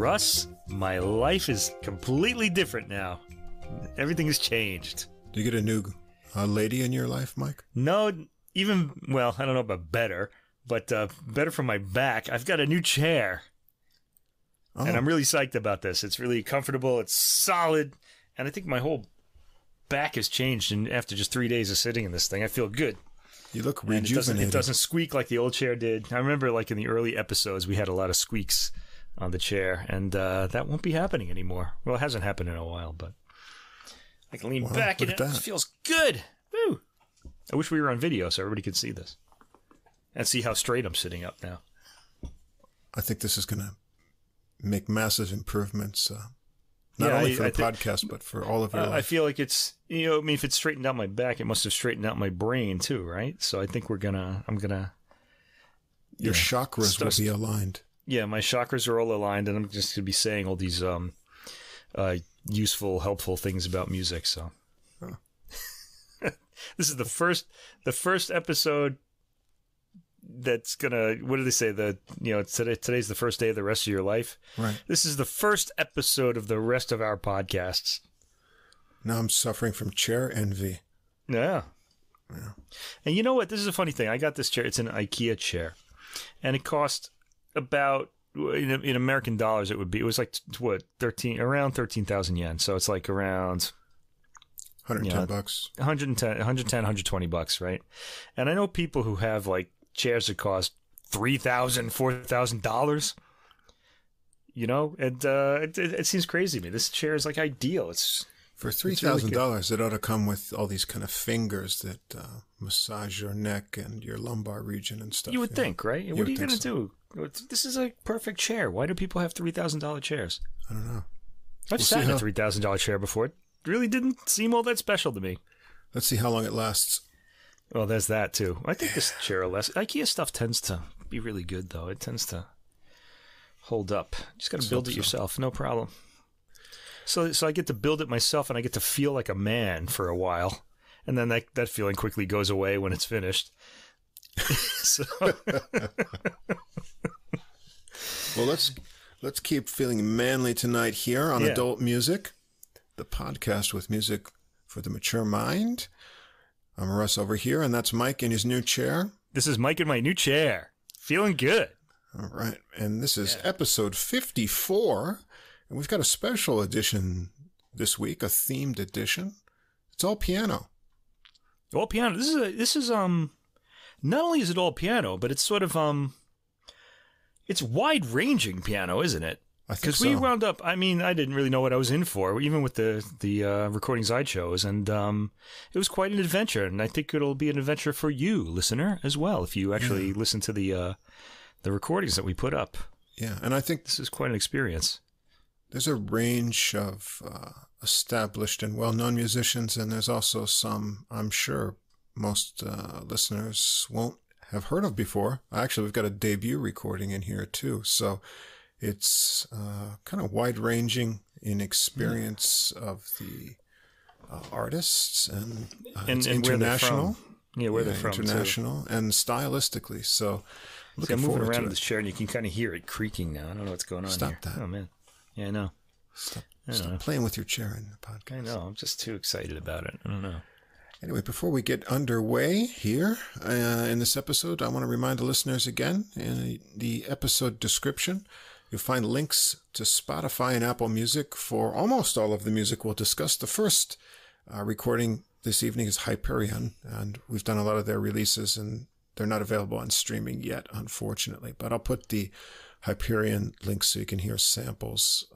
Russ, my life is completely different now. Everything has changed. Do you get a new lady in your life, Mike? No, well, I don't know about better, but better for my back. I've got a new chair. Oh. And I'm really psyched about this. It's really comfortable. It's solid. And I think my whole back has changed. And after just 3 days of sitting in this thing, I feel good. You look rejuvenated. It doesn't squeak like the old chair did. I remember like in the early episodes, we had a lot of squeaks on the chair. And that won't be happening anymore. Well, it hasn't happened in a while, but I can lean back and it feels good. Woo! I wish we were on video so everybody could see this. And see how straight I'm sitting up now. I think this is going to make massive improvements, not only for the podcast, but for all of your life. I feel like it's, if it straightened out my back, it must have straightened out my brain too, right? So I think Your chakras will be aligned. Yeah, my chakras are all aligned, and I'm just going to be saying all these useful, helpful things about music, so. Huh. This is the first episode that's gonna, what do they say, today's the first day of the rest of your life. Right. This is the first episode of the rest of our podcasts. Now I'm suffering from chair envy. Yeah. And you know what? This is a funny thing. I got this chair. It's an IKEA chair, and it cost about, in American dollars, it was like what, around 13,000 yen. So it's like around $110. $120, right? And I know people who have like chairs that cost $3,000, $4,000. And it seems crazy to me. This chair is like ideal. It's for $3,000. Really, it ought to come with all these kind of fingers that massage your neck and your lumbar region and stuff. You would think, right? What are you going to do? This is a perfect chair. Why do people have $3,000 chairs? I don't know. I've sat in a $3,000 chair before. It really didn't seem all that special to me. Let's see how long it lasts. Well, there's that too. I think this chair will last. IKEA stuff tends to be really good, though. It tends to hold up. Just got to build it yourself. No problem. So I get to build it myself, and I get to feel like a man for a while. And then that feeling quickly goes away when it's finished. Well, let's keep feeling manly tonight here on Adult Music, the podcast with music for the mature mind. I'm Russ over here, and that's Mike in his new chair. This is Mike in my new chair. Feeling good. All right. And this is episode 54. And we've got a special edition this week, a themed edition. It's all piano. All piano. This is not only is it all piano, but it's sort of it's wide-ranging piano, isn't it? I think so. Because we wound up, I didn't really know what I was in for, even with the recordings I chose, and it was quite an adventure, and I think it'll be an adventure for you, listener, as well, if you actually listen to the recordings that we put up. Yeah, and I think this is quite an experience. There's a range of established and well-known musicians, and there's also some I'm sure most listeners won't have heard of before. Actually, we've got a debut recording in here, too, so it's kind of wide-ranging in experience of the artists and international. Where they're from. International too. And stylistically. So I'm moving around in this chair, and you can kind of hear it creaking now. I don't know what's going on here. Stop that. Oh, man. Yeah, I know. Stop playing with your chair in the podcast. I know. I'm just too excited about it. I don't know. Anyway, before we get underway here in this episode, I want to remind the listeners again, in the episode description, you'll find links to Spotify and Apple Music for almost all of the music we'll discuss. The first recording this evening is Hyperion, and we've done a lot of their releases, and they're not available on streaming yet, unfortunately. But I'll put the Hyperion links so you can hear samples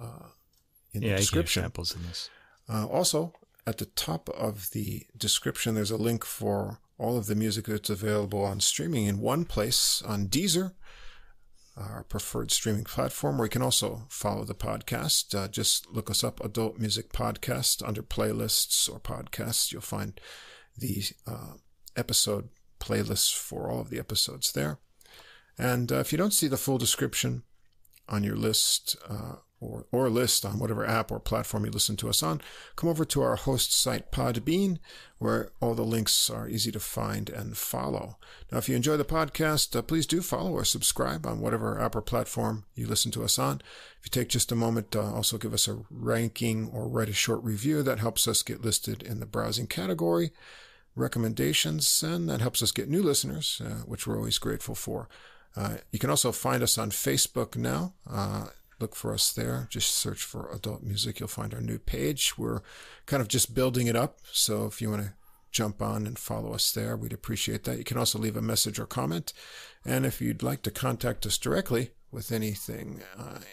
in the description. Yeah, samples in this. Also, at the top of the description, there's a link for all of the music that's available on streaming in one place on Deezer, our preferred streaming platform, where you can also follow the podcast. Just look us up, Adult Music Podcast, under playlists or podcasts. You'll find the episode playlists for all of the episodes there. And if you don't see the full description on your list, or list on whatever app or platform you listen to us on, come over to our host site Podbean, where all the links are easy to find and follow. Now, if you enjoy the podcast, please do follow or subscribe on whatever app or platform you listen to us on. If you take just a moment, also give us a ranking or write a short review. That helps us get listed in the browsing category recommendations, and that helps us get new listeners, which we're always grateful for. You can also find us on Facebook now. Look for us there. Just search for Adult Music. You'll find our new page. We're kind of just building it up. So if you want to jump on and follow us there, we'd appreciate that. You can also leave a message or comment. And if you'd like to contact us directly with anything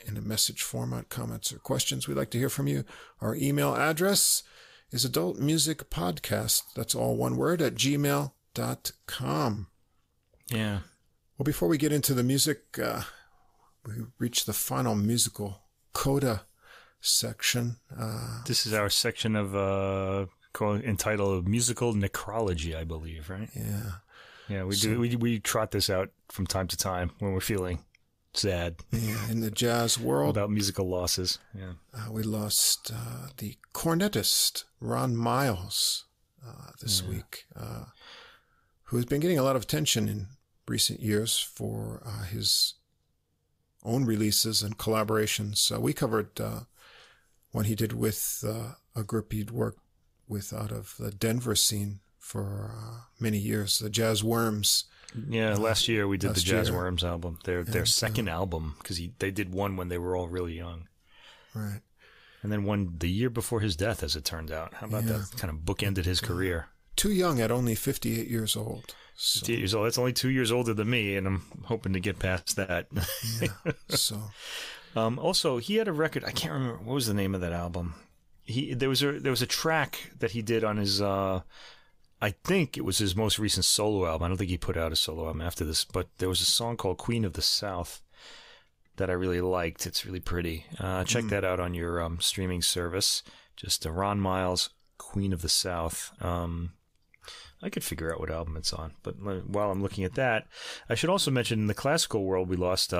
in a message format, comments or questions, we'd like to hear from you. Our email address is adultmusicpodcast. That's all one word at gmail.com. Yeah. Well, before we get into the music, we reached the final musical coda section. This is our section of entitled Musical Necrology, I believe, right? Yeah. Yeah, we trot this out from time to time when we're feeling sad. Yeah, in the jazz world. About musical losses. Yeah. We lost the cornetist, Ron Miles, this week, who has been getting a lot of attention in recent years for his own releases and collaborations. We covered one he did with a group he'd worked with out of the Denver scene for many years, the Jazz Worms. Yeah, last year we did the Jazz Worms album, their second album, because they did one when they were all really young. Right. And then one the year before his death, as it turned out. How about that? Kind of bookended his career. Too young at only 58 years old. So. 58 years old. That's only 2 years older than me, and I'm hoping to get past that. Yeah, so. Also, he had a record. I can't remember. What was the name of that album? There was a track that he did on his, I think it was his most recent solo album. I don't think he put out a solo album after this, but there was a song called Queen of the South that I really liked. It's really pretty. Check that out on your streaming service. Just Ron Miles, Queen of the South. I could figure out what album it's on. But while I'm looking at that, I should also mention in the classical world, we lost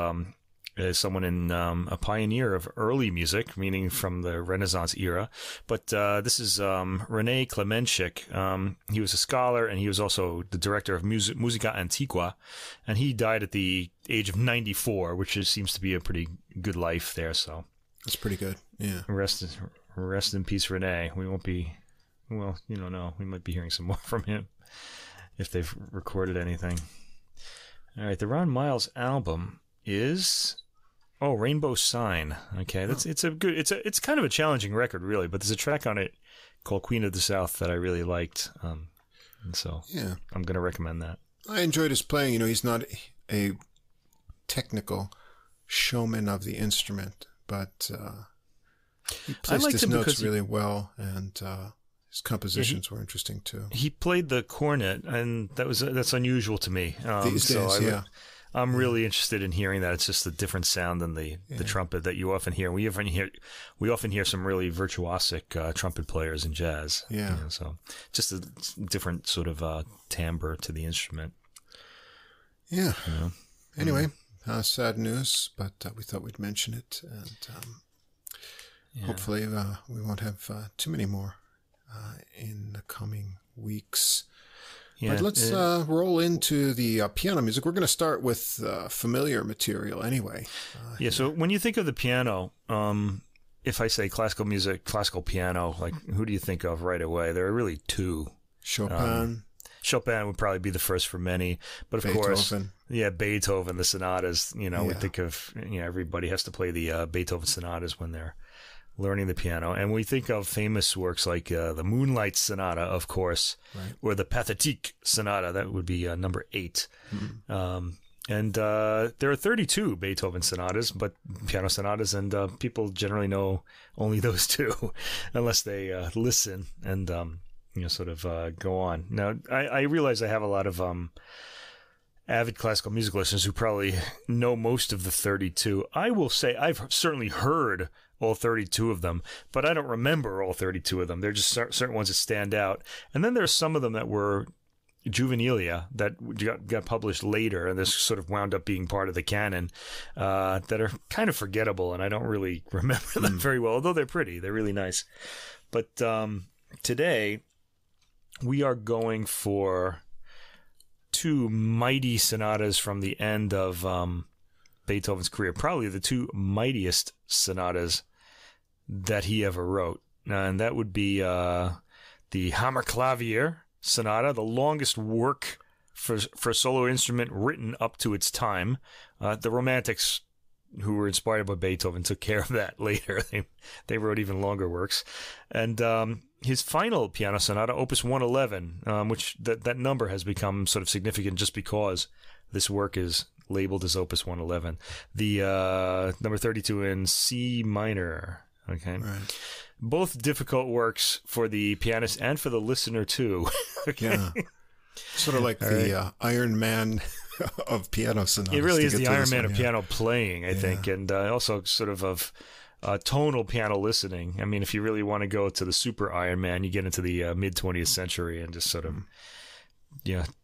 someone in a pioneer of early music, meaning from the Renaissance era. But this is Rene Klemenchik. He was a scholar, and he was also the director of Musica Antiqua. And he died at the age of 94, which seems to be a pretty good life there. So that's pretty good. Yeah. Rest in peace, Rene. We won't be... Well, you don't know. We might be hearing some more from him if they've recorded anything. All right, the Ron Miles album is Rainbow Sign. Okay, it's kind of a challenging record, really, but there's a track on it called Queen of the South that I really liked, and so I'm going to recommend that. I enjoyed his playing. He's not a technical showman of the instrument, but he placed his notes really well, and his compositions were interesting too. He played the cornet, and that's unusual to me. These days, I'm really interested in hearing that. It's just a different sound than the trumpet that you often hear. We often hear some really virtuosic trumpet players in jazz. Yeah. So just a different sort of timbre to the instrument. Yeah. Anyway, sad news, but we thought we'd mention it, and hopefully we won't have too many more in the coming weeks. Yeah, but let's roll into the piano music. We're going to start with familiar material anyway. So when you think of the piano, if I say classical music, classical piano, like who do you think of right away? There are really two. Chopin. Chopin would probably be the first for many, but of Beethoven. Course, Beethoven, the sonatas. We think of everybody has to play the Beethoven sonatas when they're learning the piano, and we think of famous works like the Moonlight Sonata, of course, right, or the Pathétique Sonata. That would be number 8. Mm-hmm. And there are 32 Beethoven sonatas, but piano sonatas, and people generally know only those two, unless they listen and sort of go on. Now, I realize I have a lot of avid classical music listeners who probably know most of the 32. I will say I've certainly heard all 32 of them, but I don't remember all 32 of them. They're just certain ones that stand out. And then there's some of them that were juvenilia that got published later, and this sort of wound up being part of the canon, that are kind of forgettable, and I don't really remember them very well, although they're pretty. They're really nice. But today, we are going for two mighty sonatas from the end of Beethoven's career, probably the two mightiest sonatas that he ever wrote. And that would be the Hammerklavier Sonata, the longest work for a solo instrument written up to its time. The Romantics, who were inspired by Beethoven, took care of that later. They wrote even longer works. And his final piano sonata, Opus 111, which that number has become sort of significant just because this work is labeled as Opus 111. The number 32 in C minor. Okay. Right. Both difficult works for the pianist and for the listener, too. Okay. Yeah. Sort of like the Iron Man of piano sonatas. It really is the Iron Man of piano playing, I think, and also sort of tonal piano listening. I mean, if you really want to go to the super Iron Man, you get into the mid-20th century and just sort of,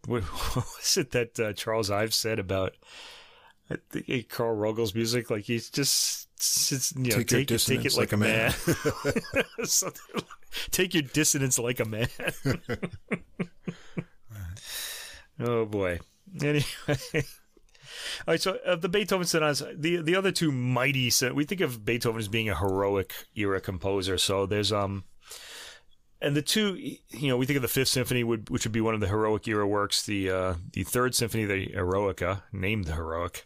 what was it that Charles Ives said about Carl Rogel's music? Like, he's just take it like a man. Take your dissonance like a man. Oh boy. Anyway, all right. So the Beethoven sonatas, the other two mighty. We think of Beethoven as being a heroic era composer. So there's and the two, we think of the Fifth Symphony, which would be one of the heroic era works. The Third Symphony, the Eroica, named the Heroic,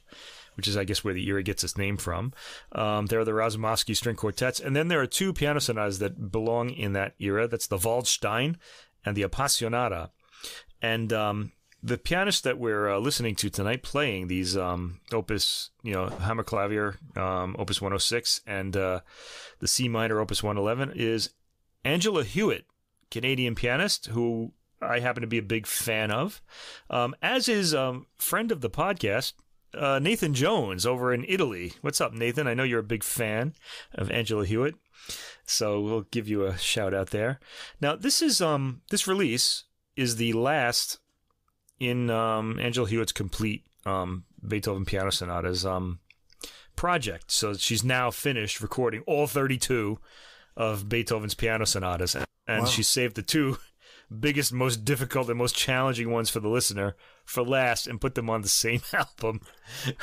which is, I guess, where the era gets its name from. There are the Razumovsky string quartets. And then there are two piano sonatas that belong in that era. That's the Waldstein and the Appassionata. And the pianist that we're listening to tonight playing these Opus, Hammerklavier, Opus 106, and the C minor, Opus 111, is Angela Hewitt, Canadian pianist, who I happen to be a big fan of, as is friend of the podcast, Nathan Jones over in Italy. What's up, Nathan? I know you're a big fan of Angela Hewitt, so we'll give you a shout out there. Now, this release is the last in Angela Hewitt's complete Beethoven piano sonatas project. So she's now finished recording all 32 of Beethoven's piano sonatas, and she saved the two biggest, most difficult, and most challenging ones for the listener for last and put them on the same album,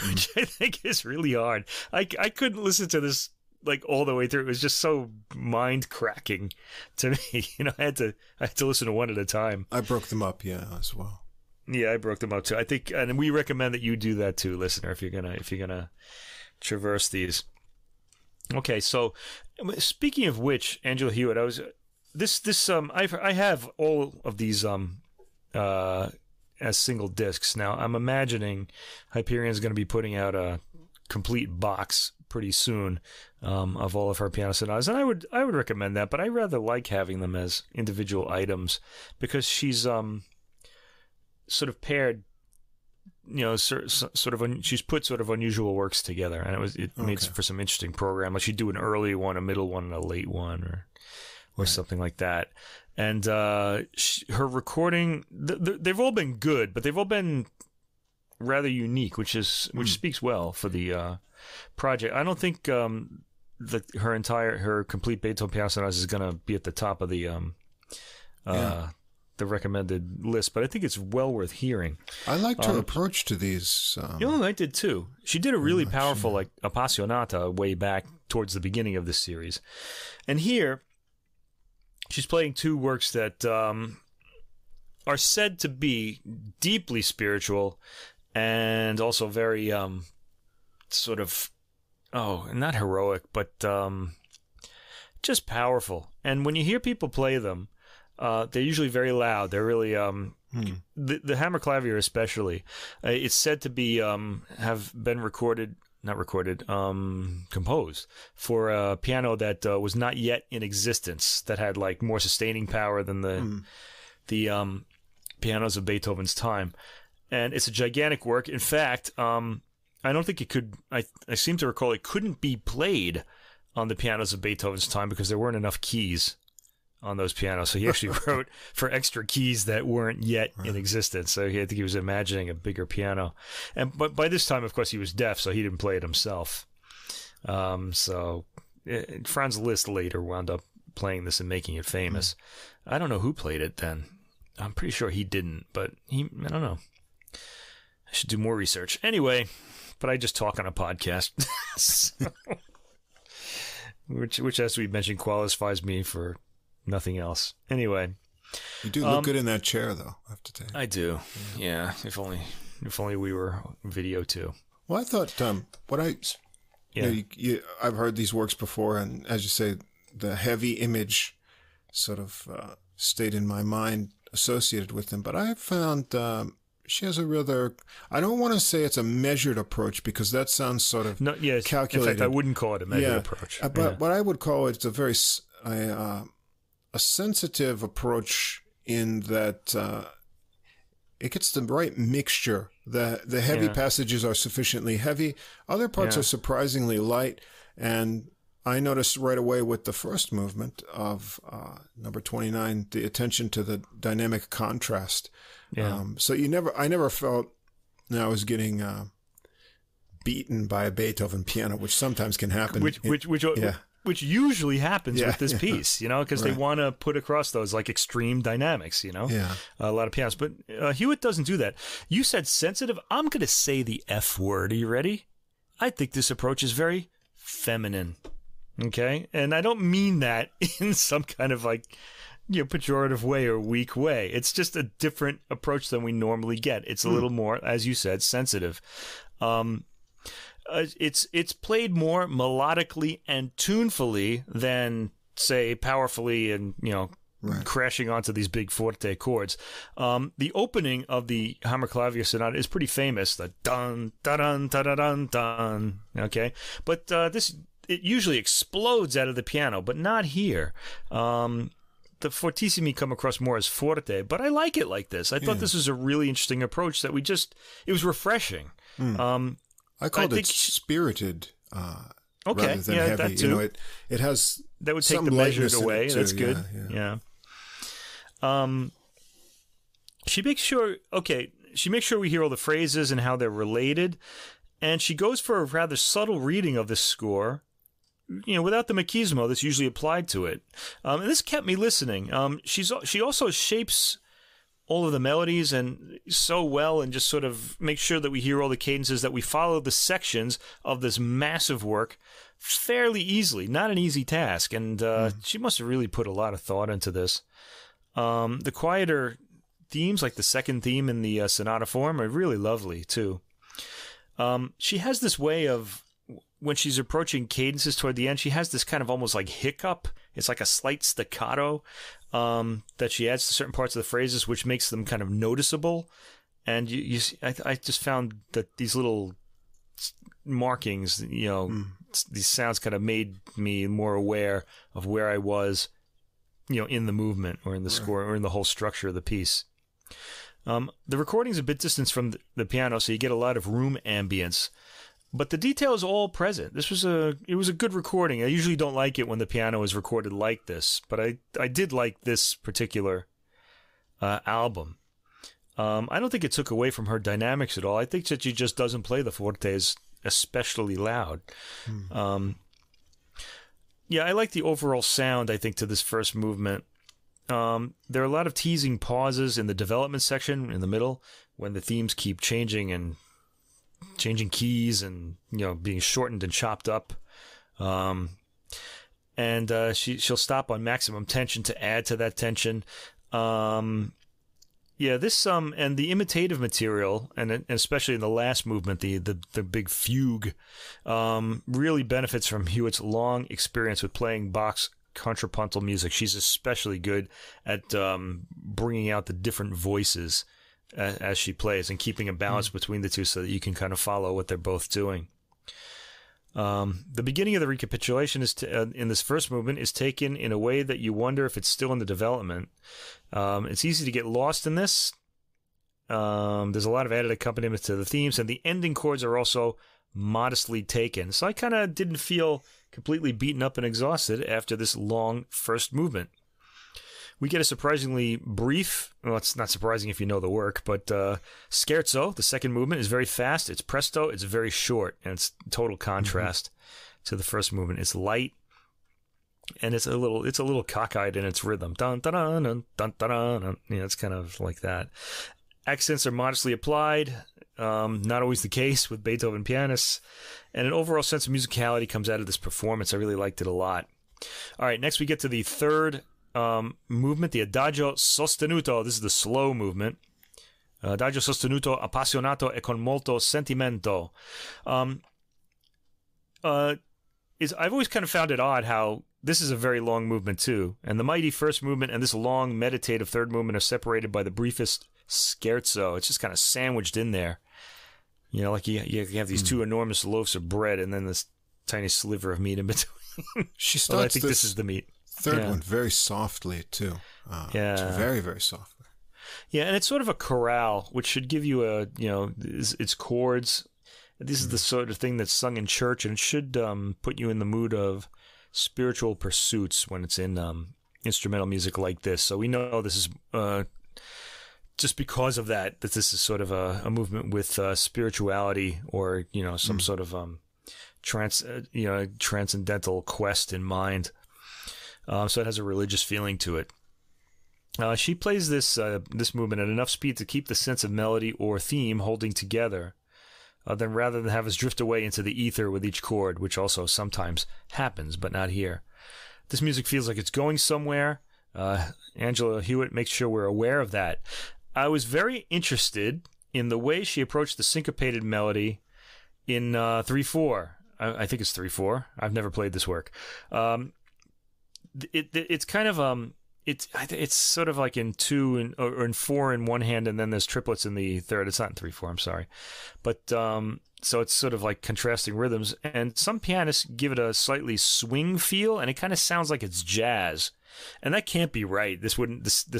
which I think is really hard. I couldn't listen to this like all the way through. It was just so mind cracking to me. I had to listen to one at a time. I broke them up, as well. Yeah, I broke them up too. I think, and we recommend that you do that too, listener, if you're gonna traverse these. Okay, so speaking of which, Angela Hewitt, I have all of these as single discs. Now, I'm imagining Hyperion is going to be putting out a complete box pretty soon of all of her piano sonatas, and I would recommend that. But I rather like having them as individual items because she's sort of paired, she's put sort of unusual works together, and it made for some interesting program. Like she'd do an early one, a middle one, and a late one, or something like that. And her recording, they've all been good, but they've all been rather unique, which speaks well for the project. I don't think her complete Beethoven piano sonatas is going to be at the top of the recommended list, but I think it's well worth hearing. I liked her approach to these. I did too. She did a really powerful, like Appassionata, way back towards the beginning of this series, and here she's playing two works that are said to be deeply spiritual and also very sort of not heroic, but just powerful. And when you hear people play them, they're usually very loud. They're really the Hammerklavier especially. It's said to be have been composed for a piano that was not yet in existence, that had like more sustaining power than the pianos of Beethoven's time. And it's a gigantic work. In fact, I don't think it could. I seem to recall it couldn't be played on the pianos of Beethoven's time because there weren't enough keys on those pianos. So he actually wrote for extra keys that weren't yet in existence. So I think he was imagining a bigger piano. But by this time, of course, he was deaf, so he didn't play it himself. So Franz Liszt later wound up playing this and making it famous. I don't know who played it then. I'm pretty sure he didn't, but I don't know. I should do more research. Anyway, but I just talk on a podcast. So, which, as we mentioned, qualifies me for nothing else. Anyway. You do look good in that chair, though, I have to tell you. I do. Yeah. If only we were video too. Well, I thought, I've heard these works before, and as you say, the heavy image sort of stayed in my mind associated with them. But I found she has a rather, I don't want to say it's a measured approach, because that sounds sort of calculated. In fact, I wouldn't call it a measured approach. But what I would call it's a very a sensitive approach, in that it gets the right mixture. The heavy passages are sufficiently heavy. Other parts are surprisingly light. And I noticed right away with the first movement of number 29, the attention to the dynamic contrast. Yeah. So I never felt I was getting beaten by a Beethoven piano, which sometimes can happen. Which usually happens with this piece, because they want to put across those like extreme dynamics, a lot of pianos. But Hewitt doesn't do that. You said sensitive. I'm going to say the F word. Are you ready? I think this approach is very feminine. Okay? And I don't mean that in some kind of pejorative way or weak way. It's just a different approach than we normally get. It's a little more, as you said, sensitive. It's played more melodically and tunefully than, say, powerfully and crashing onto these big forte chords. The opening of the Hammerklavier Sonata is pretty famous. The dun dun dun dun dun dun. Okay, but it usually explodes out of the piano, but not here. The fortissimi come across more as forte, but I like it like this. I thought this was a really interesting approach that it was refreshing. I called it spirited rather than heavy. That too. It has that would take the measured away. That's good. Yeah. She makes sure we hear all the phrases and how they're related, and she goes for a rather subtle reading of this score, without the machismo that's usually applied to it. And this kept me listening. She also shapes all of the melodies and so well, and just sort of make sure that we hear all the cadences, that we follow the sections of this massive work fairly easily. Not an easy task, and she must have really put a lot of thought into this. The quieter themes, like the second theme in the sonata form, are really lovely too. She has this way of, when she's approaching cadences toward the end, she has this kind of almost like hiccup. It's like a slight staccato that she adds to certain parts of the phrases, which makes them kind of noticeable. And I just found that these little markings, these sounds kind of made me more aware of where I was, in the movement or in the score or in the whole structure of the piece. The recording's a bit distant from the piano, so you get a lot of room ambience. But the detail is all present. It was a good recording. I usually don't like it when the piano is recorded like this, but I did like this particular album. I don't think it took away from her dynamics at all. I think that she just doesn't play the fortes especially loud. I like the overall sound, I think, to this first movement. There are a lot of teasing pauses in the development section in the middle when the themes keep changing and changing keys and being shortened and chopped up, and she'll stop on maximum tension to add to that tension. This and the imitative material, and especially in the last movement, the big fugue, really benefits from Hewitt's long experience with playing Bach's contrapuntal music. She's especially good at bringing out the different voices as she plays and keeping a balance between the two so that you can kind of follow what they're both doing. The beginning of the recapitulation in this first movement is taken in a way that you wonder if it's still in the development. It's easy to get lost in this. There's a lot of added accompaniment to the themes, and the ending chords are also modestly taken. So I kind of didn't feel completely beaten up and exhausted after this long first movement. we get a surprisingly brief, well, it's not surprising if you know the work, but scherzo, the second movement, is very fast. It's presto. It's very short, and it's total contrast to the first movement. It's light, and it's a little cockeyed in its rhythm. Dun dun dun dun dun dun dun. It's kind of like that. Accents are modestly applied. Not always the case with Beethoven pianists, and an overall sense of musicality comes out of this performance. I really liked it a lot. All right, next we get to the third movement, the Adagio sostenuto. This is the slow movement. Adagio sostenuto, appassionato e con molto sentimento. I've always kind of found it odd how this is a very long movement too, and the mighty first movement and this long meditative third movement are separated by the briefest scherzo. It's just kind of sandwiched in there. Like you have these two enormous loaves of bread and then this tiny sliver of meat in between. She starts I think this is the meat. Third one very softly too. It's very, very softly. Yeah, and it's sort of a chorale, which should give you its chords. This is the sort of thing that's sung in church, and it should put you in the mood of spiritual pursuits when it's in instrumental music like this. So we know this is just because of that this is sort of a movement with spirituality or some sort of transcendental quest in mind. So it has a religious feeling to it. She plays this movement at enough speed to keep the sense of melody or theme holding together, then rather than have us drift away into the ether with each chord, which also sometimes happens, but not here. This music feels like it's going somewhere. Angela Hewitt makes sure we're aware of that. I was very interested in the way she approached the syncopated melody in 3/4. I think it's 3/4. I've never played this work. It's kind of it's sort of like in 2 or in 4 in one hand, and then there's triplets in the third. It's not in 3/4. I'm sorry, but so it's sort of like contrasting rhythms. And some pianists give it a slightly swing feel, and it kind of sounds like it's jazz. And that can't be right. This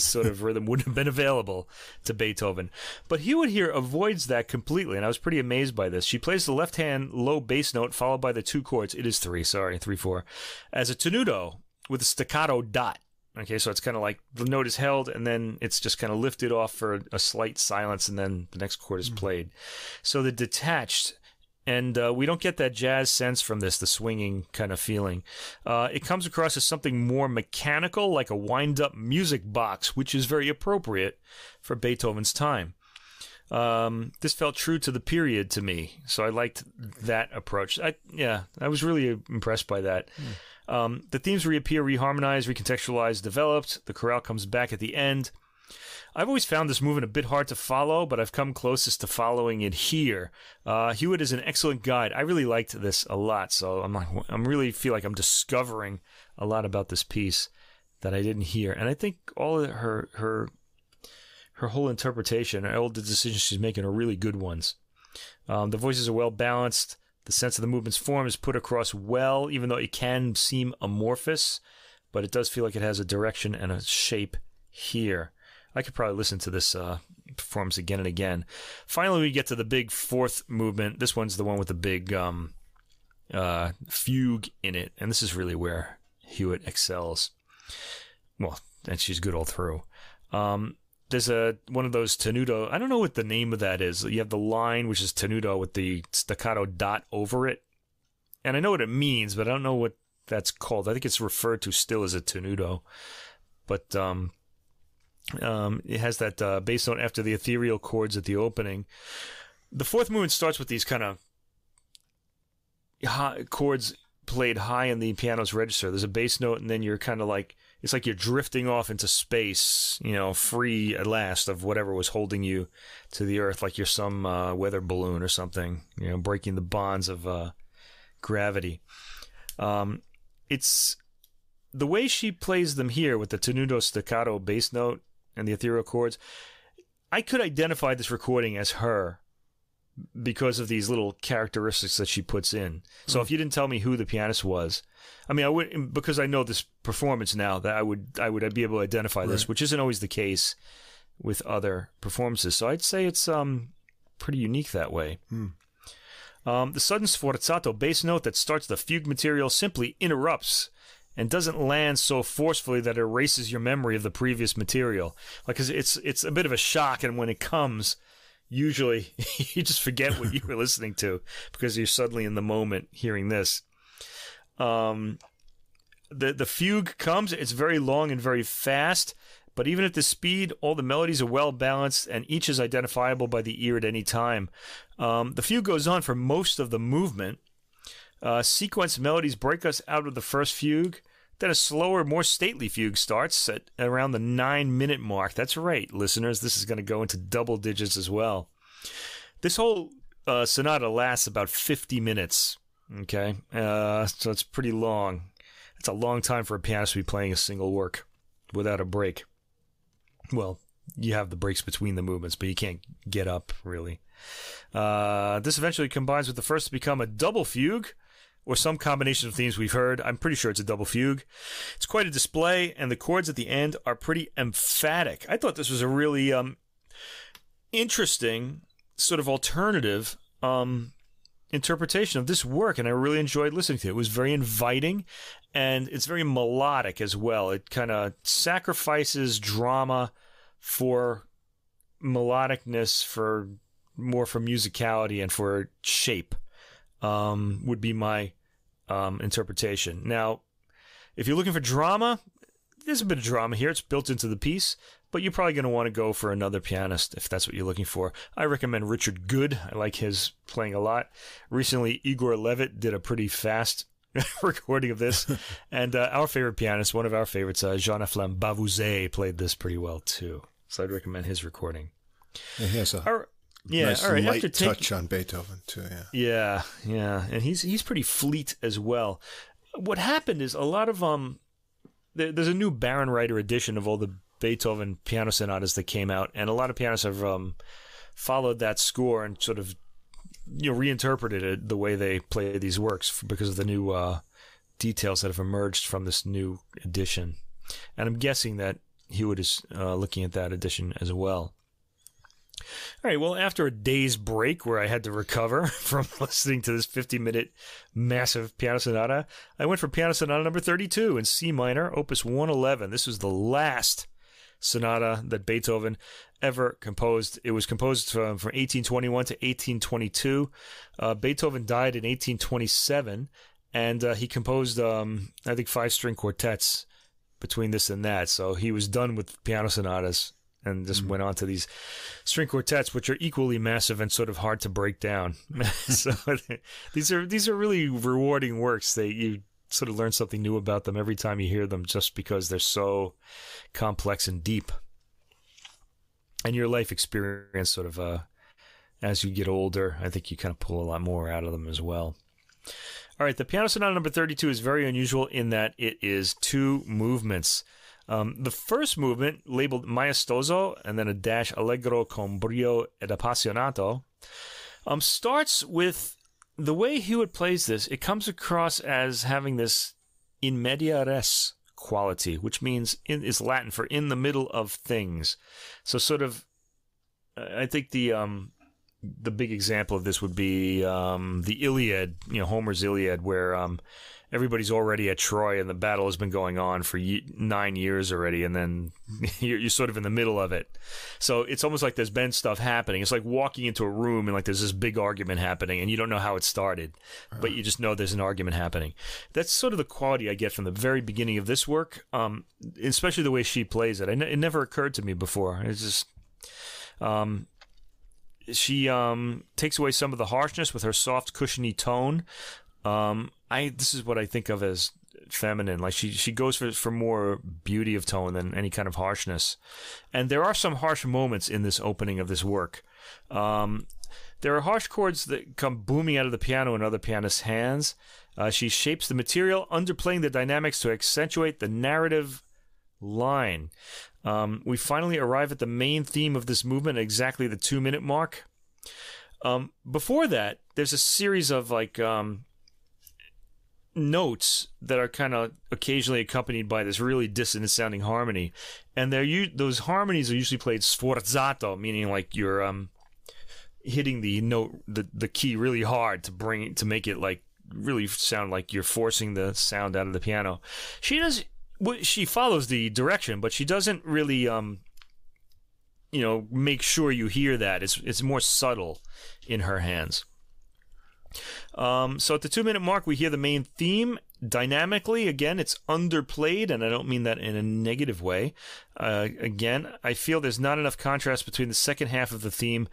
sort of rhythm wouldn't have been available to Beethoven. But Hewitt here avoids that completely, and I was pretty amazed by this. She plays the left hand low bass note followed by the 2 chords. It is 3/4 as a tenuto with a staccato dot. Okay, so it's kind of like the note is held and then it's just kind of lifted off for a slight silence, and then the next chord is played. So they're detached. And we don't get that jazz sense from this, the swinging kind of feeling. It comes across as something more mechanical, like a wind-up music box, which is very appropriate for Beethoven's time. This felt true to the period to me, so I liked that approach. I was really impressed by that. The themes reappear, reharmonized, recontextualized, developed. The chorale comes back at the end. I've always found this movement a bit hard to follow, but I've come closest to following it here. Hewitt is an excellent guide. I really liked this a lot, so I'm really feel like I'm discovering a lot about this piece that I didn't hear. And I think all of her whole interpretation, all the decisions she's making are really good ones. The voices are well balanced. The sense of the movement's form is put across well, even though it can seem amorphous, but it does feel like it has a direction and a shape here. I could probably listen to this performance again and again. Finally, we get to the big fourth movement. This one's the one with the big fugue in it, and this is really where Hewitt excels. Well, and she's good all through. There's one of those tenuto. I don't know what the name of that is. You have the line, which is tenuto, with the staccato dot over it. And I know what it means, but I don't know what that's called. I think it's referred to still as a tenuto. But it has that bass note after the ethereal chords at the opening. The fourth movement starts with these kind of chords played high in the piano's register. There's a bass note, and then you're kind of like, it's like you're drifting off into space, free at last of whatever was holding you to the earth, like you're some weather balloon or something, breaking the bonds of gravity. It's the way she plays them here with the tenuto staccato bass note and the ethereal chords. I could identify this recording as her because of these little characteristics that she puts in. So if you didn't tell me who the pianist was, I would, because I know this performance now, that I would be able to identify this, which isn't always the case with other performances. So I'd say it's pretty unique that way. The sudden sforzato bass note that starts the fugue material simply interrupts and doesn't land so forcefully that it erases your memory of the previous material. Like, 'cause it's a bit of a shock, and when it comes, usually you just forget what you were listening to because you're suddenly in the moment hearing this. The fugue comes, it's very long and very fast, but even at this speed, all the melodies are well balanced and each is identifiable by the ear at any time. The fugue goes on for most of the movement. Sequence melodies break us out of the first fugue. Then a slower, more stately fugue starts at around the 9-minute mark. That's right, listeners. This is going to go into double digits as well. This whole sonata lasts about 50 minutes. Okay, so it's pretty long. It's a long time for a pianist to be playing a single work without a break. Well, you have the breaks between the movements, but you can't get up, really. This eventually combines with the first to become a double fugue, or some combination of themes we've heard. I'm pretty sure it's a double fugue. It's quite a display, and the chords at the end are pretty emphatic. I thought this was a really interesting, sort of alternative interpretation of this work, and I really enjoyed listening to it. It was very inviting, and it's very melodic as well. It kind of sacrifices drama for melodicness, for musicality, and for shape. Would be my interpretation. Now, if you're looking for drama, there's a bit of drama here. It's built into the piece, but you're probably going to want to go for another pianist if that's what you're looking for. I recommend Richard Good. I like his playing a lot. Recently, Igor Levit did a pretty fast recording of this, and our favorite pianist, one of our favorites, Jean-Eflain Bavouzet, played this pretty well too. So I'd recommend his recording. And he has a nice light touch on Beethoven too. Yeah, and he's pretty fleet as well. What happened is a lot of there's a new Baron Reiter edition of all the Beethoven piano sonatas that came out, and a lot of pianists have followed that score and sort of reinterpreted it the way they play these works because of the new details that have emerged from this new edition. And I'm guessing that Hewitt is looking at that edition as well. All right, well, after a day's break where I had to recover from listening to this 50-minute massive piano sonata, I went for piano sonata number 32 in C minor, opus 111. This was the last sonata that Beethoven ever composed. It was composed from 1821 to 1822. Beethoven died in 1827, and he composed, I think, 5-string quartets between this and that. So he was done with piano sonatas and just went on to these string quartets, which are equally massive and sort of hard to break down. So these are really rewarding works. You sort of learn something new about them every time you hear them, just because they're so complex and deep. And your life experience sort of, as you get older, I think you kind of pull a lot more out of them as well. All right, the piano sonata number 32 is very unusual in that it is 2 movements. The first movement, labeled maestoso, and then a dash allegro con brio ed appassionato, starts with the way Hewitt plays this. It comes across as having this in media res quality, which means is Latin for in the middle of things. So sort of, I think the big example of this would be the Iliad, Homer's Iliad, where everybody's already at Troy and the battle has been going on for 9 years already, and then you're sort of in the middle of it. So it's almost like there's been stuff happening. It's like walking into a room and like there's this big argument happening and you don't know how it started, but you just know there's an argument happening. That's sort of the quality I get from the very beginning of this work, especially the way she plays it. It never occurred to me before. It's just... she takes away some of the harshness with her soft, cushiony tone. This is what I think of as feminine. Like she goes for more beauty of tone than any kind of harshness. And there are some harsh moments in this opening of this work. There are harsh chords that come booming out of the piano in other pianists' hands. She shapes the material, underplaying the dynamics to accentuate the narrative line. We finally arrive at the main theme of this movement at exactly the 2-minute mark. Before that, there's a series of notes that are kind of occasionally accompanied by this really dissonant sounding harmony, and those harmonies are usually played sforzato, meaning like you're hitting the note, the key really hard to make it like really sound like you're forcing the sound out of the piano. She follows the direction, but she doesn't really make sure you hear that. It's more subtle in her hands. So at the 2-minute mark, we hear the main theme dynamically. Again, it's underplayed, and I don't mean that in a negative way. Again, I feel there's not enough contrast between the second half of the theme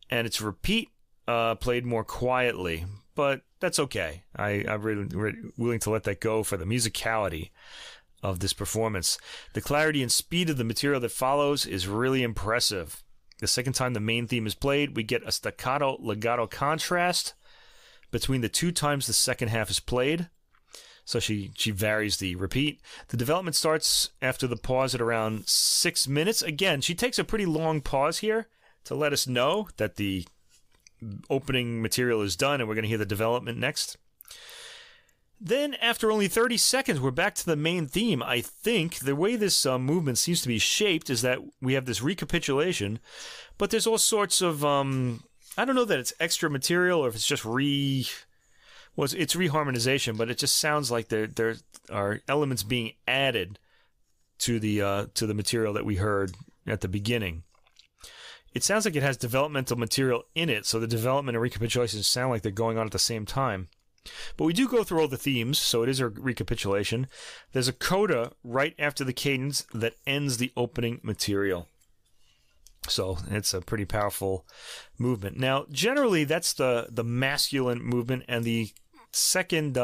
and its repeat, played more quietly. But that's okay. I'm really willing to let that go for the musicality of this performance. The clarity and speed of the material that follows is really impressive. The second time the main theme is played, we get a staccato legato contrast between the 2 times the second half is played. So she varies the repeat. The development starts after the pause at around 6 minutes. Again, she takes a pretty long pause here to let us know that the opening material is done and we're going to hear the development next. Then, after only 30 seconds, we're back to the main theme. I think the way this movement seems to be shaped is that we have this recapitulation, but there's all sorts of, I don't know that it's extra material or if it's just it's reharmonization, but it just sounds like there are elements being added to the material that we heard at the beginning. It sounds like it has developmental material in it, so the development and recapitulation sound like they're going on at the same time. But we do go through all the themes, so it is a recapitulation. There's a coda right after the cadence that ends the opening material. So it's a pretty powerful movement. Now, generally, that's the masculine movement, and the second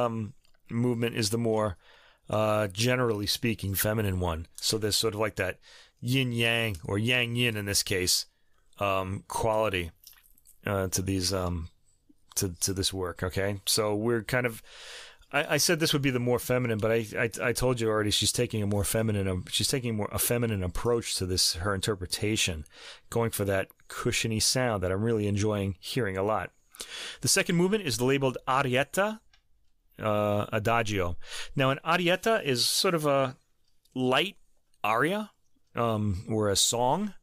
movement is the more, generally speaking, feminine one. So there's sort of like that yin-yang, or yang-yin in this case, quality to these to this work. Okay, so we're kind of, I said this would be the more feminine, but I told you already she's taking a more feminine approach to this, her interpretation, going for that cushiony sound that I'm really enjoying hearing a lot. The second movement is labeled arietta, adagio. Now, an arietta is sort of a light aria, or a song.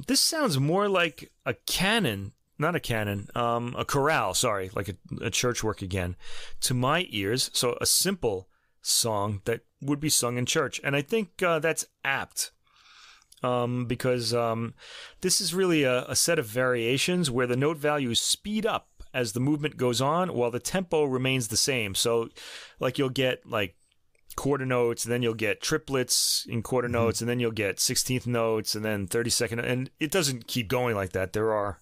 This sounds more like a canon. Not a canon, a chorale, sorry, like a church work again, to my ears. So a simple song that would be sung in church. And I think that's apt because this is really a set of variations where the note values speed up as the movement goes on while the tempo remains the same. So like you'll get like quarter notes, and then you'll get triplets in quarter notes, and then you'll get 16th notes, and then 32nd. And it doesn't keep going like that. There are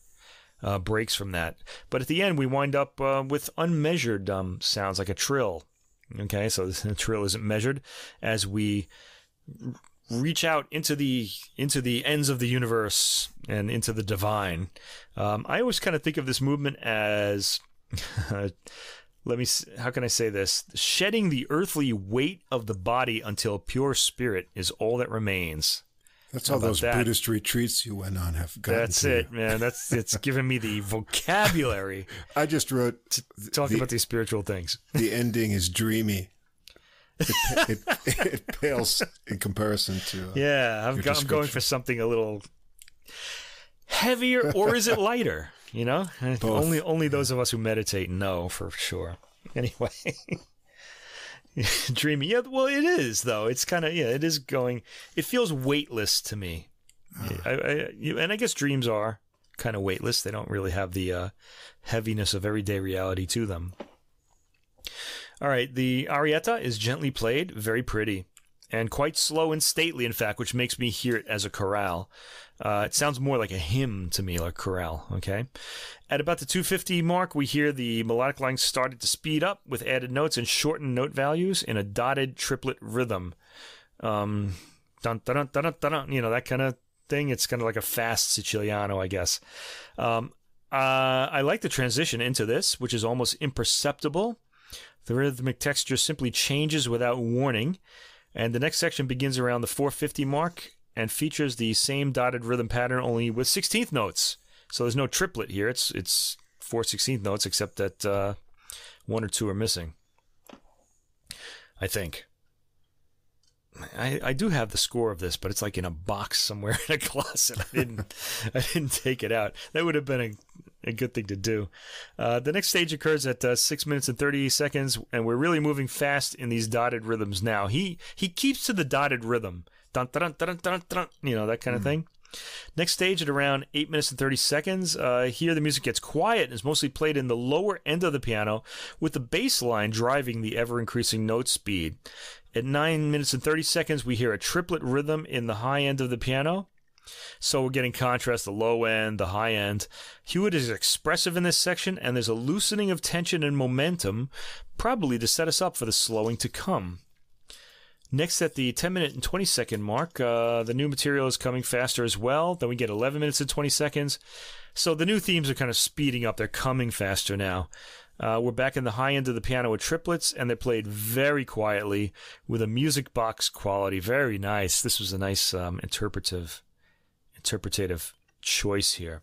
breaks from that. But at the end, we wind up with unmeasured sounds, like a trill. Okay, so the trill isn't measured as we reach out into the ends of the universe and into the divine. I always kind of think of this movement as, how can I say this? Shedding the earthly weight of the body until pure spirit is all that remains. That's how those Buddhist retreats you went on have gotten. That's it, man. It's given me the vocabulary. I just wrote to talk about these spiritual things. The ending is dreamy. It pales in comparison to. I'm going for something a little heavier, or is it lighter? You know, Both. Only those of us who meditate know for sure. Anyway. Dreamy. Yeah, well, it is, though. It's kind of, it is going, it feels weightless to me. And I guess dreams are kind of weightless. They don't really have the heaviness of everyday reality to them. All right, the arietta is gently played, very pretty, and quite slow and stately, in fact, which makes me hear it as a chorale. It sounds more like a hymn to me, like chorale, okay? At about the 250 mark, we hear the melodic line started to speed up with added notes and shortened note values in a dotted triplet rhythm. Dun, dun, dun, dun, dun, dun, that kind of thing. It's kind of like a fast Siciliano, I guess. I like the transition into this, which is almost imperceptible. The rhythmic texture simply changes without warning. And the next section begins around the 450 mark and features the same dotted rhythm pattern, only with 16th notes. So there's no triplet here. It's 4 16th notes, except that 1 or 2 are missing, I think. I do have the score of this, but it's like in a box somewhere in a closet. I didn't take it out. That would have been a good thing to do. The next stage occurs at 6 minutes and 30 seconds, and we're really moving fast in these dotted rhythms now. He keeps to the dotted rhythm. Dun, dun, dun, dun, dun, you know, that kind of thing. Next stage at around 8 minutes and 30 seconds. Here the music gets quiet and is mostly played in the lower end of the piano, with the bass line driving the ever-increasing note speed. At 9 minutes and 30 seconds, we hear a triplet rhythm in the high end of the piano. So we're getting contrast, the low end, the high end. Hewitt is expressive in this section, and there's a loosening of tension and momentum, probably to set us up for the slowing to come. Next, at the 10 minute and 20 second mark, the new material is coming faster as well. Then we get 11 minutes and 20 seconds. So the new themes are kind of speeding up. They're coming faster now. We're back in the high end of the piano with triplets, and they're played very quietly with a music box quality. Very nice. This was a nice interpretative choice here.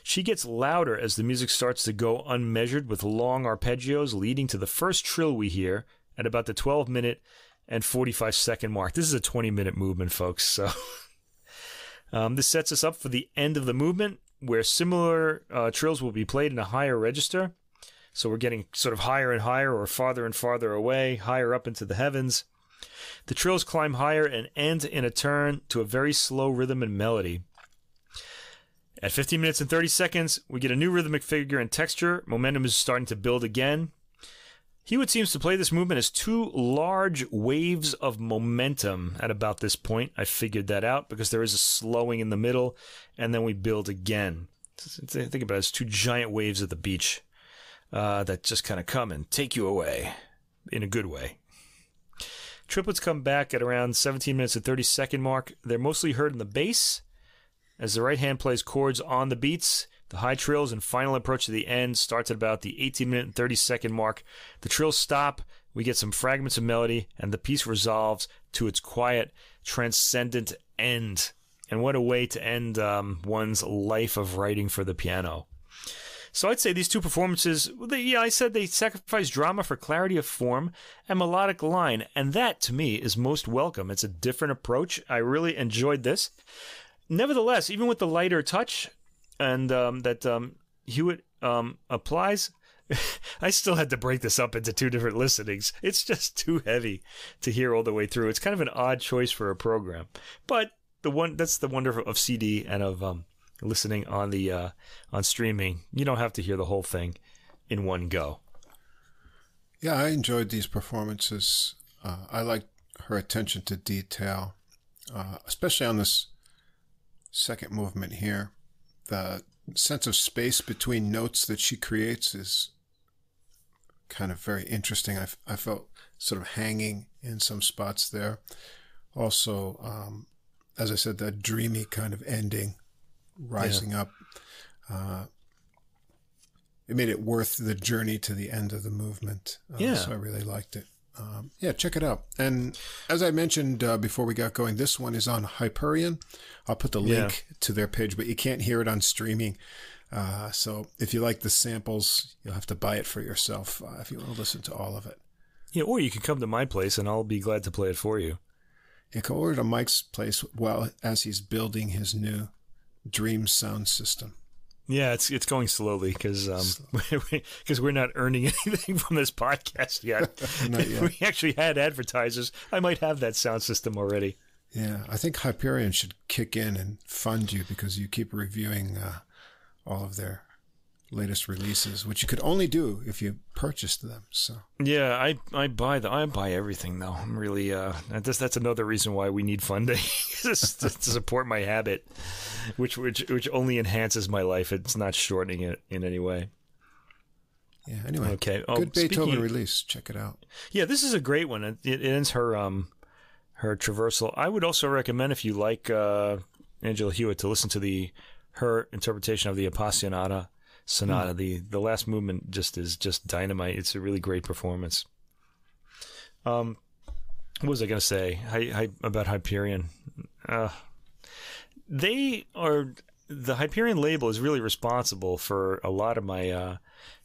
She gets louder as the music starts to go unmeasured, with long arpeggios leading to the first trill we hear at about the 12 minute and 45 second mark. This is a 20-minute movement, folks. So this sets us up for the end of the movement, where similar trills will be played in a higher register. So we're getting sort of higher and higher, or farther and farther away, higher up into the heavens. The trills climb higher and end in a turn to a very slow rhythm and melody. At 15 minutes and 30 seconds, we get a new rhythmic figure and texture. Momentum is starting to build again. Hewitt seems to play this movement as two large waves of momentum at about this point. I figured that out because there is a slowing in the middle, and then we build again. Think about it as two giant waves at the beach that just kind of come and take you away in a good way. Triplets come back at around 17 minutes and 30 second mark. They're mostly heard in the bass as the right hand plays chords on the beats. The high trills and final approach to the end starts at about the 18 minute and 30 second mark. The trills stop, we get some fragments of melody, and the piece resolves to its quiet, transcendent end. And what a way to end one's life of writing for the piano. So I'd say these two performances, I said they sacrifice drama for clarity of form and melodic line, and that, to me, is most welcome. It's a different approach. I really enjoyed this. Nevertheless, even with the lighter touch and that Hewitt applies, I still had to break this up into two different listenings. It's just too heavy to hear all the way through. It's kind of an odd choice for a program, but that's the wonder of CD and of listening on the on streaming. You don't have to hear the whole thing in one go. Yeah, I enjoyed these performances. I liked her attention to detail, especially on this second movement here. The sense of space between notes that she creates is kind of very interesting. I felt sort of hanging in some spots there. Also, as I said, that dreamy kind of ending, rising up. It made it worth the journey to the end of the movement. So I really liked it. Check it out. And as I mentioned before we got going, this one is on Hyperion. I'll put the link to their page, but you can't hear it on streaming. So if you like the samples, you'll have to buy it for yourself if you want to listen to all of it. Yeah, or you can come to my place and I'll be glad to play it for you. Yeah, come over to Mike's place as he's building his new Dream sound system. Yeah, it's going slowly because we're not earning anything from this podcast yet. Not yet. If we actually had advertisers, I might have that sound system already. Yeah, I think Hyperion should kick in and fund you because you keep reviewing all of their latest releases, which you could only do if you purchased them. So yeah, I buy everything though. I'm really that's another reason why we need funding to support my habit, which only enhances my life. It's not shortening it in any way. Yeah. Anyway, okay. Good Beethoven release. Check it out. Yeah, this is a great one. It ends her traversal. I would also recommend, if you like Angela Hewitt, to listen to her interpretation of the Appassionata Sonata. The last movement is just dynamite. It's a really great performance. What was I going to say about Hyperion? The Hyperion label is really responsible for a lot of my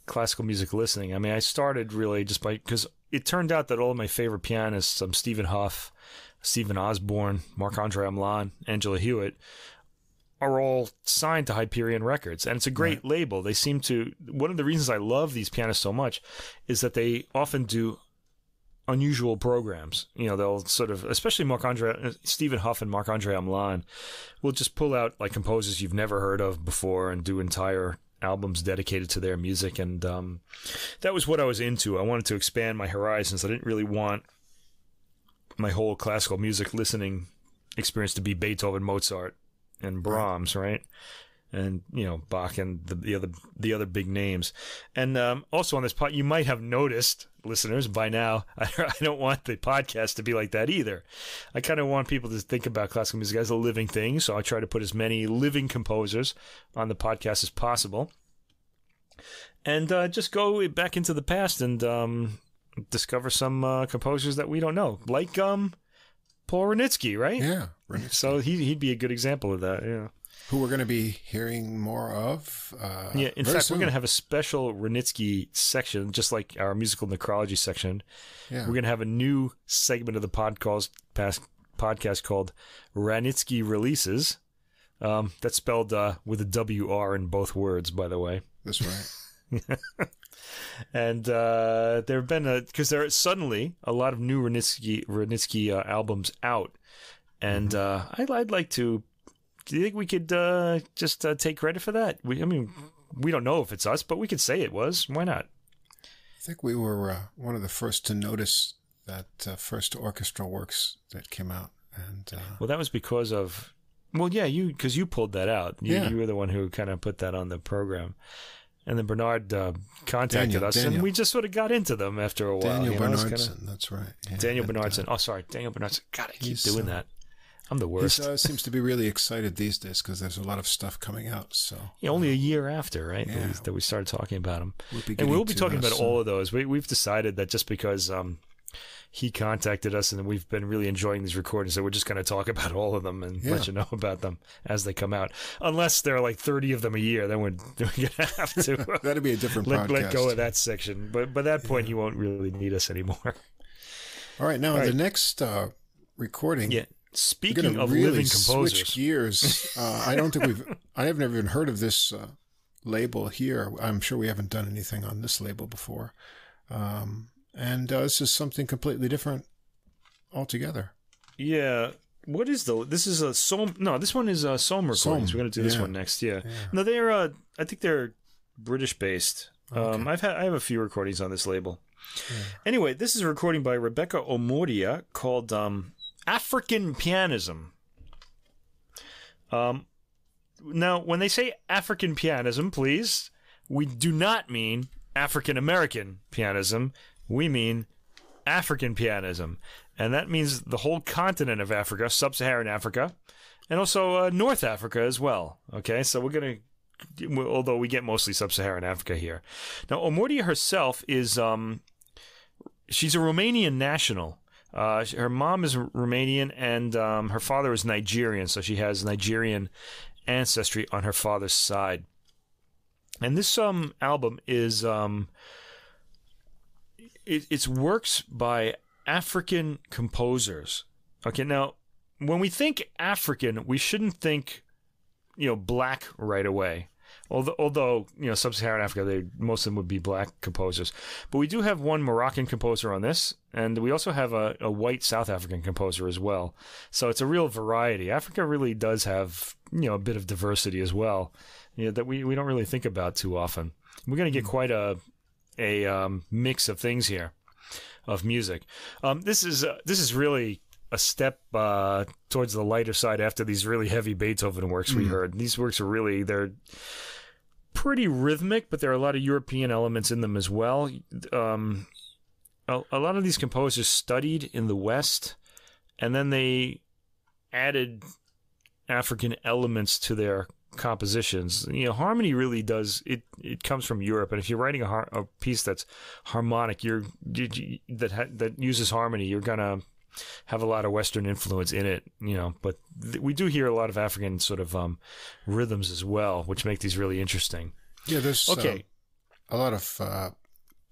classical music listening. I mean, I started really just because it turned out that all of my favorite pianists, Stephen Hough, Stephen Osborne, Marc-Andre Hamelin, Angela Hewitt, are all signed to Hyperion Records, and it's a great label. They seem to. One of the reasons I love these pianists so much is that they often do unusual programs. You know, they'll sort of, especially Stephen Huff and Marc-Andre Hamelin, will just pull out like composers you've never heard of before and do entire albums dedicated to their music. And that was what I was into. I wanted to expand my horizons. I didn't really want my whole classical music listening experience to be Beethoven, Mozart, and Brahms, right? And, you know, Bach and the other big names. And also on this pod, you might have noticed, listeners, by now, I don't want the podcast to be like that either. I kind of want people to think about classical music as a living thing, so I try to put as many living composers on the podcast as possible. And just go back into the past and discover some composers that we don't know, like Paul Wranitzky, right? Yeah, Wranitzky. So he'd be a good example of that, yeah. Who we're going to be hearing more of. In fact, we're going to have a special Wranitzky section, just like our musical necrology section. Yeah. We're going to have a new segment of the podcast called Wranitzky Releases. That's spelled with a WR in both words, by the way. That's right. And there have been, because there are suddenly a lot of new Wranitzky albums out. And I'd like to. Do you think we could just take credit for that? We don't know if it's us, but we could say it was. Why not? I think we were one of the first to notice that first orchestral works that came out. And well, that was because of... Well, yeah, because you pulled that out. You were the one who kind of put that on the program. And then Bernard contacted us, and we just sort of got into them after a while. Daniel Bernardson, that's right. Yeah, Daniel Bernardson. Daniel Bernardson. God, I keep doing that. I'm the worst. He seems to be really excited these days because there's a lot of stuff coming out. So only a year after, right? Yeah. That we started talking about him. We'll be talking about all of those. We've decided that just because he contacted us and we've been really enjoying these recordings, that we're just going to talk about all of them and let you know about them as they come out. Unless there are like 30 of them a year, then we're going to have to that'd be a different podcast. Let go of that section. But by that point, he won't really need us anymore. All right, now the next recording. Yeah. Speaking of really living composers, switch gears. I have never even heard of this label here. I'm sure we haven't done anything on this label before, and this is something completely different altogether. Yeah. What is this is a Somm? No, this one is a Somm recordings. We're going to do this one next. Yeah. No, they're. I think they're British based. Okay. I have a few recordings on this label. Yeah. Anyway, this is a recording by Rebeca Omordia called African Pianism. Now, when they say African Pianism, please, we do not mean African American Pianism. We mean African Pianism. And that means the whole continent of Africa, sub-Saharan Africa, and also North Africa as well. Okay, so we're going to, although we get mostly sub-Saharan Africa here. Now, Omordia herself is, she's a Romanian national. Her mom is Romanian and her father is Nigerian, so she has Nigerian ancestry on her father's side. And this album is it's works by African composers. Okay, now when we think African, we shouldn't think black right away. Although sub-Saharan Africa, most of them would be black composers. But we do have one Moroccan composer on this, and we also have a white South African composer as well. So it's a real variety. Africa really does have a bit of diversity as well, that we don't really think about too often. We're going to get quite a mix of things here, of music. This is really a step towards the lighter side after these really heavy Beethoven works we heard. These works are they're pretty rhythmic, but there are a lot of European elements in them as well. A lot of these composers studied in the West, and then they added African elements to their compositions. Harmony really does it comes from Europe, and if you're writing a piece that's harmonic, that uses harmony, you're gonna have a lot of Western influence in it, but we do hear a lot of African sort of rhythms as well, which make these really interesting. Yeah, there's a lot of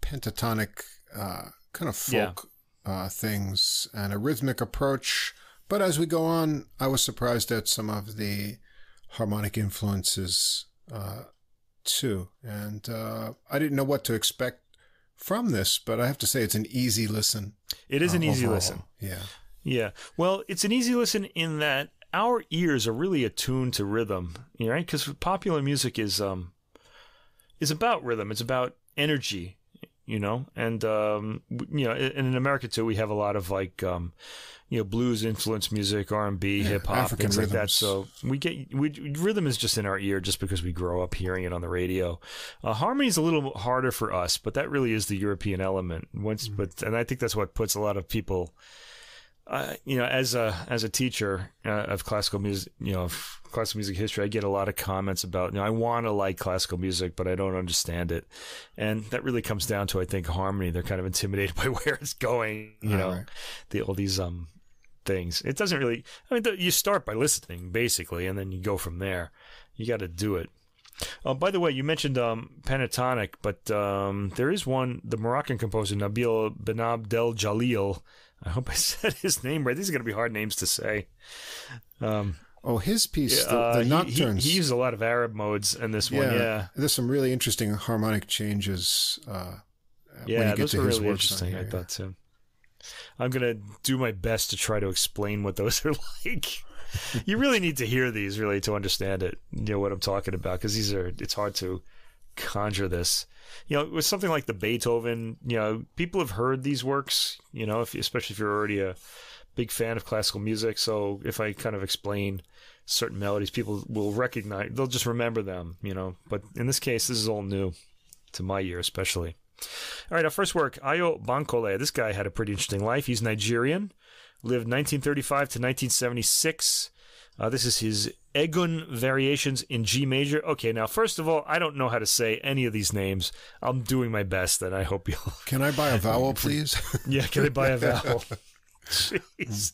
pentatonic kind of folk things and a rhythmic approach. But as we go on, I was surprised at some of the harmonic influences too. And I didn't know what to expect from this, but I have to say it's an easy listen. It is an easy listen. Yeah. Yeah. Well, it's an easy listen in that our ears are really attuned to rhythm, right? Because popular music is about rhythm. It's about energy, and in America too, we have a lot of like blues influenced music, R&B, hip hop, African things rhythms. like that. So rhythm is just in our ear just because we grow up hearing it on the radio. Harmony is a little harder for us, but that really is the European element. And I think that's what puts a lot of people. As a teacher of classical music, classical music history, I get a lot of comments about, I want to like classical music, but I don't understand it. And that really comes down to, I think, harmony. They're kind of intimidated by where it's going, Right. all these things. It doesn't really, you start by listening, basically, and then you go from there. You got to do it. By the way, you mentioned pentatonic, but there is one, the Moroccan composer Nabil Benabdel Jalil. I hope I said his name right. These are going to be hard names to say. His piece, the Nocturnes. He used a lot of Arab modes in this one, yeah. There's some really interesting harmonic changes when you get those to were his really works interesting, on here, I thought, too. I'm going to do my best to try to explain what those are like. You really need to hear these, really, to understand it, what I'm talking about, because it's hard to conjure this. With something like the Beethoven, people have heard these works, especially if you're already a big fan of classical music. So if I kind of explain certain melodies, people will recognize, they'll just remember them, But in this case, this is all new to my ear, especially. All right, our first work, Ayo Bankole. This guy had a pretty interesting life. He's Nigerian, lived 1935 to 1976. This is his Egun Variations in G major. Okay, now, first of all, I don't know how to say any of these names. I'm doing my best, and I hope you'll... Can I buy a vowel, please? Yeah, can I buy a vowel? Jeez.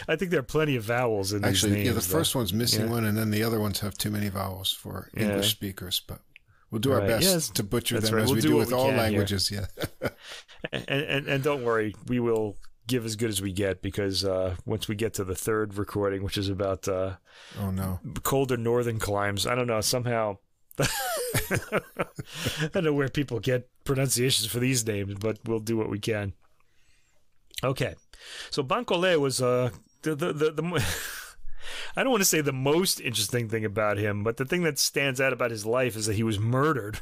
I think there are plenty of vowels in these names. Actually, the first one's missing one, and then the other ones have too many vowels for English speakers, but we'll do our best to butcher them as we do with all languages. Here. Yeah. and don't worry, we will give as good as we get, because once we get to the third recording, which is about colder northern climes, I don't know, somehow I don't know where people get pronunciations for these names, but we'll do what we can. Okay, so Bankole was the I don't want to say the most interesting thing about him, but the thing that stands out about his life is that he was murdered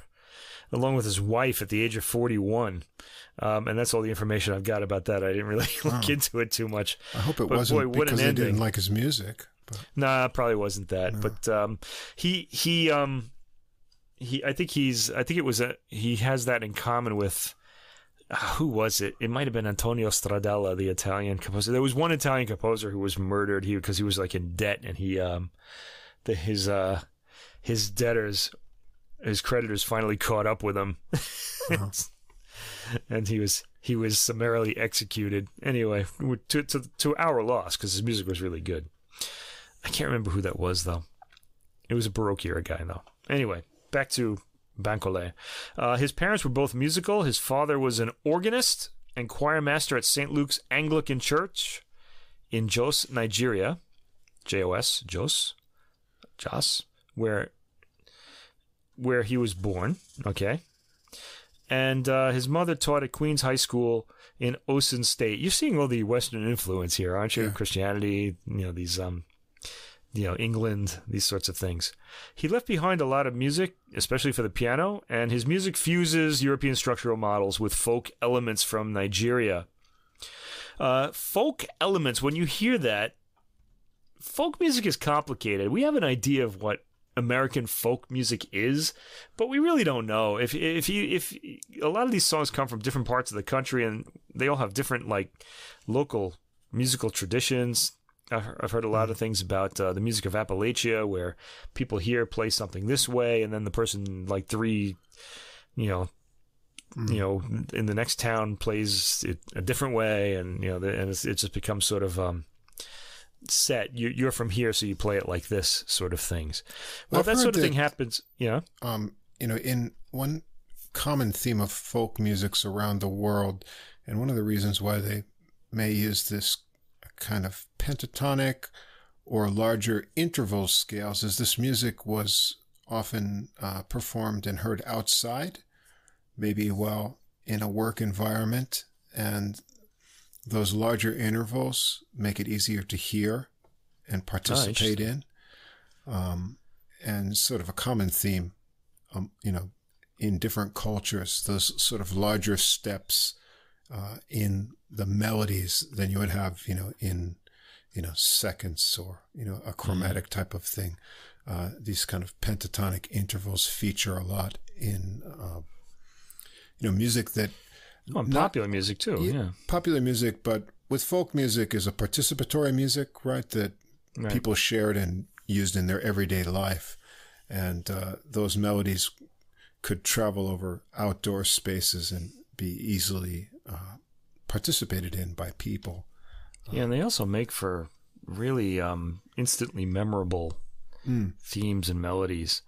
along with his wife at the age of 41. And that's all the information I've got about that. I didn't really look into it too much. I hope it wasn't because they didn't like his music. But. Nah, it probably wasn't that. No. But he has that in common with who was it? It might have been Antonio Stradella, the Italian composer. There was one Italian composer who was murdered because he was like in debt, and his debtors, his creditors, finally caught up with him. Uh-huh. And he was summarily executed. Anyway, to our loss, because his music was really good. I can't remember who that was, though. It was a Baroque era guy, though. Anyway, back to Bankole. His parents were both musical. His father was an organist and choir master at St. Luke's Anglican Church in Jos, Nigeria. Jos, where he was born. Okay. And his mother taught at Queen's High School in Osun State. You're seeing all the Western influence here, aren't you? Yeah. Christianity, these, England, these sorts of things. He left behind a lot of music, especially for the piano, and his music fuses European structural models with folk elements from Nigeria. Folk elements, when you hear that, folk music is complicated. We have an idea of what American folk music is, but we really don't know. If a lot of these songs come from different parts of the country, and they all have different local musical traditions. I've heard a lot of things about the music of Appalachia, where people here play something this way, and then the person in the next town plays it a different way, and it just becomes sort of set. You're from here, so you play it like this, sort of things. Well, that sort of thing happens. Yeah. In one common theme of folk musics around the world, and one of the reasons why they may use this kind of pentatonic or larger interval scales, as this music was often performed and heard outside, maybe while in a work environment, and those larger intervals make it easier to hear and participate in. And sort of a common theme, in different cultures, those sort of larger steps in the melodies than you would have, in seconds or, a chromatic type of thing. These kind of pentatonic intervals feature a lot in, music that... popular music too, yeah. Popular music, but with folk music is a participatory music, right? That people shared and used in their everyday life. And those melodies could travel over outdoor spaces and be easily participated in by people. Yeah, and they also make for really instantly memorable themes and melodies.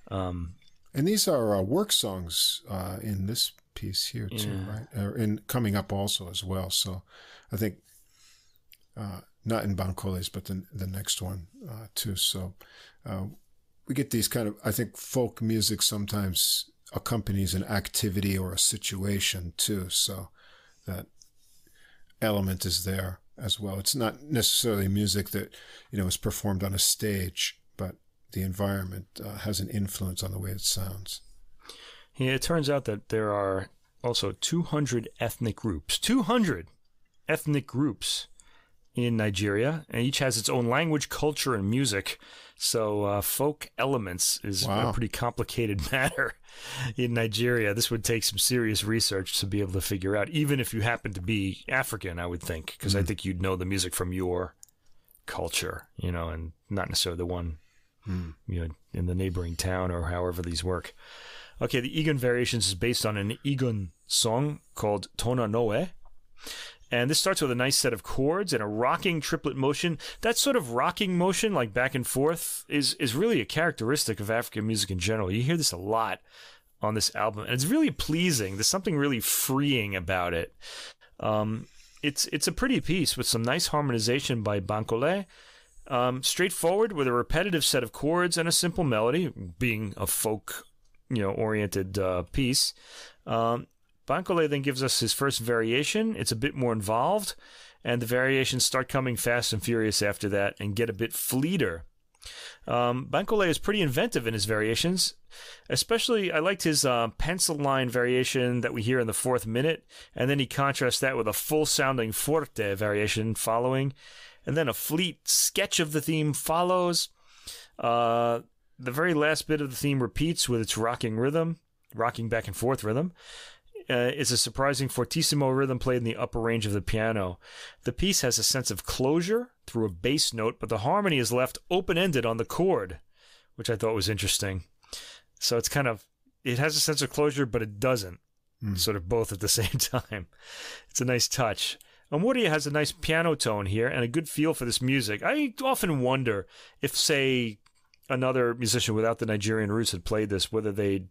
And these are work songs in this piece here too, right? And coming up also as well. So I think not in Bancoles, but the next one too. So we get these kind of, I think folk music sometimes accompanies an activity or a situation too. So that element is there as well. It's not necessarily music that, is performed on a stage, but the environment has an influence on the way it sounds. Yeah, it turns out that there are also 200 ethnic groups. 200 ethnic groups in Nigeria, and each has its own language, culture, and music. So folk elements is a pretty complicated matter in Nigeria. This would take some serious research to be able to figure out, even if you happen to be African, I would think, because I think you'd know the music from your culture, and not necessarily the one in the neighboring town or however these work. Okay, the Igun Variations is based on an Igun song called Tona Noe. And this starts with a nice set of chords and a rocking triplet motion. That sort of rocking motion, like back and forth, is really a characteristic of African music in general. You hear this a lot on this album, and it's really pleasing. There's something really freeing about it. It's a pretty piece with some nice harmonization by Bankole. Straightforward with a repetitive set of chords and a simple melody, being a folk, oriented piece. Bankole then gives us his first variation. It's a bit more involved, and the variations start coming fast and furious after that and get a bit fleeter. Bankole is pretty inventive in his variations. Especially, I liked his pencil line variation that we hear in the 4th minute, and then he contrasts that with a full-sounding forte variation following, and then a fleet sketch of the theme follows. The very last bit of the theme repeats with its rocking back and forth rhythm. It's a surprising fortissimo rhythm played in the upper range of the piano. The piece has a sense of closure through a bass note, but the harmony is left open-ended on the chord, which I thought was interesting. So it has a sense of closure, but it doesn't. Sort of both at the same time. It's a nice touch. Omordia has a nice piano tone here and a good feel for this music. I often wonder if, say, another musician without the Nigerian roots had played this, whether they'd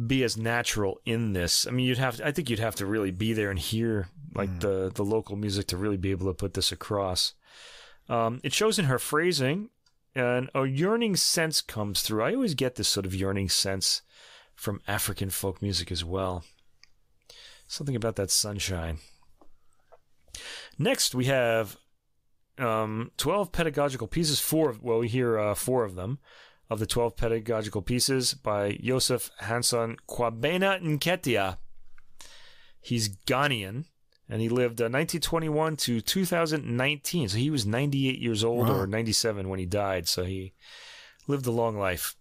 be as natural in this. I mean, I think you'd have to really be there and hear the local music to really be able to put this across. It shows in her phrasing, and a yearning sense comes through. I always get this sort of yearning sense from African folk music as well. Something about that sunshine. Next, we have 12 pedagogical pieces. We hear 4 of them. Of the 12 pedagogical pieces by Joseph Hanson Kwabena Nketia. He's Ghanaian, and he lived 1921 to 2019. So he was 98 years old, or 97 when he died. So he lived a long life.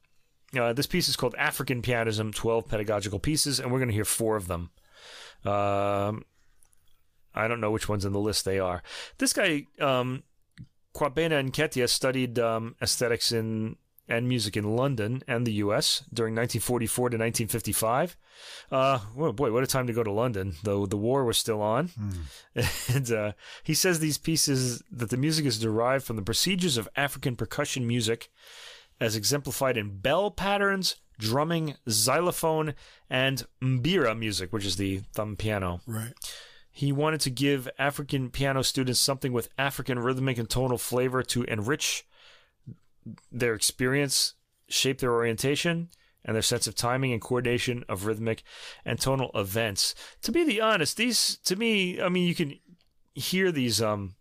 This piece is called African Pianism, 12 pedagogical pieces, and we're going to hear 4 of them. I don't know which ones in the list they are. This guy, Kwabena Nketia, studied aesthetics and music in London and the U.S. during 1944 to 1955. What a time to go to London, though the war was still on. And he says that the music is derived from the procedures of African percussion music as exemplified in bell patterns, drumming, xylophone, and mbira music, which is the thumb piano. Right. He wanted to give African piano students something with African rhythmic and tonal flavor to enrich their experience, shape their orientation, and their sense of timing and coordination of rhythmic and tonal events. To be honest, these, to me, I mean, you can hear these elements,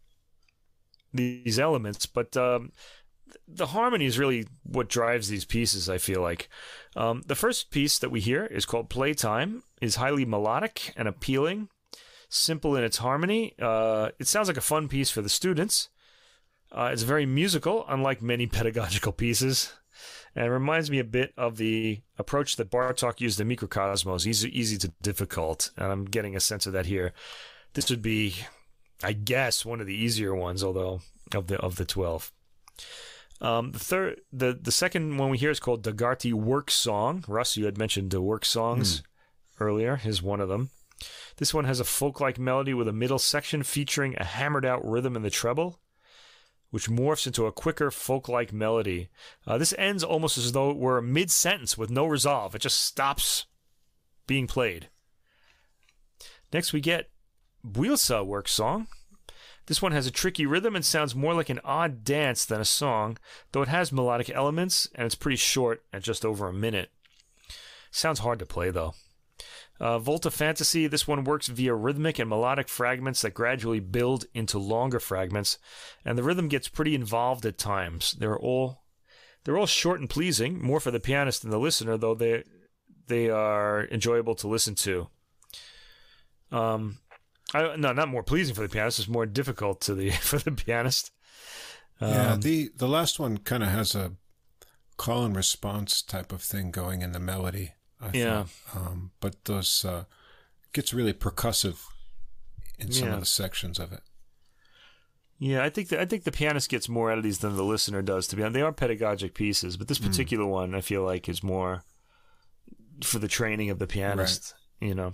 but the harmony is really what drives these pieces, I feel like. The first piece that we hear is called Playtime, is highly melodic and appealing, simple in its harmony. It sounds like a fun piece for the students. It's very musical, unlike many pedagogical pieces, and it reminds me a bit of the approach that Bartók used in Mikrokosmos, easy to difficult, and I'm getting a sense of that here. This would be, I guess, one of the easier ones, although of the 12. The second one we hear is called Dagarty Work Song. Russ, you had mentioned the work songs earlier. Here's one of them. This one has a folk-like melody with a middle section featuring a hammered-out rhythm in the treble, which morphs into a quicker folk-like melody. This ends almost as though it were a mid-sentence with no resolve. It just stops being played. Next we get Bwilsa Work Song. This one has a tricky rhythm and sounds more like an odd dance than a song, though it has melodic elements, and it's pretty short at just over a minute. Sounds hard to play, though. Volta Fantasy, this one works via rhythmic and melodic fragments that gradually build into longer fragments, and the rhythm gets pretty involved at times. They're all short and pleasing, more for the pianist than the listener, though they are enjoyable to listen to. No, not more pleasing for the pianist. It's more difficult for the pianist. The last one kind of has a call and response type of thing going in the melody. I thought. But those gets really percussive in some of the sections of it. Yeah, I think the pianist gets more out of these than the listener does. To be honest, they are pedagogic pieces, but this particular one I feel like is more for the training of the pianist. Right. You know.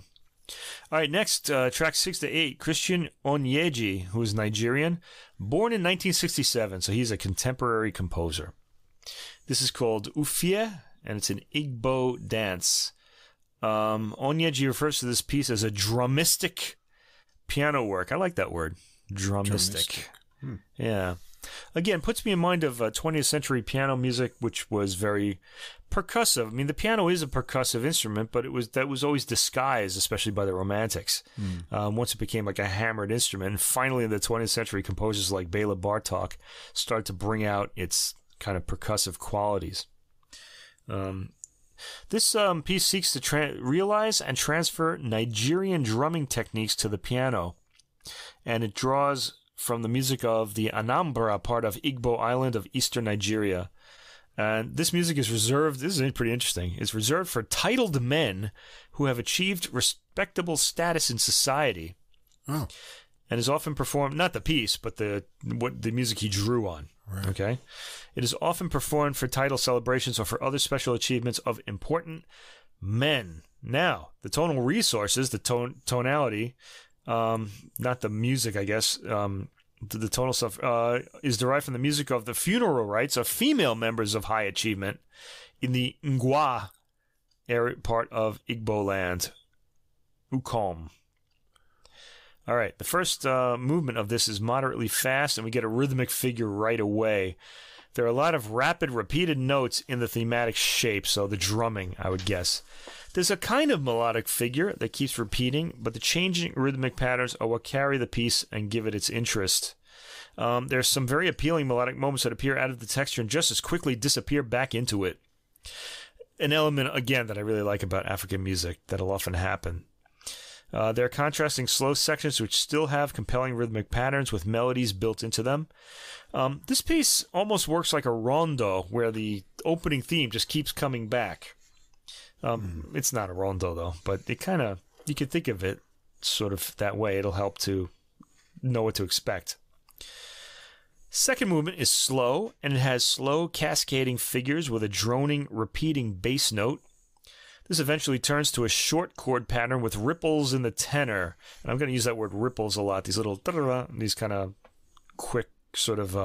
All right, next track 6 to 8. Christian Onyeji, who is Nigerian, born in 1967, so he's a contemporary composer. This is called Ufie, and it's an Igbo dance. Onyeji refers to this piece as a drumistic piano work. I like that word, drumistic. Yeah. Again, puts me in mind of 20th century piano music, which was very percussive. I mean, the piano is a percussive instrument, but that was always disguised, especially by the Romantics. Once it became like a hammered instrument, and finally in the 20th century, composers like Bela Bartók started to bring out its kind of percussive qualities. This piece seeks to realize and transfer Nigerian drumming techniques to the piano, and it draws from the music of the Anambra part of Igbo Island of eastern Nigeria. And this music is reserved, this is pretty interesting, it's reserved for titled men who have achieved respectable status in society. Oh. And is often performed, not the piece, but the music he drew on. Right. Okay? It is often performed for title celebrations or for other special achievements of important men. Now, the tonal resources, the tonality, not the music, I guess, the tonal stuff, is derived from the music of the funeral rites of female members of high achievement in the Ngwa area part of Igbo land, Ukom. All right, the first movement of this is moderately fast, and we get a rhythmic figure right away. There are a lot of rapid, repeated notes in the thematic shape, so the drumming, I would guess. There's a kind of melodic figure that keeps repeating, but the changing rhythmic patterns are what carry the piece and give it its interest. There's some very appealing melodic moments that appear out of the texture and just as quickly disappear back into it. An element, again, that I really like about African music that'll often happen. There are contrasting slow sections which still have compelling rhythmic patterns with melodies built into them. This piece almost works like a rondo, where the opening theme just keeps coming back. It's not a rondo, though, but it kind of, you could think of it sort of that way. It'll help to know what to expect. Second movement is slow, and it has slow cascading figures with a droning, repeating bass note. This eventually turns to a short chord pattern with ripples in the tenor. And I'm going to use that word ripples a lot. These little, these kind of quick sort of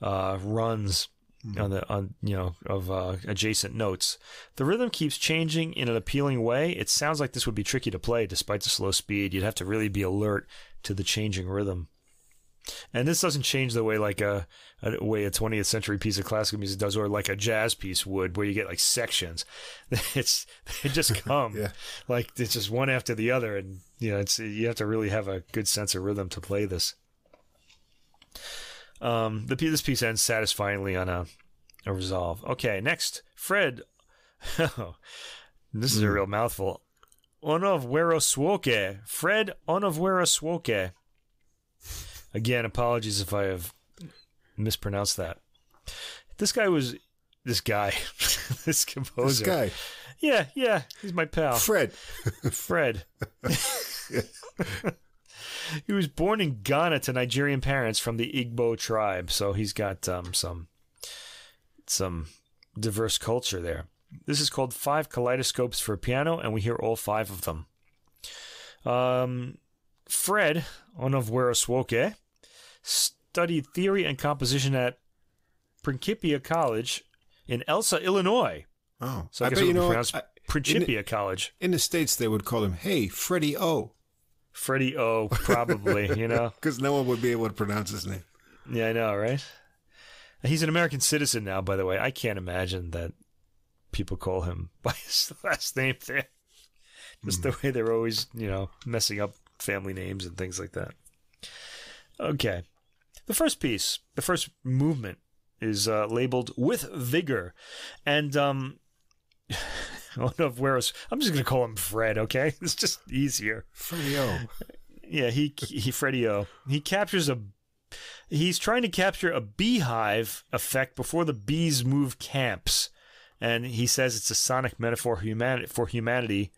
runs. of adjacent notes. The rhythm keeps changing in an appealing way. It sounds like this would be tricky to play despite the slow speed. You'd have to really be alert to the changing rhythm. And this doesn't change the way like a 20th century piece of classical music does, or like a jazz piece would, where you get like sections. They just come like it's just one after the other, and you have to really have a good sense of rhythm to play this. This piece ends satisfyingly on a resolve. Okay, next, Fred. This is a real mouthful. Onovweroswoke. Fred Onovweroswoke. Again, apologies if I have mispronounced that. This composer. This guy. Yeah, he's my pal. Fred. He was born in Ghana to Nigerian parents from the Igbo tribe, so he's got some diverse culture there. This is called 5 Kaleidoscopes for Piano, and we hear all 5 of them. Fred Onovweroswoke studied theory and composition at Principia College in Elsa, Illinois. Oh, so I guess it would be pronounced Principia College. In the States, they would call him, hey, Freddie O. Freddie O, probably, Because no one would be able to pronounce his name. Yeah, I know, right? He's an American citizen now, by the way. I can't imagine that people call him by his last name there. Just the way they're always, messing up family names and things like that. Okay. The first piece, the first movement, is labeled With Vigor. And I'm just going to call him Fred, okay? It's just easier. Freddie-O. Yeah, Freddie-O. He's trying to capture a beehive effect before the bees move camps. And he says it's a sonic metaphor for humanity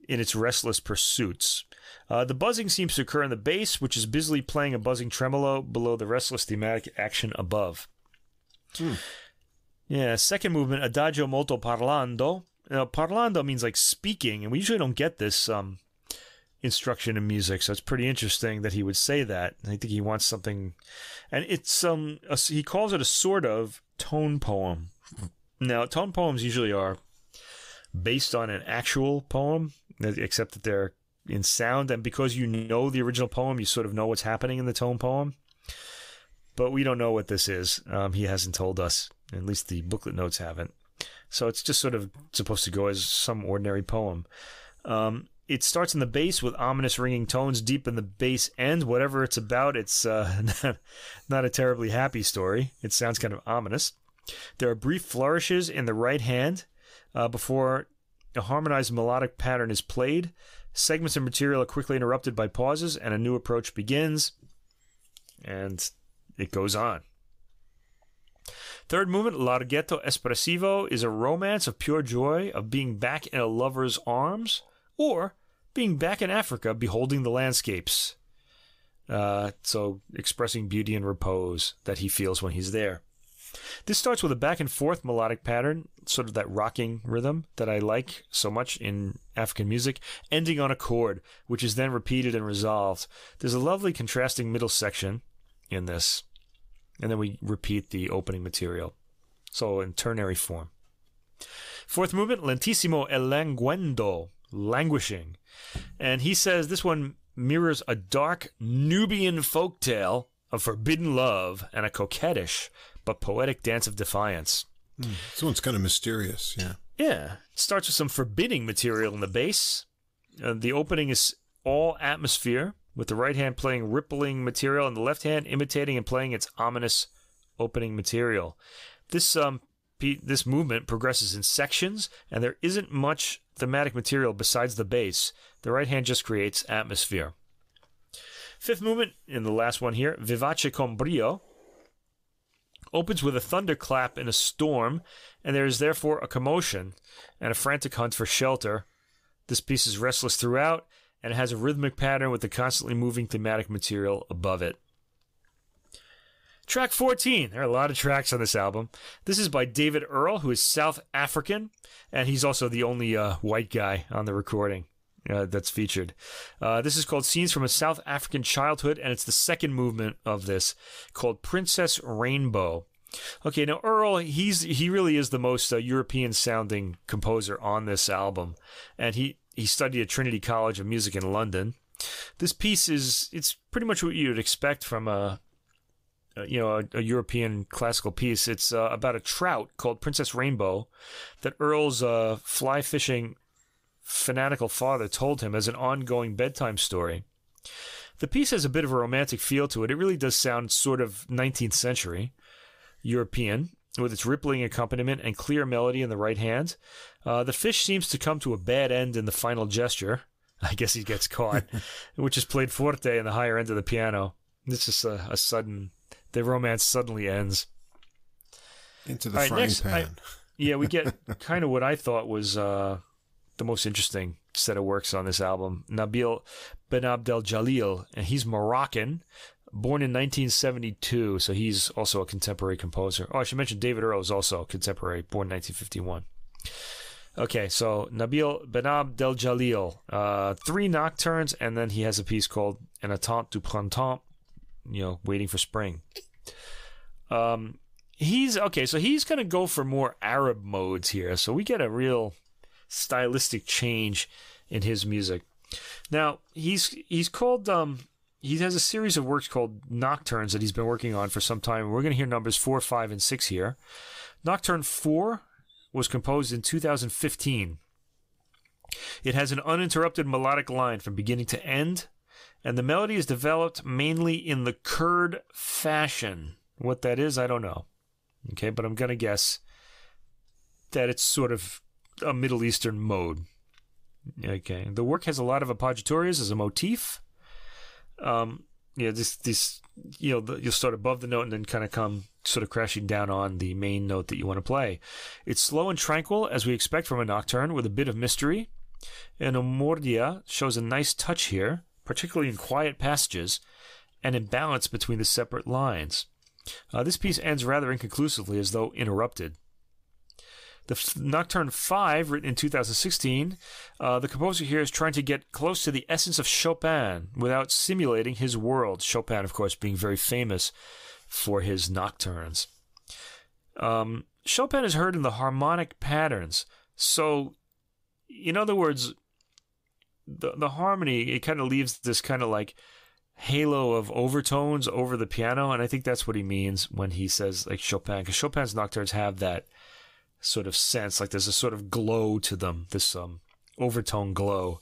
in its restless pursuits. The buzzing seems to occur in the bass, which is busily playing a buzzing tremolo below the restless thematic action above. Yeah, second movement, Adagio molto parlando. Now, parlando means like speaking, and we usually don't get this instruction in music, so it's pretty interesting that he would say that. I think he wants something, and it's he calls it a sort of tone poem. Now, tone poems usually are based on an actual poem, except that they're in sound, and because you know the original poem, you sort of know what's happening in the tone poem. But we don't know what this is. He hasn't told us. At least the booklet notes haven't. So it's just sort of supposed to go as some ordinary poem. It starts in the bass with ominous ringing tones deep in the bass end. Whatever it's about, it's not a terribly happy story. It sounds kind of ominous. There are brief flourishes in the right hand before a harmonized melodic pattern is played. Segments of material are quickly interrupted by pauses, and a new approach begins. And it goes on. Third movement, Larghetto Espressivo, is a romance of pure joy of being back in a lover's arms or being back in Africa beholding the landscapes. So expressing beauty and repose that he feels when he's there. This starts with a back and forth melodic pattern, sort of that rocking rhythm that I like so much in African music, ending on a chord, which is then repeated and resolved. There's a lovely contrasting middle section in this, and then we repeat the opening material. So in ternary form. Fourth movement, Lentissimo e languendo, languishing. And he says this one mirrors a dark Nubian folktale of forbidden love and a coquettish but poetic dance of defiance. This one's kind of mysterious, yeah. Yeah. It starts with some forbidding material in the bass. The opening is all atmosphere, with the right hand playing rippling material and the left hand imitating and playing its ominous opening material. This movement progresses in sections, and there isn't much thematic material besides the bass. The right hand just creates atmosphere. Fifth movement, in the last one here, Vivace con brio, opens with a thunderclap in a storm, and there is therefore a commotion and a frantic hunt for shelter. This piece is restless throughout, and it has a rhythmic pattern with the constantly moving thematic material above it. Track 14. There are a lot of tracks on this album. This is by David Earl, who is South African, and he's also the only white guy on the recording that's featured. This is called Scenes from a South African Childhood, and it's the second movement of this, called Princess Rainbow. Okay, now Earl, he really is the most European-sounding composer on this album, and he studied at Trinity College of Music in London. This piece it's pretty much what you'd expect from a European classical piece. It's about a trout called Princess Rainbow that Earl's fly-fishing fanatical father told him as an ongoing bedtime story. The piece has a bit of a romantic feel to it. It really does sound sort of 19th century European, with its rippling accompaniment and clear melody in the right hand. The fish seems to come to a bad end in the final gesture. I guess he gets caught, which is played forte in the higher end of the piano. It's just a sudden... The romance suddenly ends. Into the frying pan. We get kind of what I thought was the most interesting set of works on this album. Nabil Ben Abdel Jalil, and he's Moroccan, born in 1972, so he's also a contemporary composer. Oh, I should mention David Earl is also a contemporary, born 1951. Okay, so Nabil Ben Abdel Jalil, 3 nocturnes, and then he has a piece called En attente du printemps, waiting for spring. He's going to go for more Arab modes here, so we get a real stylistic change in his music. Now, he's called... he has a series of works called Nocturnes that he's been working on for some time. We're going to hear numbers 4, 5, and 6 here. Nocturne 4 was composed in 2015. It has an uninterrupted melodic line from beginning to end, and the melody is developed mainly in the Kurd fashion. What that is, I don't know. Okay, but I'm going to guess that it's sort of a Middle Eastern mode. Okay, the work has a lot of appoggiaturas as a motif. You'll start above the note and then kind of come sort of crashing down on the main note that you want to play. It's slow and tranquil, as we expect from a nocturne, with a bit of mystery. And Omordia shows a nice touch here, particularly in quiet passages, and in balance between the separate lines. This piece ends rather inconclusively, as though interrupted. The Nocturne 5, written in 2016, the composer here is trying to get close to the essence of Chopin without simulating his world. Chopin, of course, being very famous for his nocturnes. Chopin is heard in the harmonic patterns. So, in other words, the harmony, it kind of leaves this kind of like halo of overtones over the piano, and I think that's what he means when he says like Chopin, because Chopin's nocturnes have that sort of sense, like there's a sort of glow to them, this overtone glow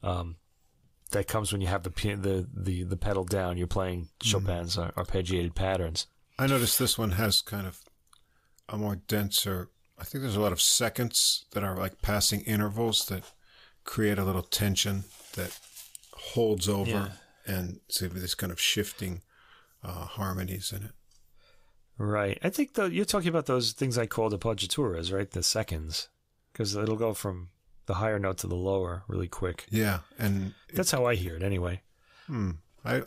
that comes when you have the pedal down. You're playing Chopin's arpeggiated patterns. I noticed this one has kind of a more denser. I think there's a lot of seconds that are like passing intervals that create a little tension that holds over, and so this kind of shifting harmonies in it. Right. I think you're talking about those things I called appoggiaturas, right? The seconds. Because it'll go from the higher note to the lower really quick. Yeah. And that's how I hear it anyway. I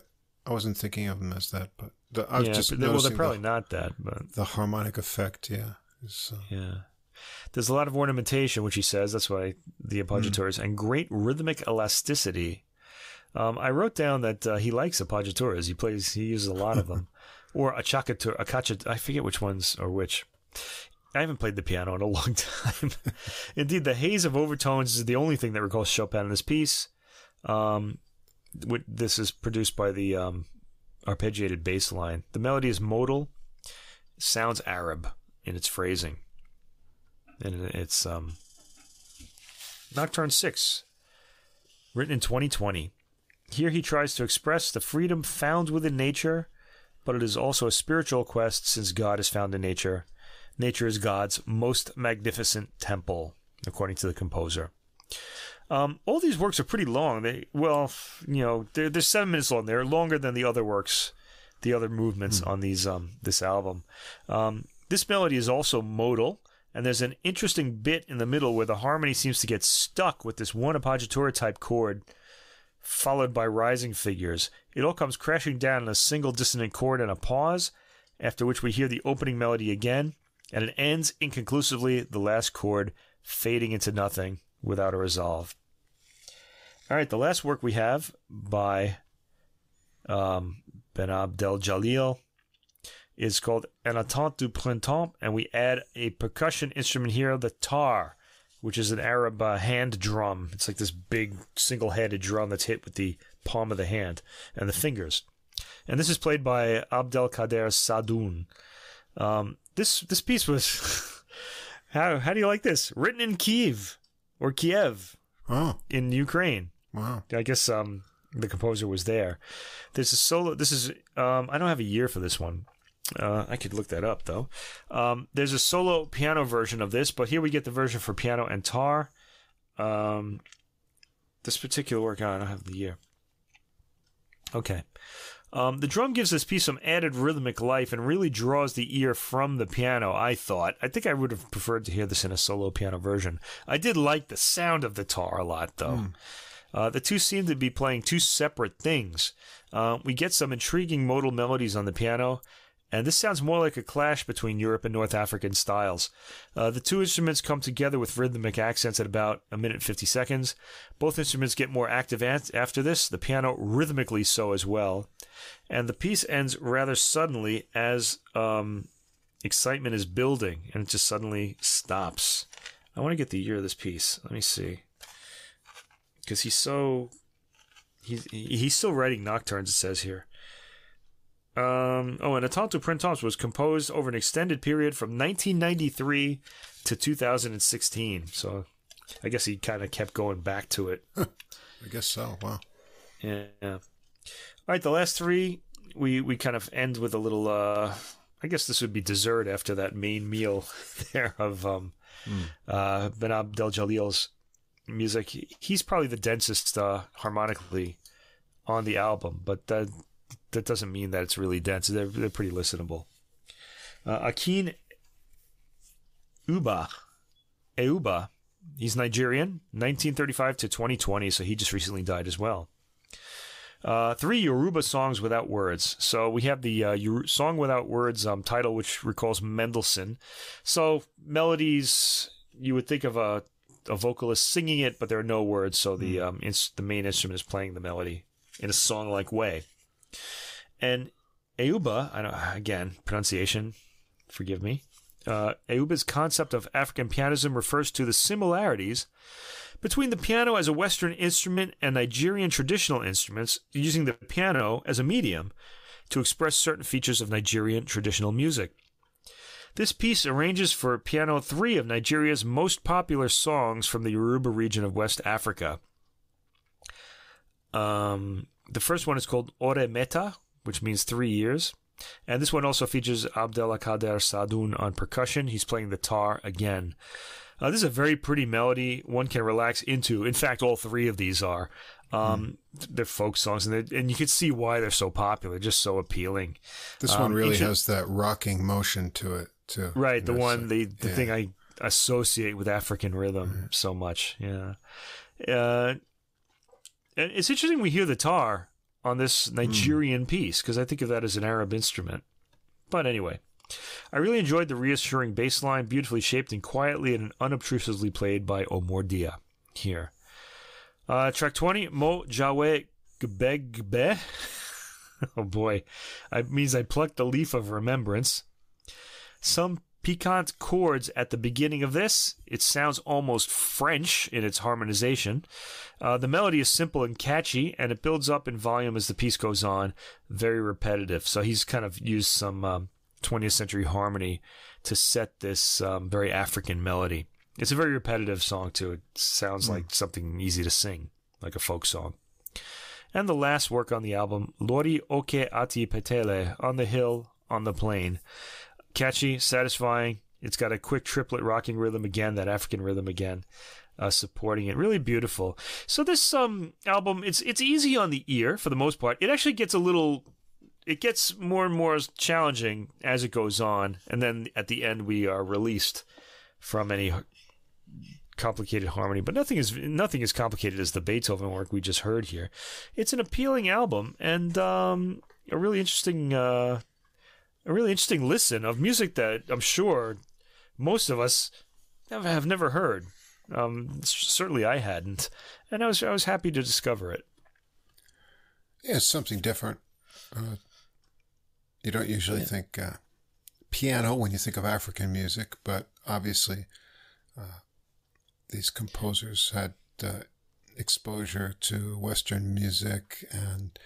wasn't thinking of them as that, but they're probably not that. But the harmonic effect, yeah. There's a lot of ornamentation, which he says. That's why the appoggiaturas. And great rhythmic elasticity. I wrote down that he likes appoggiaturas. He uses a lot of them. Or a caciatura, I forget which ones or which. I haven't played the piano in a long time. Indeed, the haze of overtones is the only thing that recalls Chopin in this piece. This is produced by the arpeggiated bass line. The melody is modal, sounds Arab in its phrasing. And it's Nocturne 6, written in 2020. Here he tries to express the freedom found within nature, but it is also a spiritual quest, since God is found in nature. Nature is God's most magnificent temple, according to the composer. All these works are pretty long. They're 7 minutes long. They're longer than the other works, the other movements on this album. This melody is also modal, and there's an interesting bit in the middle where the harmony seems to get stuck with this one appoggiatura type chord, followed by rising figures. It all comes crashing down in a single dissonant chord and a pause, after which we hear the opening melody again, and it ends inconclusively, the last chord fading into nothing without a resolve. All right, the last work we have by Ben Abdel Jalil is called An Attente du Printemps, and we add a percussion instrument here, the tar, which is an Arab hand drum. It's like this big single-handed drum that's hit with the palm of the hand and the fingers. And this is played by Abdelkader Sadoun. This piece was how do you like this? Written in Kiev in Ukraine. Wow. I guess the composer was there. There's a solo. This is I don't have a year for this one. I could look that up though. There's a solo piano version of this, but here we get the version for piano and tar. This particular work, I don't have the year. Okay. The drum gives this piece some added rhythmic life and really draws the ear from the piano, I thought. I think I would have preferred to hear this in a solo piano version. I did like the sound of the tar a lot, though. The two seem to be playing two separate things. We get some intriguing modal melodies on the piano, and this sounds more like a clash between Europe and North African styles. The two instruments come together with rhythmic accents at about 1 minute 50 seconds. Both instruments get more active after this, the piano rhythmically so as well. And the piece ends rather suddenly as excitement is building, and it just suddenly stops. I want to get the year of this piece. Let me see. Because he's still writing nocturnes, it says here. An Attente du Printemps was composed over an extended period from 1993 to 2016. So I guess he kind of kept going back to it. I guess so. Wow. Yeah. All right, the last three, we kind of end with a little, I guess this would be dessert after that main meal there of Ben Abdel Jalil's music. He's probably the densest harmonically on the album, but that doesn't mean that it's really dense. They're pretty listenable. Akin Euba, he's Nigerian, 1935 to 2020, so he just recently died as well. 3 Yoruba songs without words. So we have the song without words title, which recalls Mendelssohn. So melodies, you would think of a vocalist singing it, but there are no words, so the main instrument is playing the melody in a song-like way. And Euba, again, pronunciation, forgive me. Euba's concept of African pianism refers to the similarities between the piano as a Western instrument and Nigerian traditional instruments, using the piano as a medium to express certain features of Nigerian traditional music. This piece arranges for piano 3 of Nigeria's most popular songs from the Yoruba region of West Africa. The first one is called Ore Meta, which means 3 years. And this one also features Abdelkader Sadoun on percussion. He's playing the tar again. This is a very pretty melody one can relax into. In fact, all 3 of these are. They're folk songs, and you can see why they're so popular, just so appealing. This one really has that rocking motion to it, too. Right, the thing I associate with African rhythm so much. Yeah. And it's interesting we hear the tar on this Nigerian piece, because I think of that as an Arab instrument. But anyway, I really enjoyed the reassuring bass line, beautifully shaped and quietly and unobtrusively played by Omordia here. Track 20, Mo Jawe Gbegbe. Oh boy, it means I plucked the leaf of remembrance. Some piquant chords at the beginning of this. It sounds almost French in its harmonization. The melody is simple and catchy, and it builds up in volume as the piece goes on. Very repetitive. So he's kind of used some 20th century harmony to set this very African melody. It's a very repetitive song, too. It sounds like something easy to sing, like a folk song. And the last work on the album, Lori Oke Ati Petele, On the Hill, on the Plain. Catchy, satisfying. It's got a quick triplet rocking rhythm again, that African rhythm again, supporting it. Really beautiful. So this album, it's easy on the ear for the most part. It actually gets it gets more and more challenging as it goes on, and then at the end we are released from any complicated harmony. But nothing is complicated as the Beethoven work we just heard here. It's an appealing album and a really interesting listen of music that I'm sure most of us have never heard. Certainly I hadn't, and I was happy to discover it. Yeah, it's something different. You don't usually think piano when you think of African music, but obviously these composers had exposure to Western music and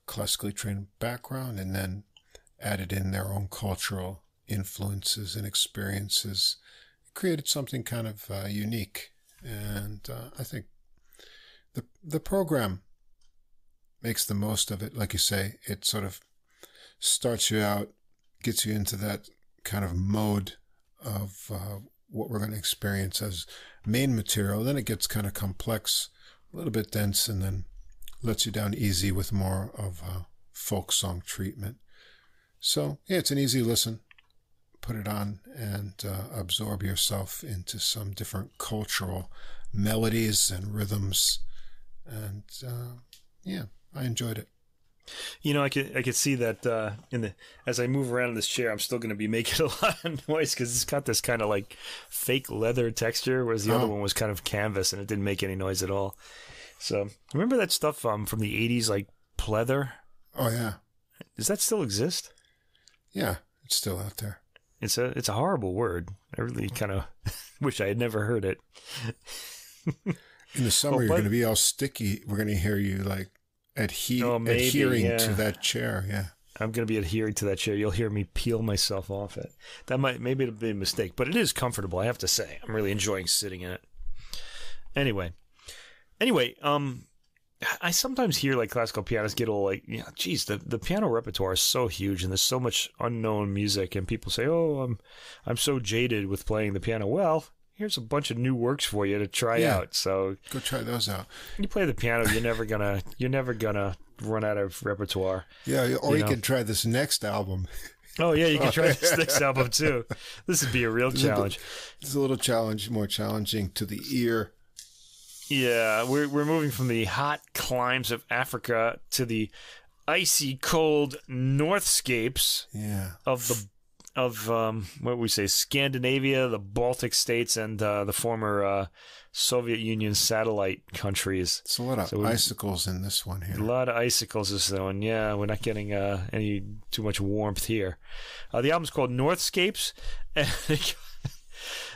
classically trained background, and then added in their own cultural influences and experiences. It created something kind of unique. And I think the program makes the most of it. Like you say, it sort of starts you out, gets you into that kind of mode of what we're going to experience as main material. Then it gets kind of complex, a little bit dense, and then lets you down easy with more of a folk song treatment. So, yeah, it's an easy listen. Put it on and absorb yourself into some different cultural melodies and rhythms. And, yeah, I enjoyed it. You know, I could see that as I move around in this chair, I'm still going to be making a lot of noise because it's got this kind of like fake leather texture, whereas the other one was kind of canvas and it didn't make any noise at all. So remember that stuff from the 80s, like pleather? Oh, yeah. Does that still exist? Yeah, it's still out there. It's a horrible word. I really kind of wish I had never heard it. In the summer, you're going to be all sticky. We're going to hear you like adhering to that chair. Yeah, I'm going to be adhering to that chair. You'll hear me peel myself off it. Maybe it'll be a mistake, but it is comfortable. I have to say, I'm really enjoying sitting in it. Anyway, I sometimes hear like classical pianists get all like, geez, the piano repertoire is so huge and there's so much unknown music, and people say, oh, I'm so jaded with playing the piano. Well, here's a bunch of new works for you to try out. So go try those out. You play the piano, you're never gonna run out of repertoire. Yeah, or you can try this next album. Oh yeah, you can try this next album too. This would be a real challenge. It's a little more challenging to the ear. Yeah, we're moving from the hot climes of Africa to the icy cold Northscapes of what we say, Scandinavia, the Baltic states, and the former Soviet Union satellite countries. It's a lot of icicles in this one here. A lot of icicles this one. Yeah, we're not getting any too much warmth here. The album's called Northscapes, and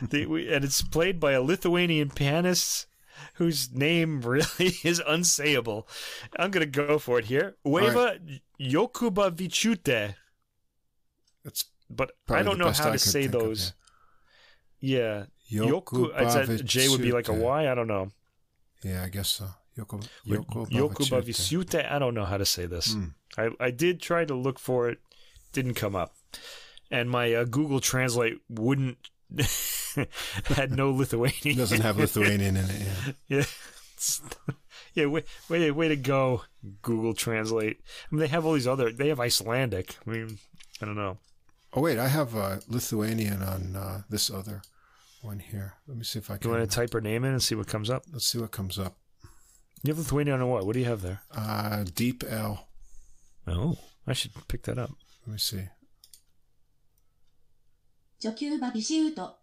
it's played by a Lithuanian pianist whose name really is unsayable. I'm going to go for it here. Ieva Jokubaviciute. But I don't know how to say those. Yeah. J would be like a Y? I don't know. Yeah, I guess so. Jokubaviciute. I don't know how to say this. I did try to look for it. Didn't come up. And my Google Translate wouldn't... had no Lithuanian. Doesn't have Lithuanian in it. Yeah. Way to go, Google Translate. I mean, they have all these they have Icelandic. I mean, I don't know. Oh wait, I have Lithuanian on this other one here. Let me see if I can. You want to type her name in and see what comes up? Let's see what comes up. You have Lithuanian on what? What do you have there? Deep L. Oh, I should pick that up. Let me see. Jokubaviciute.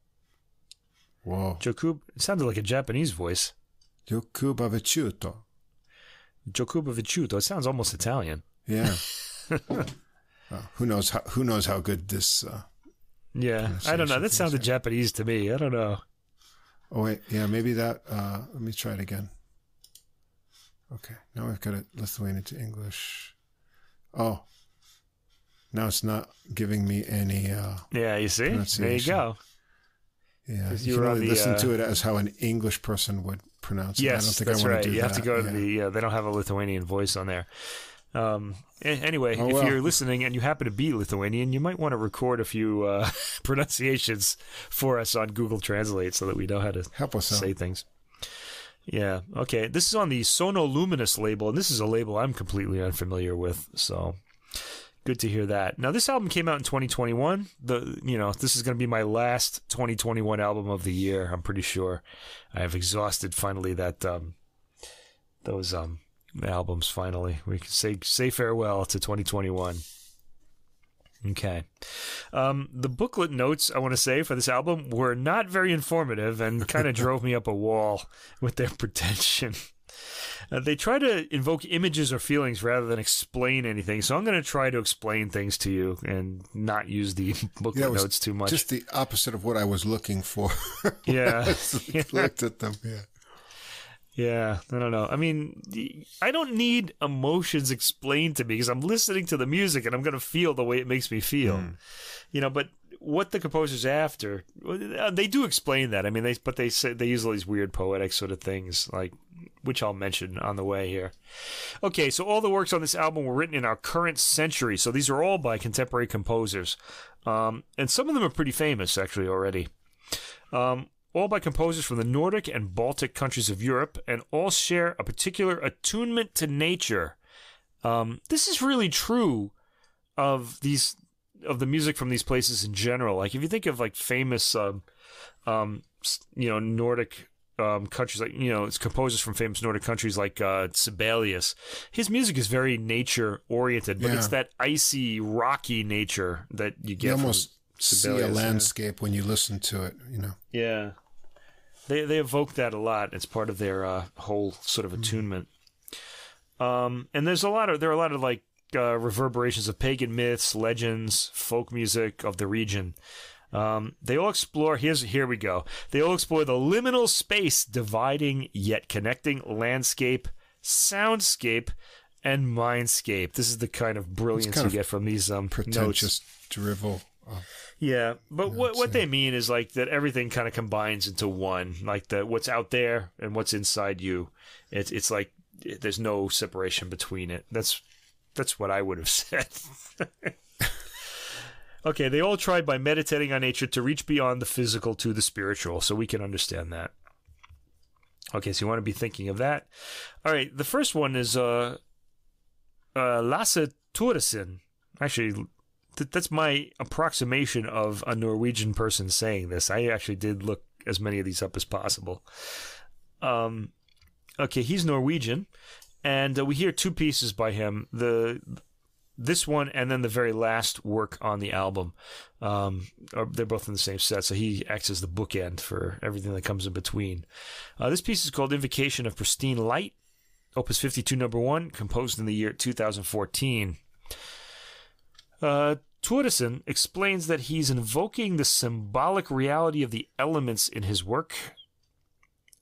Whoa. It sounded like a Japanese voice. Jokubaviciute. Jokubaviciute. It sounds almost Italian. Yeah. Who knows how good this yeah, I don't know. That sounded Japanese to me. I don't know. Oh wait, yeah, maybe that let me try it again. Okay, now we've got it Lithuanian to English. Oh. Now it's not giving me any yeah, you see? There you go. Yeah, you can only listen to it as how an English person would pronounce it. Yes, I don't think that's I want right. to do you that. have to go to they don't have a Lithuanian voice on there. Anyway, if you're listening and you happen to be Lithuanian, you might want to record a few pronunciations for us on Google Translate so that we know how to help us say things. Yeah, okay. This is on the Sono Luminus label, and this is a label I'm completely unfamiliar with, so good to hear that. Now, this album came out in 2021. This is going to be my last 2021 album of the year, I'm pretty sure. I have exhausted finally those albums finally. We can say farewell to 2021. Okay. The booklet notes, I want to say, for this album were not very informative and kind of drove me up a wall with their pretension. They try to invoke images or feelings rather than explain anything. So I'm going to try to explain things to you and not use the booklet notes too much. Just the opposite of what I was looking for. Yeah. I looked at them, yeah. Yeah, I don't know. I mean, I don't need emotions explained to me because I'm listening to the music and I'm going to feel the way it makes me feel. But what the composer's after, they do explain that. I mean, they say they use all these weird poetic sort of things, like which I'll mention on the way here. Okay, so all the works on this album were written in our current century. So these are all by contemporary composers, and some of them are pretty famous actually already. All by composers from the Nordic and Baltic countries of Europe, and all share a particular attunement to nature. This is really true of the music from these places in general. Like if you think of like famous, Nordic countries, like it's composers from famous Nordic countries like Sibelius. His music is very nature oriented, but it's that icy, rocky nature that you get. You almost see a landscape when you listen to it. Yeah. They evoke that a lot. It's part of their whole sort of attunement. And there are a lot of like reverberations of pagan myths, legends, folk music of the region. They all explore. Here we go. They all explore the liminal space dividing yet connecting landscape, soundscape, and mindscape. This is the kind of brilliance you get from these pretentious notes. drivel. Yeah, but what they mean is like that everything kind of combines into one, like what's out there and what's inside you. It's like there's no separation between it. That's what I would have said. Okay, they all tried by meditating on nature to reach beyond the physical to the spiritual, so we can understand that. Okay, so you want to be thinking of that. All right, the first one is Lasse Thoresen. Actually, that's my approximation of a Norwegian person saying this. I actually did look as many of these up as possible. Okay, he's Norwegian, and we hear two pieces by him. This one and then the very last work on the album. They're both in the same set, so he acts as the bookend for everything that comes in between. This piece is called Invocation of Pristine Light, Opus 52, number 1, composed in the year 2014. Thoresen explains that he's invoking the symbolic reality of the elements in his work,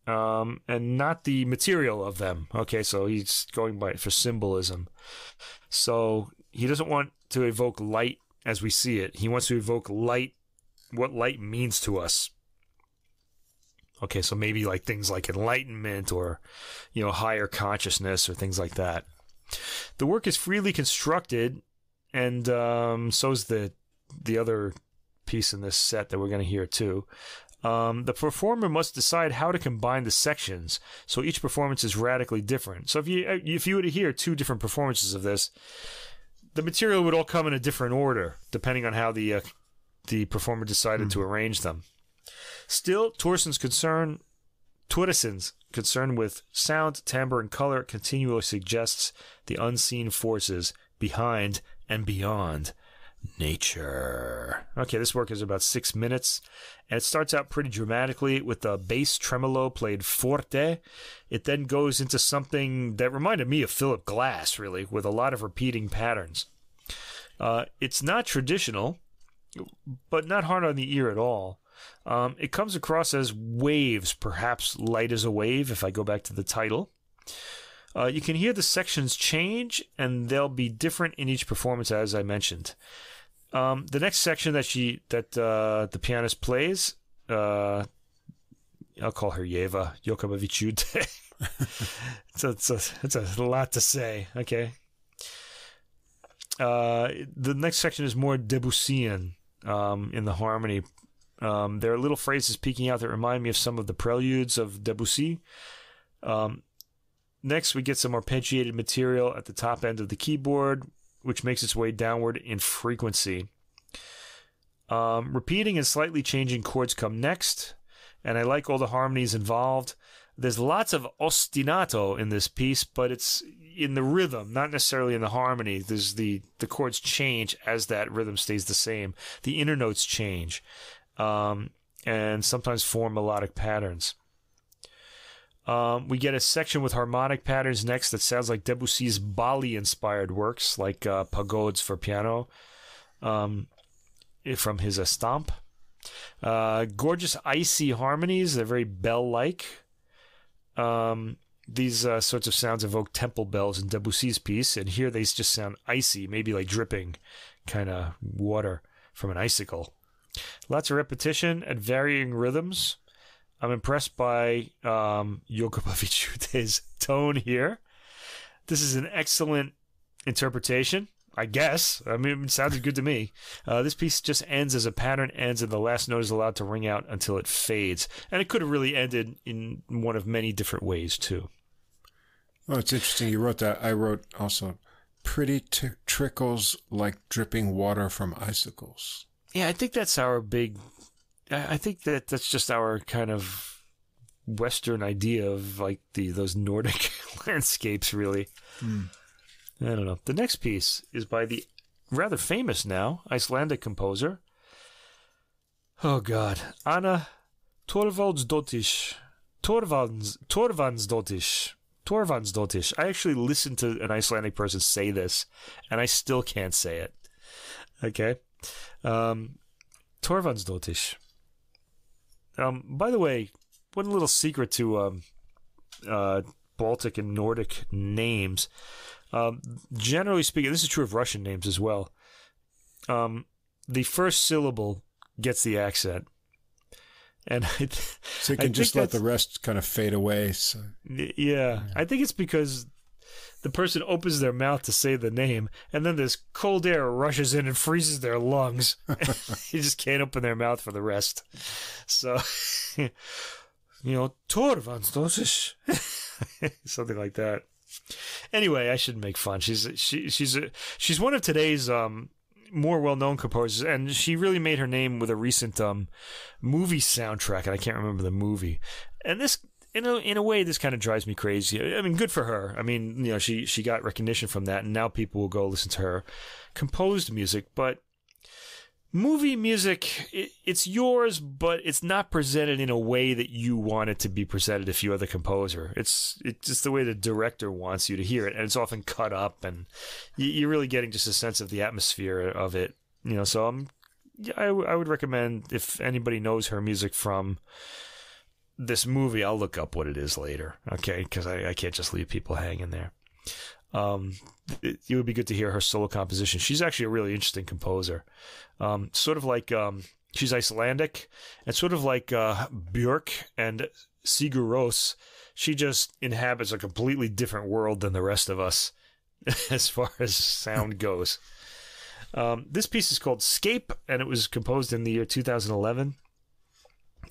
and not the material of them. Okay, so he's going for symbolism. So he doesn't want to evoke light as we see it. He wants to evoke light, what light means to us. Okay, so maybe like things like enlightenment or, higher consciousness or things like that. The work is freely constructed, and so is the other piece in this set that we're going to hear too. The performer must decide how to combine the sections, so each performance is radically different. So if you were to hear two different performances of this, the material would all come in a different order, depending on how the performer decided to arrange them. Still, Thoresen's concern with sound, timbre, and color continually suggests the unseen forces behind and beyond nature. Okay, this work is about 6 minutes, and it starts out pretty dramatically with the bass tremolo played forte. It then goes into something that reminded me of Philip Glass, really, with a lot of repeating patterns. It's not traditional, but not hard on the ear at all. It comes across as waves, perhaps light as a wave, if I go back to the title. You can hear the sections change, and they'll be different in each performance, as I mentioned. The next section that the pianist plays, I'll call her Ieva Jokubaviciute. It's a lot to say. Okay. The next section is more Debussyan in the harmony. There are little phrases peeking out that remind me of some of the preludes of Debussy. Next, we get some arpeggiated material at the top end of the keyboard, which makes its way downward in frequency. Repeating and slightly changing chords come next, and I like all the harmonies involved. There's lots of ostinato in this piece, but it's in the rhythm, not necessarily in the harmony. There's the chords change as that rhythm stays the same. The inner notes change, and sometimes form melodic patterns. We get a section with harmonic patterns next that sounds like Debussy's Bali-inspired works, like Pagodes for piano, from his Estampe. Gorgeous icy harmonies. They're very bell-like. These sorts of sounds evoke temple bells in Debussy's piece, and here they just sound icy, maybe like dripping kind of water from an icicle. Lots of repetition at varying rhythms. I'm impressed by Jokubaviciute's tone here. This is an excellent interpretation, I guess. I mean, it sounded good to me. This piece just ends as a pattern ends, and the last note is allowed to ring out until it fades. And it could have really ended in one of many different ways, too. Well, it's interesting. You wrote that. I wrote also, pretty trickles like dripping water from icicles. Yeah, I think that's our big... I think that's just our kind of Western idea of like those Nordic landscapes, really. I don't know. The next piece is by the rather famous now Icelandic composer. Oh God, Anna Thorvaldsdóttir. Thorvaldsdóttir. I actually listened to an Icelandic person say this, and I still can't say it. Okay, Thorvaldsdóttir. By the way, one little secret to Baltic and Nordic names. Generally speaking, this is true of Russian names as well. The first syllable gets the accent. And so you can just let the rest kind of fade away. So. Yeah, I think it's because the person opens their mouth to say the name, and then this cold air rushes in and freezes their lungs. You just can't open their mouth for the rest. So, Thorvaldsdóttir, something like that. Anyway, I shouldn't make fun. She's one of today's more well-known composers, and she really made her name with a recent movie soundtrack, and I can't remember the movie. And this. In a way, this kind of drives me crazy. I mean, good for her. I mean, she got recognition from that, and now people will go listen to her composed music. But movie music, it's yours, but it's not presented in a way that you want it to be presented if you are the composer. It's just the way the director wants you to hear it, and it's often cut up, and you're really getting just a sense of the atmosphere of it. So I would recommend, if anybody knows her music from this movie, I'll look up what it is later, okay? Because I can't just leave people hanging there. It would be good to hear her solo composition. She's actually a really interesting composer. Sort of like, she's Icelandic, and sort of like Björk and Sigur Rós, she just inhabits a completely different world than the rest of us as far as sound goes. This piece is called Scape, and it was composed in the year 2011,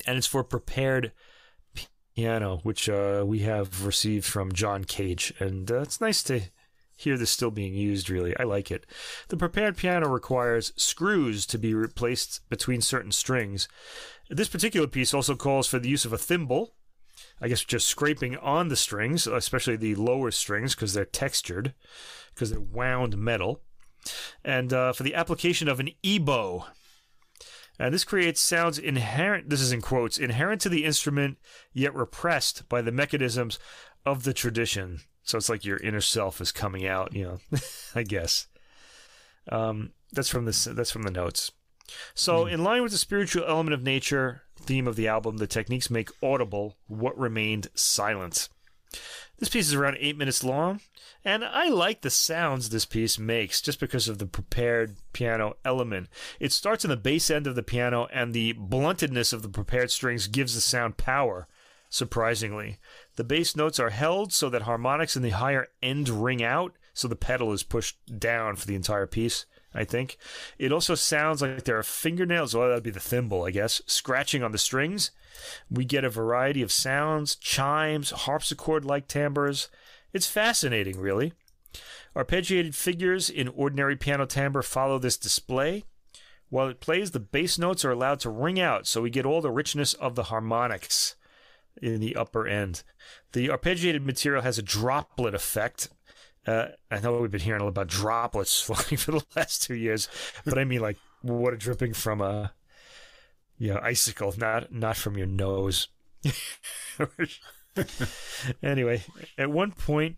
and it's for prepared piano, which we have received from John Cage, and it's nice to hear this still being used, really. I like it. The prepared piano requires screws to be replaced between certain strings. This particular piece also calls for the use of a thimble, I guess just scraping on the strings, especially the lower strings, because they're textured, because they're wound metal, and for the application of an ebow. And this creates sounds inherent, this is in quotes, inherent to the instrument, yet repressed by the mechanisms of the tradition. So it's like your inner self is coming out, I guess. That's from the notes. So in line with the spiritual element of nature theme of the album, the techniques make audible what remained silent. This piece is around 8 minutes long, and I like the sounds this piece makes just because of the prepared piano element. It starts in the bass end of the piano, and the bluntedness of the prepared strings gives the sound power, surprisingly. The bass notes are held so that harmonics in the higher end ring out, so the pedal is pushed down for the entire piece, I think. It also sounds like there are fingernails, well, that would be the thimble, I guess, scratching on the strings. We get a variety of sounds, chimes, harpsichord-like timbres. It's fascinating, really. Arpeggiated figures in ordinary piano timbre follow this display. While it plays, the bass notes are allowed to ring out, so we get all the richness of the harmonics in the upper end. The arpeggiated material has a droplet effect. I know we've been hearing a lot about droplets flying for the last 2 years, but I mean like water dripping from a icicle, not from your nose. Anyway, at one point,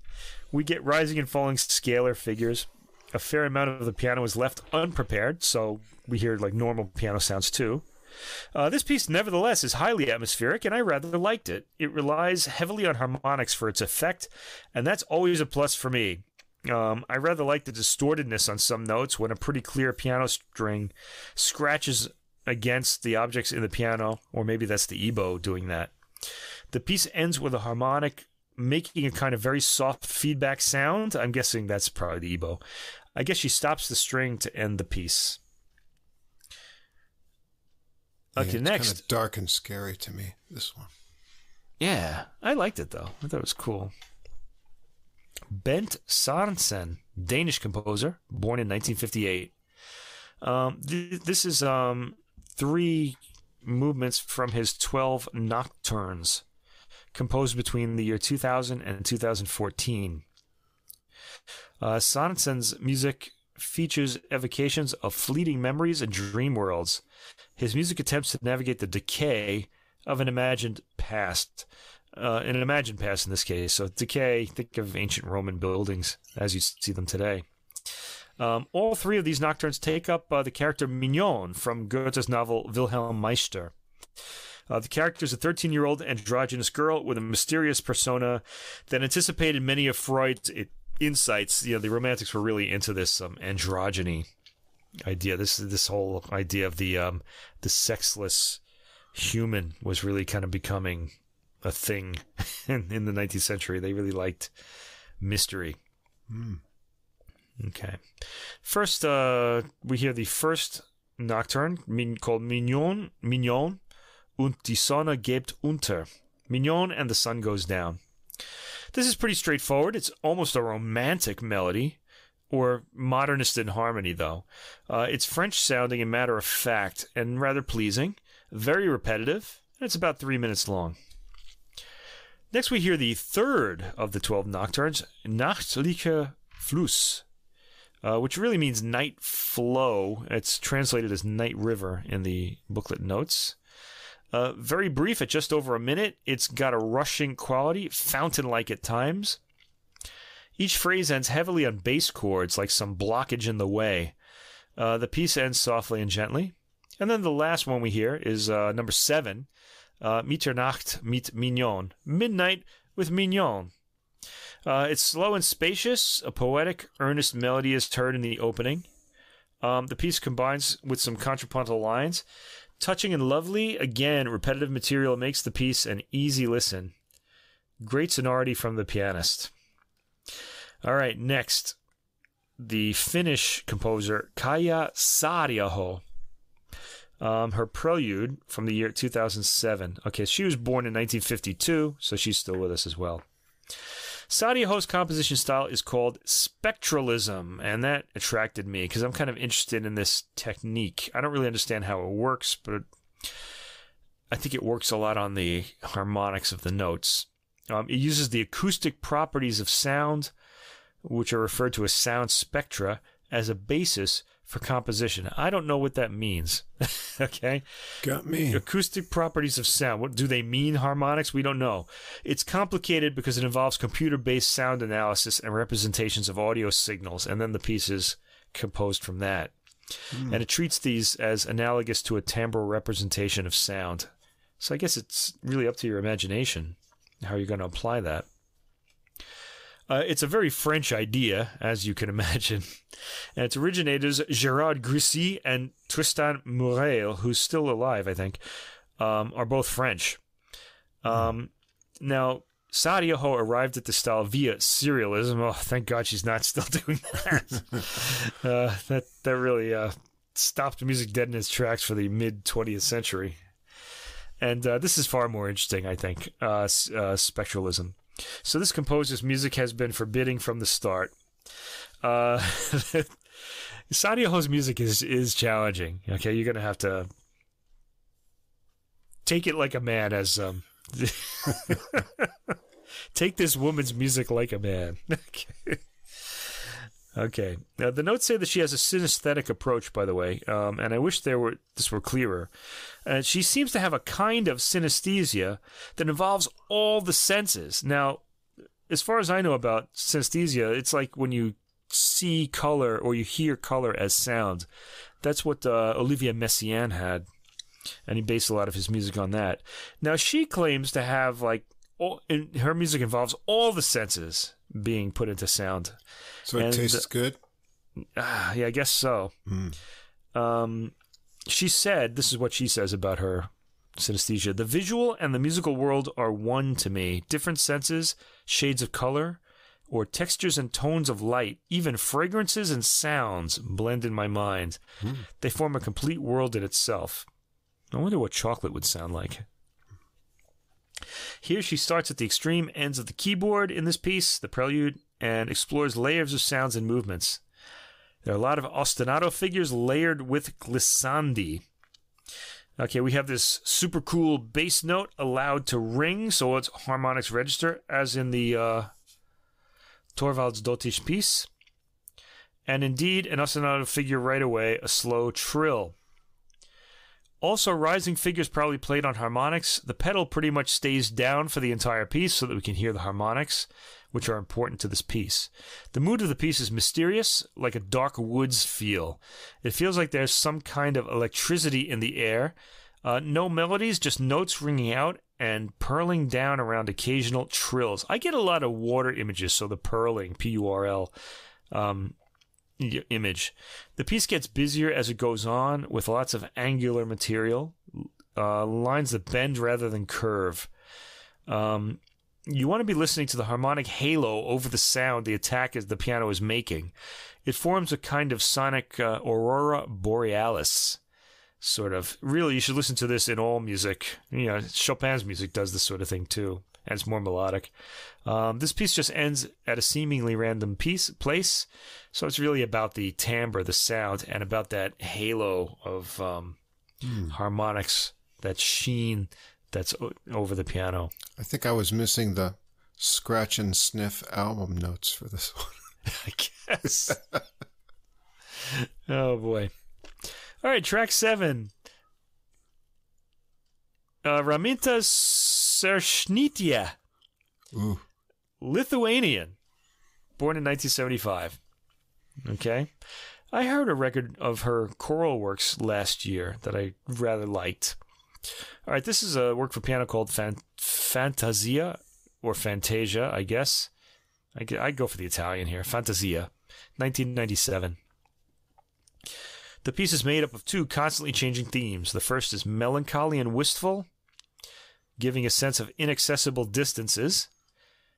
we get rising and falling scalar figures. A fair amount of the piano is left unprepared, so we hear like normal piano sounds too. This piece, nevertheless, is highly atmospheric, and I rather liked it. It relies heavily on harmonics for its effect, and that's always a plus for me. I rather like the distortedness on some notes when a pretty clear piano string scratches against the objects in the piano, or maybe that's the ebow doing that. The piece ends with a harmonic making a kind of very soft feedback sound. I'm guessing that's probably the ebow. I guess she stops the string to end the piece. Okay, it's next. Kind of dark and scary to me, this one. Yeah, I liked it though. I thought it was cool. Bent Sørensen, Danish composer, born in 1958. This is 3 movements from his 12 nocturnes, composed between the year 2000 and 2014. Sørensen's music features evocations of fleeting memories and dream worlds. His music attempts to navigate the decay of an imagined past. An imagined past in this case. So decay, think of ancient Roman buildings as you see them today. All 3 of these nocturnes take up the character Mignon from Goethe's novel Wilhelm Meister. The character is a 13-year-old androgynous girl with a mysterious persona that anticipated many of Freud's insights. You know, the Romantics were really into this androgyny idea. This whole idea of the sexless human was really kind of becoming a thing in the 19th century. They really liked mystery. Okay. First, we hear the first nocturne called Mignon und die Sonne geht unter. Mignon and the sun goes down. This is pretty straightforward. It's almost a romantic melody, or modernist in harmony, though. It's French-sounding and matter-of-fact, and rather pleasing, very repetitive, and it's about 3 minutes long. Next, we hear the third of the 12 nocturnes, Nachtlicher Fluss, which really means night flow. It's translated as night river in the booklet notes. Very brief, at just over a minute. It's got a rushing quality, fountain-like at times. Each phrase ends heavily on bass chords, like some blockage in the way. The piece ends softly and gently. And then the last one we hear is number 7, Mitternacht mit Mignon, Midnight with Mignon. It's slow and spacious. A poetic, earnest melody is heard in the opening. The piece combines with some contrapuntal lines. Touching and lovely, again, repetitive material makes the piece an easy listen. Great sonority from the pianist. All right, next, the Finnish composer Kaija Saariaho. Her Prelude from the year 2007. Okay, she was born in 1952, so she's still with us as well. Saariaho's composition style is called spectralism, and that attracted me because I'm kind of interested in this technique. I don't really understand how it works, but I think it works a lot on the harmonics of the notes. It uses the acoustic properties of sound, which are referred to as sound spectra, as a basis for composition. I don't know what that means. Okay? Got me. Acoustic properties of sound. What do they mean, harmonics? We don't know. It's complicated because it involves computer-based sound analysis and representations of audio signals, and then the piece is composed from that. And it treats these as analogous to a timbral representation of sound. So I guess it's really up to your imagination how you're going to apply that. It's a very French idea, as you can imagine. And its originators, Gérard Grissy and Tristan Murail, who's still alive, I think, are both French. Now, Saariaho arrived at the style via serialism. Oh, thank God she's not still doing that. That really stopped music dead in its tracks for the mid-20th century. And this is far more interesting, I think, spectralism. So this composer's music has been forbidding from the start. Saariaho's music is challenging. Okay, you're going to have to take it like a man, as take this woman's music like a man. Okay. Okay. The notes say that she has a synesthetic approach, by the way, and I wish this were clearer. She seems to have a kind of synesthesia that involves all the senses. Now, as far as I know about synesthesia, it's like when you see color or you hear color as sound. That's what Olivier Messiaen had, and he based a lot of his music on that. Now, she claims to have, her music involves all the senses being put into sound. So it tastes good? Yeah, I guess so. She said, this is what she says about her synesthesia: the visual and the musical world are one to me. Different senses, shades of color, or textures and tones of light, even fragrances and sounds blend in my mind. They form a complete world in itself. I wonder what chocolate would sound like. Here she starts at the extreme ends of the keyboard in this piece, the prelude, and explores layers of sounds and movements. There are a lot of ostinato figures layered with glissandi. Okay, we have this super cool bass note allowed to ring, so its harmonics register, as in the Torvalds Dotish piece. And indeed, an ostinato figure right away, a slow trill. Also, rising figures probably played on harmonics. The pedal pretty much stays down for the entire piece so that we can hear the harmonics, which are important to this piece. The mood of the piece is mysterious, like a dark woods feel. It feels like there's some kind of electricity in the air. No melodies, just notes ringing out and purling down around occasional trills. I get a lot of water images, so the purling, P-U-R-L, image. The piece gets busier as it goes on, with lots of angular material, lines that bend rather than curve. You want to be listening to the harmonic halo over the sound the piano is making. It forms a kind of sonic aurora borealis, sort of. Really, you should listen to this in all music. Chopin's music does this sort of thing too, and it's more melodic. This piece just ends at a seemingly random place, so it's really about the timbre, the sound, and about that halo of harmonics, that sheen that's over the piano. I think I was missing the scratch and sniff album notes for this one. I guess. Oh, boy. All right, track 7. Raminta Sershnitya. Ooh. Lithuanian. Born in 1975. Okay. I heard a record of her choral works last year that I rather liked. All right, this is a work for piano called Fantasia, or Fantasia, I guess. I'd go for the Italian here. Fantasia, 1997. The piece is made up of 2 constantly changing themes. The first is melancholy and wistful, giving a sense of inaccessible distances.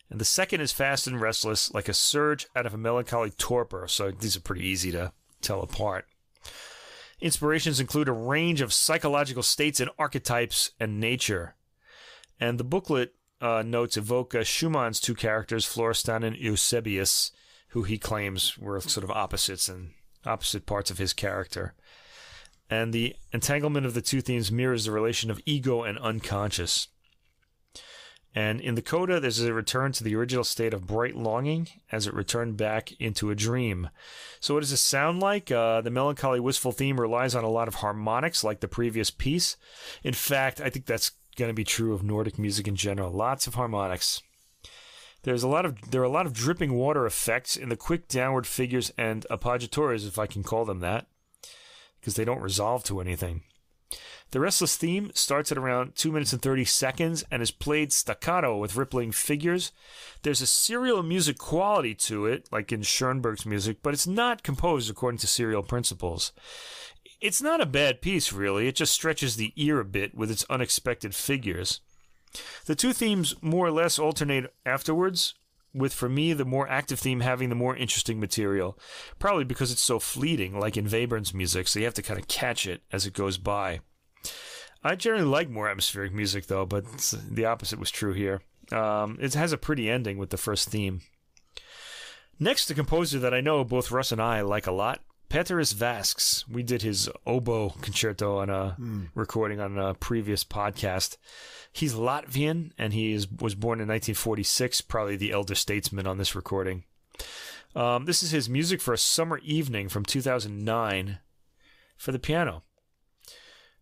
And the second is fast and restless, like a surge out of a melancholy torpor. So these are pretty easy to tell apart. Inspirations include a range of psychological states and archetypes and nature. And the booklet notes evoke Schumann's 2 characters, Florestan and Eusebius, who he claims were sort of opposites and opposite parts of his character. And the entanglement of the 2 themes mirrors the relation of ego and unconscious. And in the coda, there's a return to the original state of bright longing as it returned back into a dream. So what does this sound like? The melancholy, wistful theme relies on a lot of harmonics like the previous piece. In fact, I think that's going to be true of Nordic music in general. Lots of harmonics. There are a lot of dripping water effects in the quick downward figures and appoggiatures, if I can call them that, because they don't resolve to anything. The restless theme starts at around 2 minutes and 30 seconds and is played staccato with rippling figures. There's a serial music quality to it, like in Schoenberg's music, but it's not composed according to serial principles. It's not a bad piece, really. It just stretches the ear a bit with its unexpected figures. The 2 themes more or less alternate afterwards, with, for me, the more active theme having the more interesting material, probably because it's so fleeting, like in Webern's music, so you have to kind of catch it as it goes by. I generally like more atmospheric music, though, but the opposite was true here. It has a pretty ending with the first theme. Next, a composer that I know both Russ and I like a lot, Peteris Vasks. We did his oboe concerto on a recording on a previous podcast. He's Latvian, and he was born in 1946, probably the elder statesman on this recording. This is his Music for a Summer Evening from 2009 for the piano.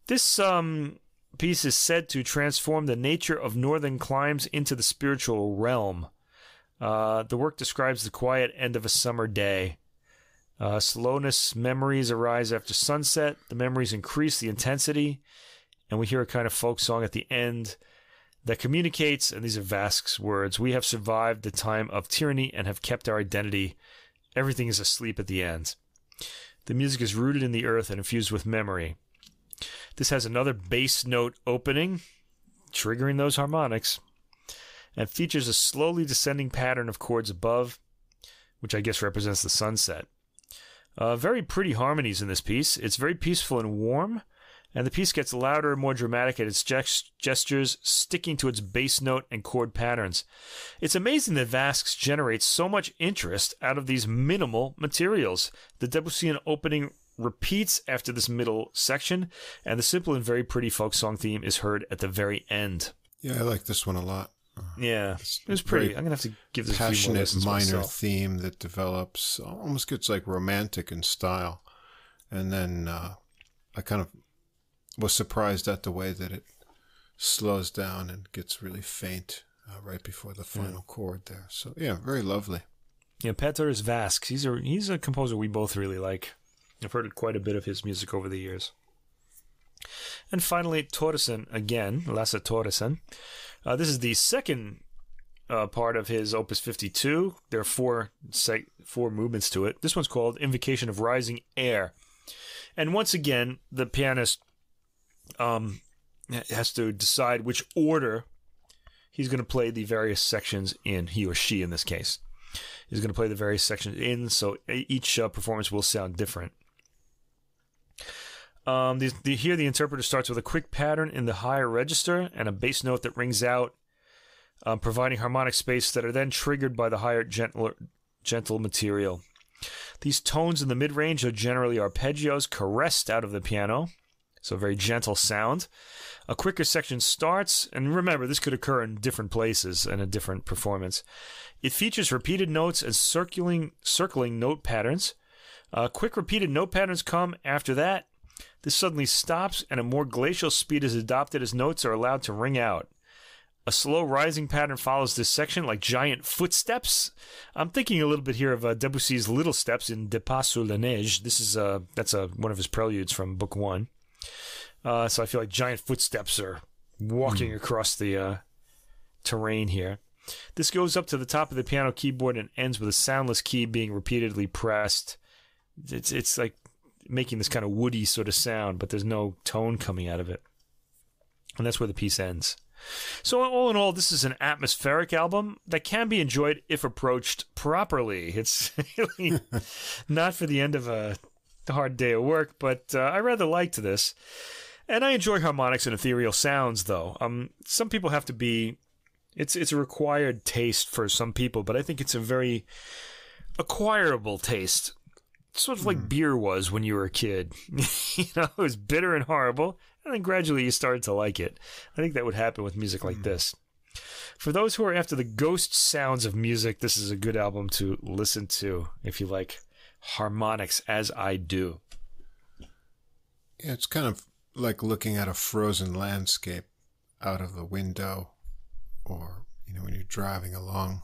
This piece is said to transform the nature of northern climes into the spiritual realm. The work describes the quiet end of a summer day. Slowness memories arise after sunset. The memories increase the intensity, and we hear a kind of folk song at the end that communicates, and these are Vask's words, "We have survived the time of tyranny and have kept our identity. Everything is asleep at the end." The music is rooted in the earth and infused with memory. This has another bass note opening, triggering those harmonics, and features a slowly descending pattern of chords above, which I guess represents the sunset. Very pretty harmonies in this piece. It's very peaceful and warm, and the piece gets louder and more dramatic at its gestures, sticking to its bass note and chord patterns. It's amazing that Vasks generates so much interest out of these minimal materials. The Debussyan opening repeats after this middle section, and the simple and very pretty folk song theme is heard at the very end. Yeah, I like this one a lot. Yeah, it was pretty. I'm going to have to give this a few more listens minor myself. theme that develops, almost gets like romantic in style. And then I kind of was surprised at the way that it slows down and gets really faint right before the final chord there. So, yeah, very lovely. Yeah, Petters Vasks. He's a composer we both really like. I've heard quite a bit of his music over the years. And finally, Thoresen again, Lasse Thoresen. This is the second part of his Opus 52. There are four movements to it. This one's called Invocation of Rising Air. And once again, the pianist has to decide which order he's going to play the various sections in, he or she in this case. He's going to play the various sections in, so each performance will sound different. Here the interpreter starts with a quick pattern in the higher register and a bass note that rings out, providing harmonic space that are then triggered by the higher gentle material. These tones in the mid-range are generally arpeggios caressed out of the piano, so a very gentle sound. A quicker section starts, and remember, this could occur in different places and a different performance. It features repeated notes and circling note patterns. Quick repeated note patterns come after that. This suddenly stops, and a more glacial speed is adopted as notes are allowed to ring out. A slow rising pattern follows this section, like giant footsteps. I'm thinking a little bit here of Debussy's Little Steps in Des Pas sur la Neige. That's one of his preludes from Book 1. So I feel like giant footsteps are walking across the terrain here. This goes up to the top of the piano keyboard and ends with a soundless key being repeatedly pressed. It's like making this kind of woody sort of sound, but there's no tone coming out of it. And that's where the piece ends. So all in all, this is an atmospheric album that can be enjoyed if approached properly. It's really not for the end of a hard day of work, but I rather liked this. And I enjoy harmonics and ethereal sounds, though. Some people have to be... It's a required taste for some people, but I think it's a very acquirable taste. Sort of like beer was when you were a kid. It was bitter and horrible, and then gradually you started to like it. I think that would happen with music like this. For those who are after the ghost sounds of music, this is a good album to listen to if you like harmonics, as I do. Yeah, it's kind of like looking at a frozen landscape out of the window, or when you're driving along.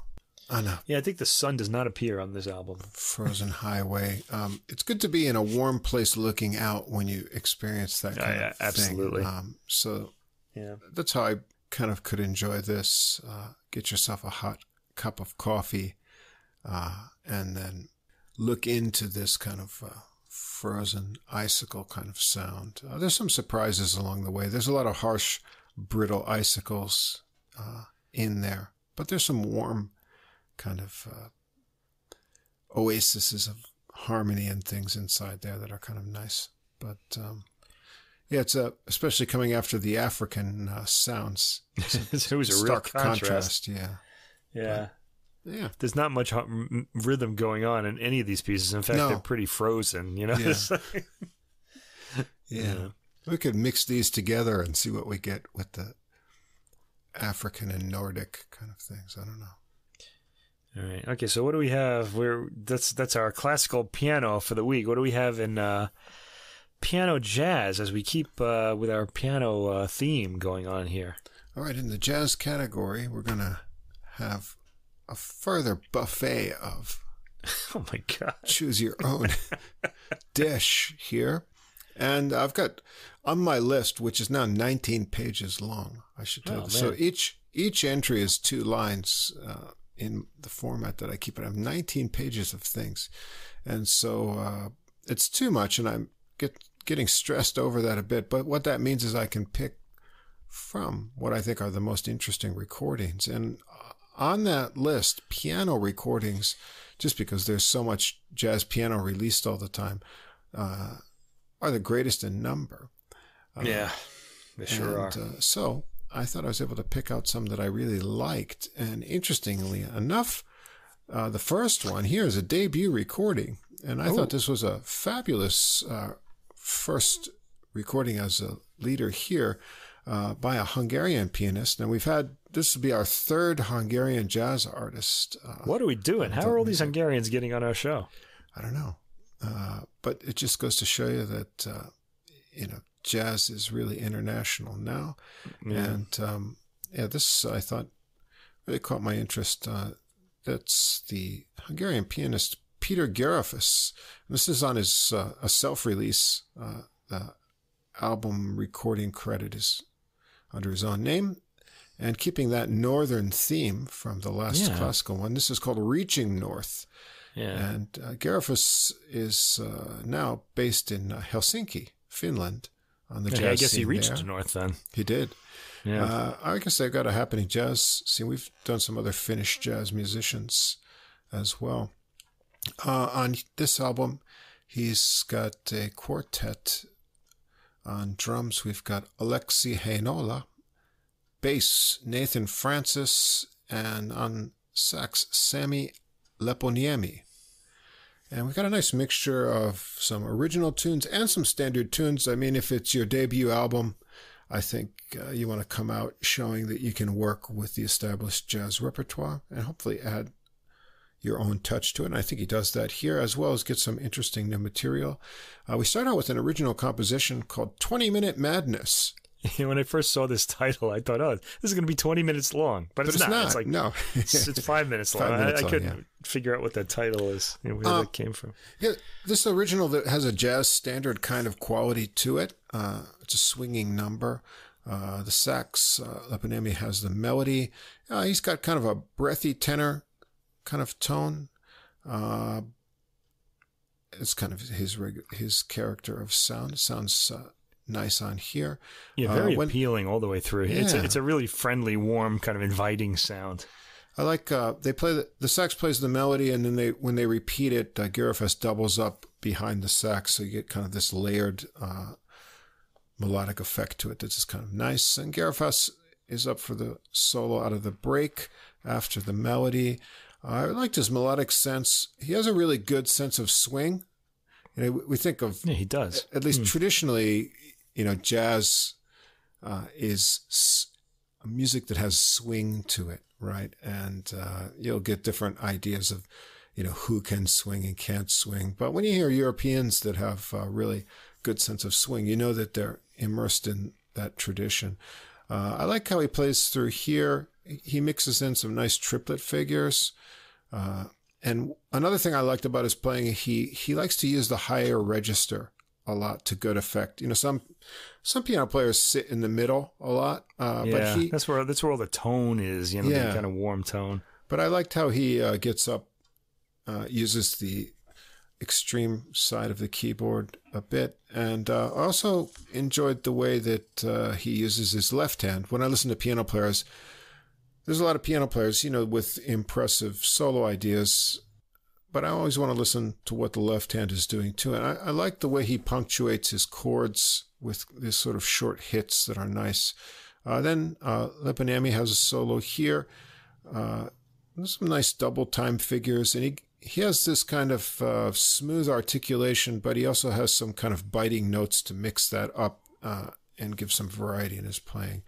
I know. Yeah, I think the sun does not appear on this album. Frozen highway. It's good to be in a warm place looking out when you experience that kind of thing. Absolutely. So that's how I kind of could enjoy this. Get yourself a hot cup of coffee and then look into this kind of frozen icicle kind of sound. There's some surprises along the way. There's a lot of harsh, brittle icicles in there, but there's some warm kind of oases of harmony and things inside there that are kind of nice. But it's especially coming after the African sounds. It was a real contrast. Yeah. But, there's not much rhythm going on in any of these pieces. In fact, they're pretty frozen. Yeah. We could mix these together and see what we get with the African and Nordic kind of things. I don't know. All right. Okay, so what do we have? That's our classical piano for the week. What do we have in piano jazz as we keep with our piano theme going on here? All right, in the jazz category, we're going to have a further buffet of oh my God. choose your own dish here. And I've got on my list, which is now 19 pages long, I should tell you. So each entry is 2 lines in the format that I keep it. I have 19 pages of things. And so it's too much, and I'm getting stressed over that a bit. But what that means is I can pick from what I think are the most interesting recordings. And on that list, piano recordings, just because there's so much jazz piano released all the time, are the greatest in number. Yeah, they sure are. So I thought I was able to pick out some that I really liked. And interestingly enough, the first one here is a debut recording. And I thought this was a fabulous first recording as a leader here by a Hungarian pianist. Now this will be our 3rd Hungarian jazz artist. What are we doing? How are all these Hungarians getting on our show? I don't know. But it just goes to show you that, jazz is really international now. Yeah. And, this I thought really caught my interest. That's the Hungarian pianist Peter Gyarfas. This is on his a self-release. The album recording credit is under his own name. And keeping that northern theme from the last classical one, this is called Reaching North. Yeah. And Gyarfas is now based in Helsinki, Finland, on the jazz scene. I guess he reached north then. He did. Yeah. I guess they've got a happening jazz scene. We've done some other Finnish jazz musicians as well. On this album, he's got a quartet. On drums, we've got Aleksi Heinola, bass, Nathan Francis, and on sax, Sami Leponiemi. And we've got a nice mixture of some original tunes and some standard tunes. I mean, if it's your debut album, I think you want to come out showing that you can work with the established jazz repertoire and hopefully add your own touch to it. And I think he does that here, as well as get some interesting new material. We start out with an original composition called 20-Minute Madness. When I first saw this title, I thought, this is going to be 20 minutes long. But it's not. It's like, no. it's 5 minutes long. I couldn't figure out what that title is, where that came from. Yeah, this original that has a jazz standard kind of quality to it. It's a swinging number. The sax, Leponiemi has the melody. He's got kind of a breathy tenor kind of tone. It's kind of his character of sound. It sounds nice on here. Yeah, very appealing all the way through. Yeah. It's a really friendly, warm, kind of inviting sound. I like they play the sax plays the melody, and then when they repeat it, Gyarfas doubles up behind the sax, so you get kind of this layered melodic effect to it. That's just kind of nice. And Gyarfas is up for the solo out of the break after the melody. I liked his melodic sense. He has a really good sense of swing. We think of he does at least traditionally. Jazz is a music that has swing to it, right? And you'll get different ideas of, who can swing and can't swing. But when you hear Europeans that have a really good sense of swing, you know that they're immersed in that tradition. I like how he plays through here. He mixes in some nice triplet figures. And another thing I liked about his playing, he likes to use the higher register a lot to good effect. Some piano players sit in the middle a lot. But that's where all the tone is, the kind of warm tone. But I liked how he gets up, uses the extreme side of the keyboard a bit, and also enjoyed the way that he uses his left hand. When I listen to piano players, there's a lot of piano players, with impressive solo ideas, but I always want to listen to what the left hand is doing too. And I like the way he punctuates his chords with these sort of short hits that are nice. Then Leponiemi has a solo here. There's some nice double time figures, and he has this kind of smooth articulation, but he also has some kind of biting notes to mix that up and give some variety in his playing.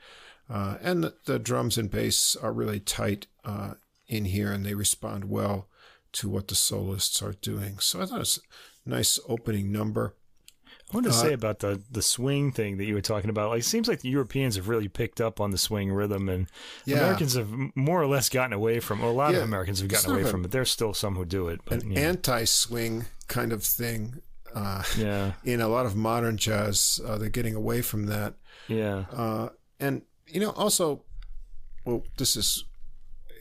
And the drums and bass are really tight in here, and they respond well to what the soloists are doing. So I thought it's a nice opening number. I wanted to say about the swing thing that you were talking about. Like, it seems like the Europeans have really picked up on the swing rhythm, and Americans have more or less gotten away from. Well, a lot of Americans have gotten away from it. There's still some who do it, but an anti-swing kind of thing. In a lot of modern jazz, they're getting away from that. Yeah, and also, well,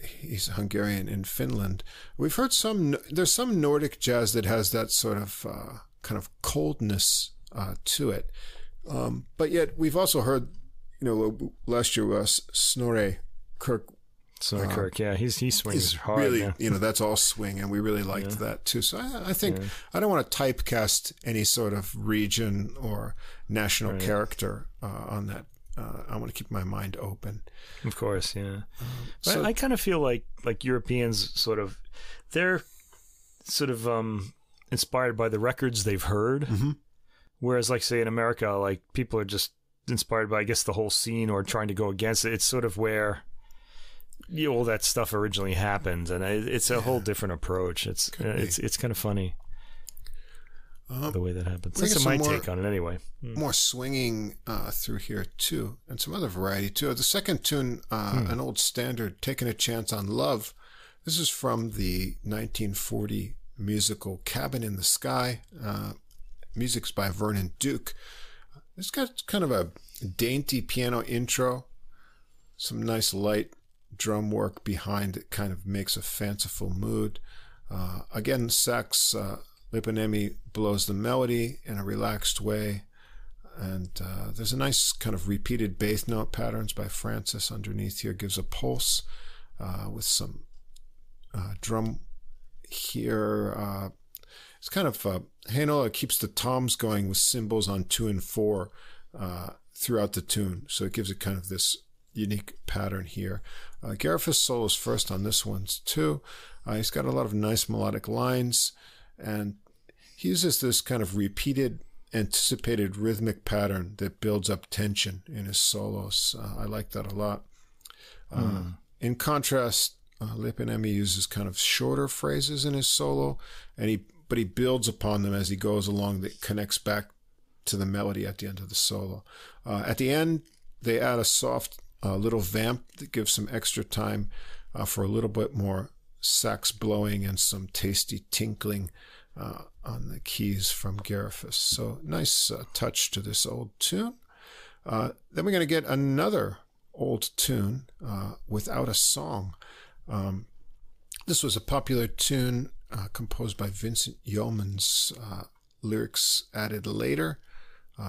he's Hungarian in Finland. We've heard there's some Nordic jazz that has that sort of kind of coldness to it. But yet we've also heard, last year was Snorre Kirk. Snorre Kirk, he swings hard. Really, that's all swing, and we really liked that too. So I think I don't want to typecast any sort of region or national character on that. I want to keep my mind open. Of course, yeah. So, I kind of feel like Europeans they're sort of inspired by the records they've heard, whereas, like, say in America, like, people are just inspired by, I guess, the whole scene or trying to go against it. It's sort of where all that stuff originally happened, and it's a whole different approach. It's kind of funny. The way that happens. That's my take on it anyway. More swinging through here too, and some other variety too. The second tune, an old standard, Taking a Chance on Love. This is from the 1940 musical Cabin in the Sky. Music's by Vernon Duke. It's got kind of a dainty piano intro, some nice light drum work behind it, kind of makes a fanciful mood. Again, sax Lipinemi blows the melody in a relaxed way, and there's a nice kind of repeated bass note patterns by Francis underneath here, gives a pulse with some drum here. It's kind of Heinola keeps the toms going with cymbals on 2 and 4 throughout the tune, so it gives it kind of this unique pattern here. Gyarfas solos first on this one too. He's got a lot of nice melodic lines, and he uses this kind of repeated, anticipated rhythmic pattern that builds up tension in his solos. I like that a lot. In contrast, Lipinemi uses kind of shorter phrases in his solo, but he builds upon them as he goes along that connects back to the melody at the end of the solo. At the end, they add a soft little vamp that gives some extra time for a little bit more sax blowing and some tasty tinkling on the keys from Gyarfas. So nice touch to this old tune. Then we're going to get another old tune, Without a Song. This was a popular tune composed by Vincent Yeomans, lyrics added later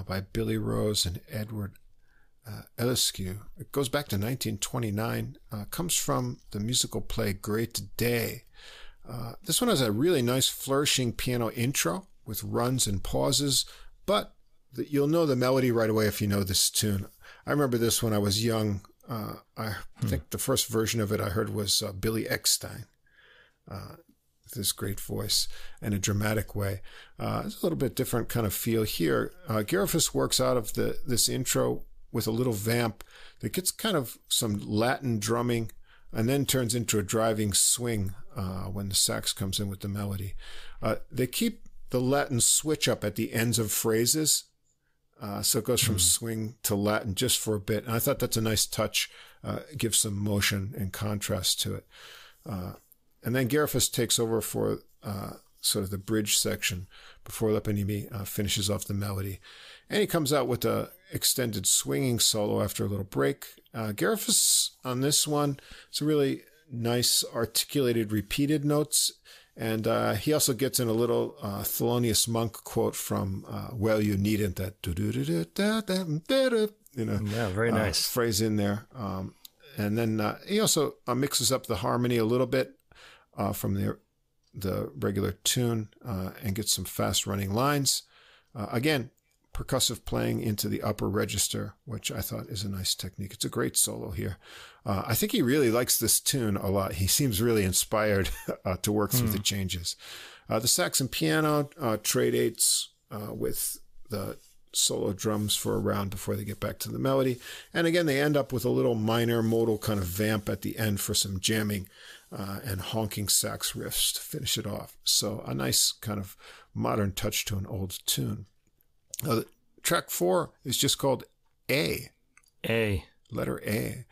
by Billy Rose and Edward Eliscu. It goes back to 1929, comes from the musical play Great Day. This one has a really nice flourishing piano intro with runs and pauses, but you'll know the melody right away if you know this tune. I remember this when I was young. I think the first version of it I heard was Billy Eckstein, with his great voice and a dramatic way. It's a little bit different kind of feel here. Gyarfas works out of this intro with a little vamp that gets kind of some Latin drumming and then turns into a driving swing when the sax comes in with the melody. They keep the Latin switch up at the ends of phrases, so it goes from swing to Latin just for a bit. And I thought that's a nice touch, gives some motion and contrast to it. And then Gyarfas takes over for sort of the bridge section before Lipinemi finishes off the melody. And he comes out with a extended swinging solo after a little break. Gyarfas on this one, it's a really nice articulated repeated notes. And he also gets in a little Thelonious Monk quote from Well You Needn't, that very nice phrase in there. And then he also mixes up the harmony a little bit from the regular tune and gets some fast running lines. Again, percussive playing into the upper register, which I thought is a nice technique. It's a great solo here. I think he really likes this tune a lot. He seems really inspired to work through the changes. The sax and piano trade eights with the solo drums for a round before they get back to the melody. And again, they end up with a little minor modal kind of vamp at the end for some jamming and honking sax riffs to finish it off. So a nice kind of modern touch to an old tune. Track 4 is just called A. A. Letter A.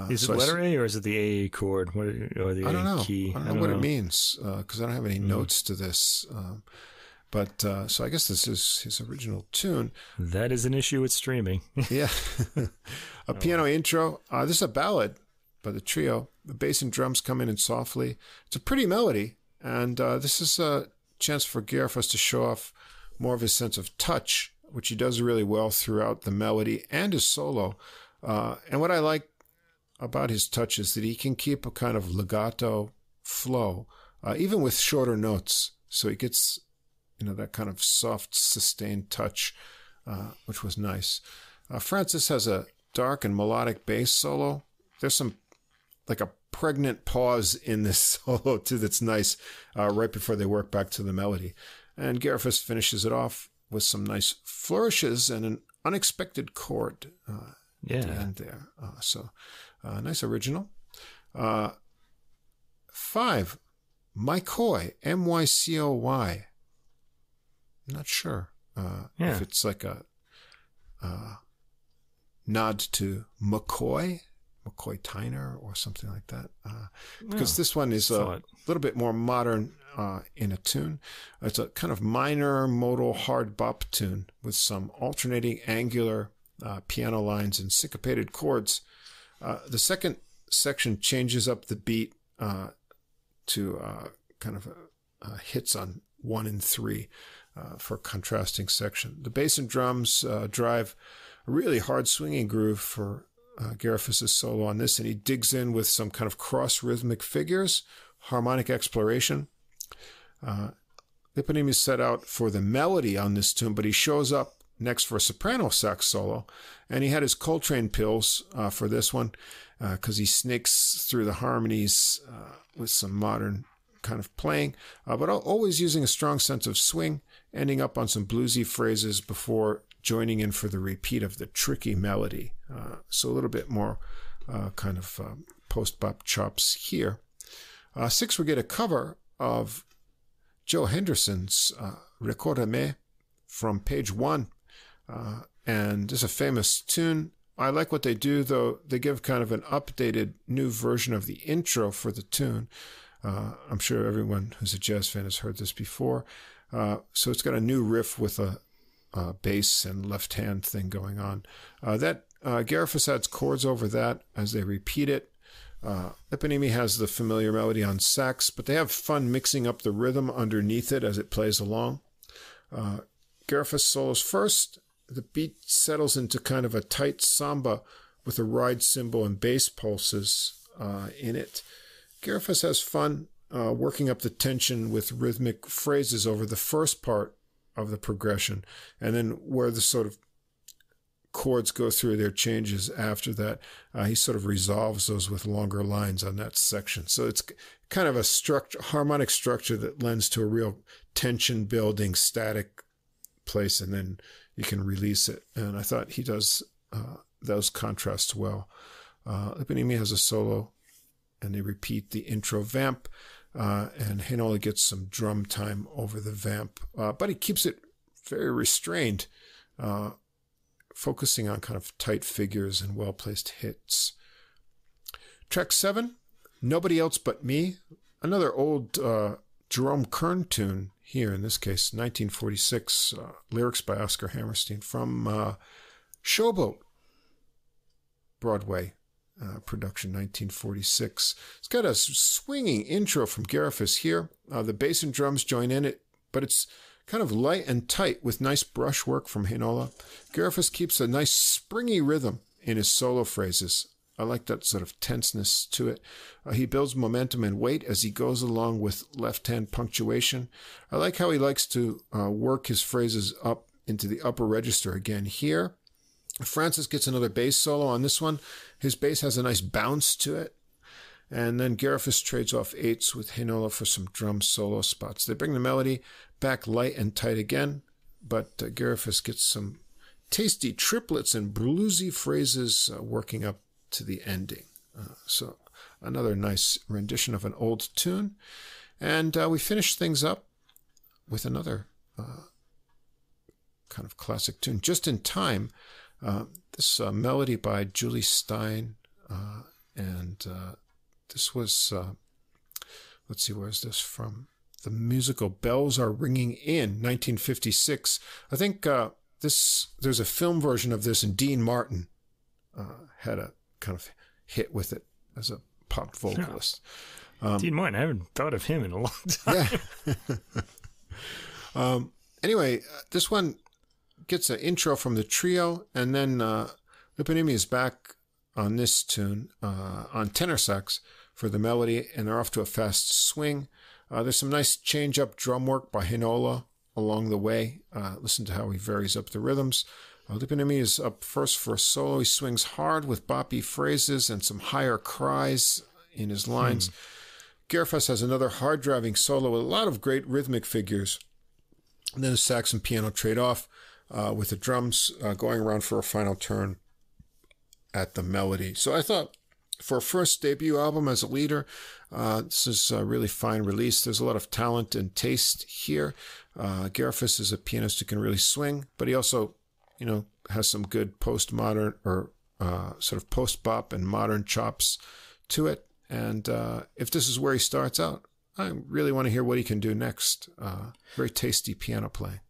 Is it letter A or is it the A chord or the I don't A know. key? I don't know what it means because I don't have any notes to this. So I guess this is his original tune. That is an issue with streaming. Yeah. A piano intro. This is a ballad by the trio. The bass and drums come in softly. It's a pretty melody. And this is a chance for Gyarfas to show off more of his sense of touch, which he does really well throughout the melody and his solo. And what I like about his touch is that he can keep a kind of legato flow, even with shorter notes. So he gets, that kind of soft, sustained touch, which was nice. Francis has a dark and melodic bass solo. There's some, like a pregnant pause in this solo, too, that's nice, right before they work back to the melody. And Gyarfas finishes it off with some nice flourishes and an unexpected chord at the end there. Nice original. 5, Mycoy, M-Y-C-O-Y. I'm not sure if it's like a nod to McCoy Tyner or something like that. Because this one is a little bit more modern in a tune. It's a kind of minor modal hard bop tune with some alternating angular piano lines and syncopated chords. The second section changes up the beat to kind of hits on 1 and 3 for a contrasting section. The bass and drums drive a really hard swinging groove for Gyarfas' solo on this, and he digs in with some kind of cross-rhythmic figures, harmonic exploration. Hyperion is set out for the melody on this tune, but he shows up next for a soprano sax solo, and he had his Coltrane pills for this one because he snakes through the harmonies with some modern kind of playing, but always using a strong sense of swing, ending up on some bluesy phrases before joining in for the repeat of the tricky melody. So a little bit more kind of post-bop chops here. 6, we get a cover of Joe Henderson's Recorda-me from page 1. And it's a famous tune. I like what they do, though. They give kind of an updated new version of the intro for the tune. I'm sure everyone who's a jazz fan has heard this before. So it's got a new riff with a bass and left hand thing going on. Gyarfas adds chords over that as they repeat it. Eponimi has the familiar melody on sax, but they have fun mixing up the rhythm underneath it as it plays along. Gyarfas solos first. The beat settles into kind of a tight samba with a ride cymbal and bass pulses in it. Gyarfas has fun working up the tension with rhythmic phrases over the first part of the progression, and then where the sort of chords go through their changes after that, he sort of resolves those with longer lines on that section. So it's kind of a harmonic structure that lends to a real tension building static place, and then you can release it. And I thought he does those contrasts well. Eponimi has a solo, and they repeat the intro vamp, and Heinola gets some drum time over the vamp, but he keeps it very restrained, focusing on kind of tight figures and well-placed hits. Track 7, Nobody Else But Me, another old Jerome Kern tune here, in this case, 1946, lyrics by Oscar Hammerstein from Showboat, Broadway production, 1946. It's got a swinging intro from Gyarfas here. The bass and drums join in it, but it's kind of light and tight with nice brushwork from Heinola. Gyarfas keeps a nice springy rhythm in his solo phrases. I like that sort of tenseness to it. He builds momentum and weight as he goes along with left-hand punctuation. I like how he likes to work his phrases up into the upper register again here. Francis gets another bass solo on this one. His bass has a nice bounce to it. And then Gyarfas trades off 8s with Heinola for some drum solo spots. They bring the melody back light and tight again, but Gyarfas gets some tasty triplets and bluesy phrases working up to the ending. So another nice rendition of an old tune. And we finish things up with another kind of classic tune, Just in Time. This melody by Julie Stein. And this was, let's see, where's this from? The musical Bells Are Ringing In, 1956. I think there's a film version of this, and Dean Martin had a kind of hit with it as a pop vocalist. Dean Martin, I haven't thought of him in a long time. Yeah. Anyway, this one gets an intro from the trio, and then Lipinimi is back on this tune on tenor sax for the melody, and they're off to a fast swing. There's some nice change-up drum work by Hinola along the way. Listen to how he varies up the rhythms. Lipinimi is up first for a solo. He swings hard with boppy phrases and some higher cries in his lines. Gyarfas has another hard-driving solo with a lot of great rhythmic figures. And then the sax and piano trade off with the drums going around for a final turn at the melody. So I thought for a first debut album as a leader, this is a really fine release. There's a lot of talent and taste here. Gyarfas is a pianist who can really swing, but he also, has some good postmodern or sort of post-bop and modern chops to it. And if this is where he starts out, I really want to hear what he can do next. Very tasty piano playing.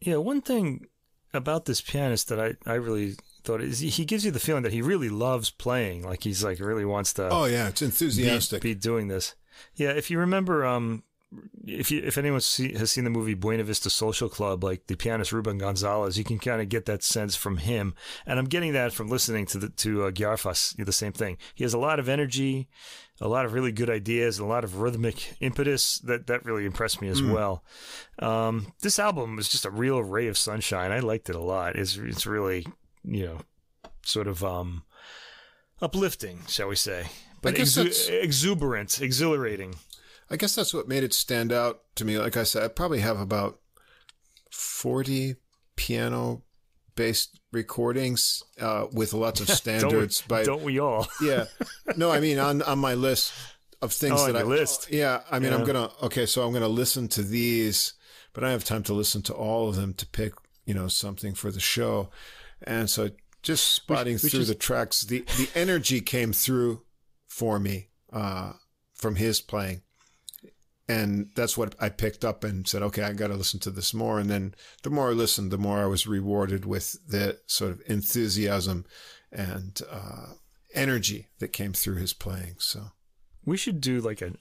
Yeah, one thing about this pianist that I really thought is he gives you the feeling that he really loves playing. Like he's like really wants to. Oh yeah, it's enthusiastic. Be doing this. Yeah, if you remember, if anyone has seen the movie Buena Vista Social Club, like the pianist Ruben Gonzalez, you can kind of get that sense from him. And I'm getting that from listening to Gyarfas. The same thing. He has a lot of energy, a lot of really good ideas, a lot of rhythmic impetus that really impressed me as well. This album was just a real ray of sunshine. I liked it a lot. It's really, sort of uplifting, shall we say, but exuberant, exhilarating. I guess that's what made it stand out to me. Like I said, I probably have about 40 piano-based recordings with lots of standards. Don't we all? Yeah. No, I mean on my list of things that list. Yeah, I mean, yeah. So I'm gonna listen to these, but I don't have time to listen to all of them to pick, something for the show. And so just spotting through the tracks, the energy came through for me from his playing. And that's what I picked up and said, okay, I got to listen to this more. And then the more I listened, the more I was rewarded with the sort of enthusiasm and energy that came through his playing. So we should do like a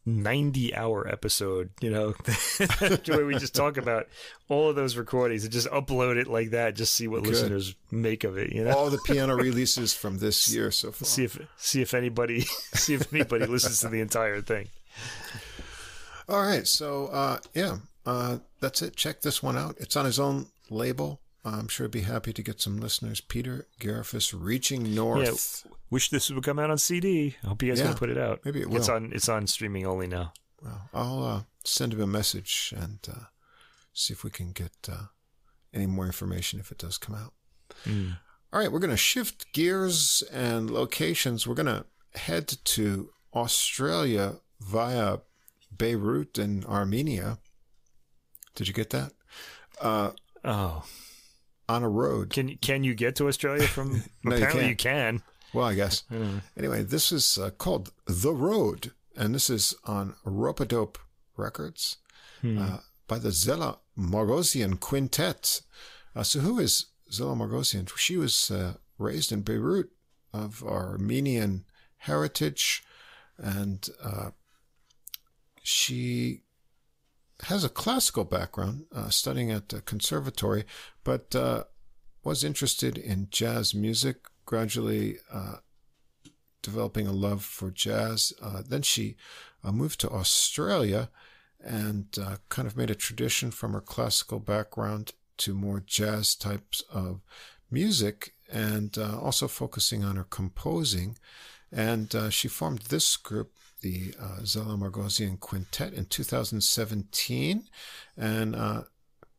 90-hour episode, where we just talk about all of those recordings and just upload it like that. Just see what listeners make of it. All the piano releases from this year so far. See if anybody listens to the entire thing. All right, so that's it. Check this one out. It's on his own label. I'm sure he'd be happy to get some listeners. Peter Gyarfas, Reaching North. Yeah, wish this would come out on CD. I hope you guys can put it out. Maybe it will. It's on streaming only now. Well, I'll send him a message and see if we can get any more information if it does come out. All right, we're going to shift gears and locations. We're going to head to Australia via Beirut and Armenia. Did you get that? On a road. Can you get to Australia from? No, apparently you can. Well, I guess. Anyway, this is called The Road, and this is on Ropeadope Records by the Zela Margossian Quintet. So who is Zela Margossian? She was raised in Beirut of Armenian heritage, and she has a classical background, studying at the conservatory, but was interested in jazz music, gradually developing a love for jazz. Then she moved to Australia and kind of made a tradition from her classical background to more jazz types of music, and also focusing on her composing. And she formed this group, the Zela Margossian Quintet, in 2017. And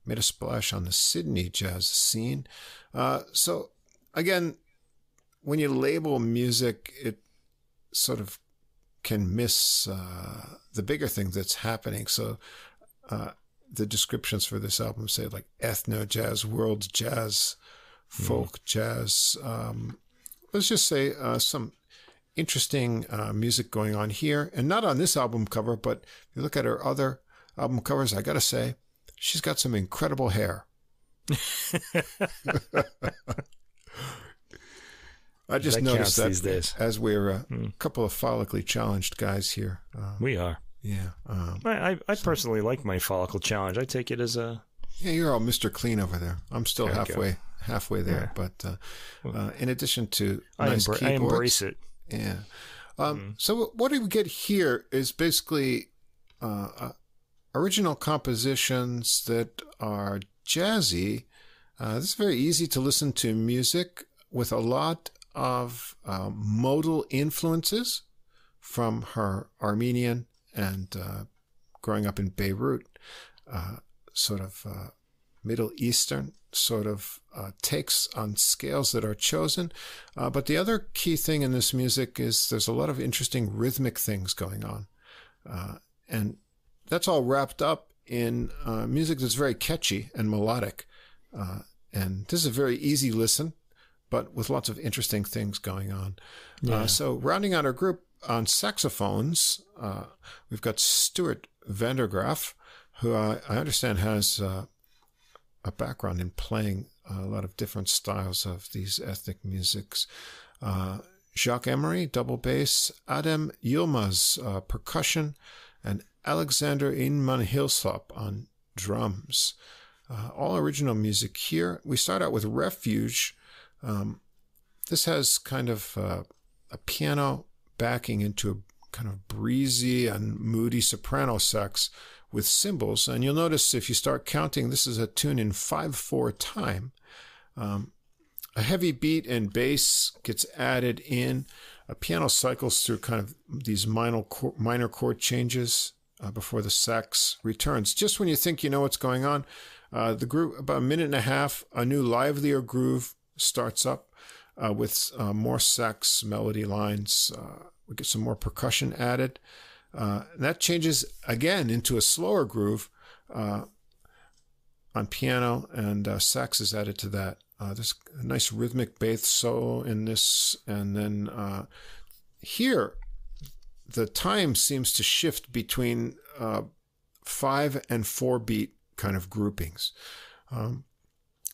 made a splash on the Sydney jazz scene. So again, when you label music, it sort of can miss the bigger thing that's happening. So the descriptions for this album say like ethno jazz, world jazz, folk jazz. Let's just say some interesting music going on here, and not on this album cover, but if you look at her other album covers, I gotta say, she's got some incredible hair. I just noticed that these days. As we're a couple of follically challenged guys here. We are. Yeah. I personally like my follicle challenge. I take it as a... Yeah, you're all Mr. Clean over there. I'm still halfway there. Yeah. But in addition to nice keyboards, I embrace it. Yeah. So what we get here is basically original compositions that are jazzy. This is very easy to listen to music with a lot of modal influences from her Armenian and growing up in Beirut, sort of Middle Eastern sort of takes on scales that are chosen. But the other key thing in this music is there's a lot of interesting rhythmic things going on. And that's all wrapped up in music that's very catchy and melodic. And this is a very easy listen, but with lots of interesting things going on. Yeah. So rounding out our group on saxophones, we've got Stuart Vandergraaf, who I understand has a background in playing a lot of different styles of these ethnic musics. Jacques Emery, double bass, Adam Yilmaz, percussion, and Alexander Inman Hillsop on drums. All original music here. We start out with Refuge. This has kind of a piano backing into a kind of breezy and moody soprano sax with cymbals. And you'll notice if you start counting, this is a tune in 5/4 time. A heavy beat and bass gets added in. A piano cycles through kind of these minor chord changes before the sax returns. Just when you think you know what's going on, the groove, about a minute and a half, a new livelier groove starts up with more sax melody lines. We get some more percussion added. And that changes again into a slower groove on piano, and sax is added to that. There's a nice rhythmic bass solo in this, and then here the time seems to shift between 5 and 4 beat kind of groupings.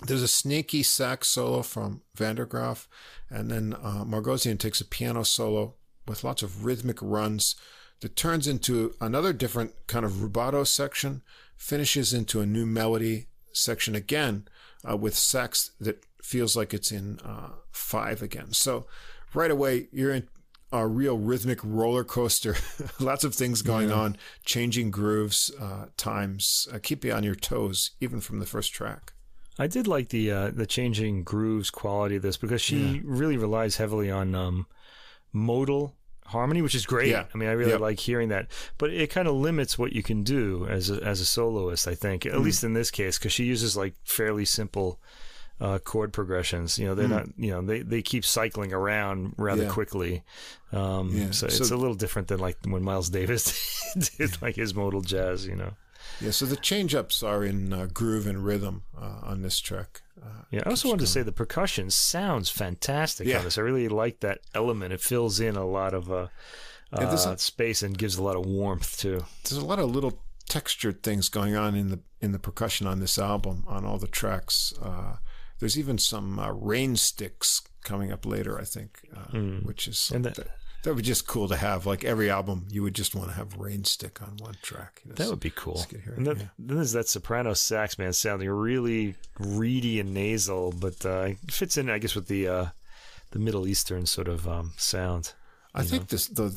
There's a snaky sax solo from Vandergraaf, and then Margossian takes a piano solo with lots of rhythmic runs that turns into another different kind of rubato section, finishes into a new melody section again with sax that feels like it's in 5 again. So right away, you're in a real rhythmic roller coaster. Lots of things going on, changing grooves, times, keep you on your toes, even from the first track. I did like the changing grooves quality of this, because she really relies heavily on modal harmony, which is great. Yeah. I mean, I really like hearing that, but it kind of limits what you can do as a soloist, I think, at least in this case, because she uses like fairly simple chord progressions. You know, they're not, you know, they keep cycling around rather quickly. So it's a little different than like when Miles Davis did like his modal jazz, you know. Yeah, so the change-ups are in groove and rhythm on this track. I also wanted to say the percussion sounds fantastic on this. I really like that element. It fills in a lot of space and gives a lot of warmth too. There's a lot of little textured things going on in the percussion on this album, on all the tracks. There's even some rain sticks coming up later, I think, which is that would be just cool to have. Like every album, you would just want to have rain stick on one track. That would be cool. And then there's that soprano sax, man, sounding really reedy and nasal, but it fits in, I guess, with the Middle Eastern sort of sound. I think this Stuart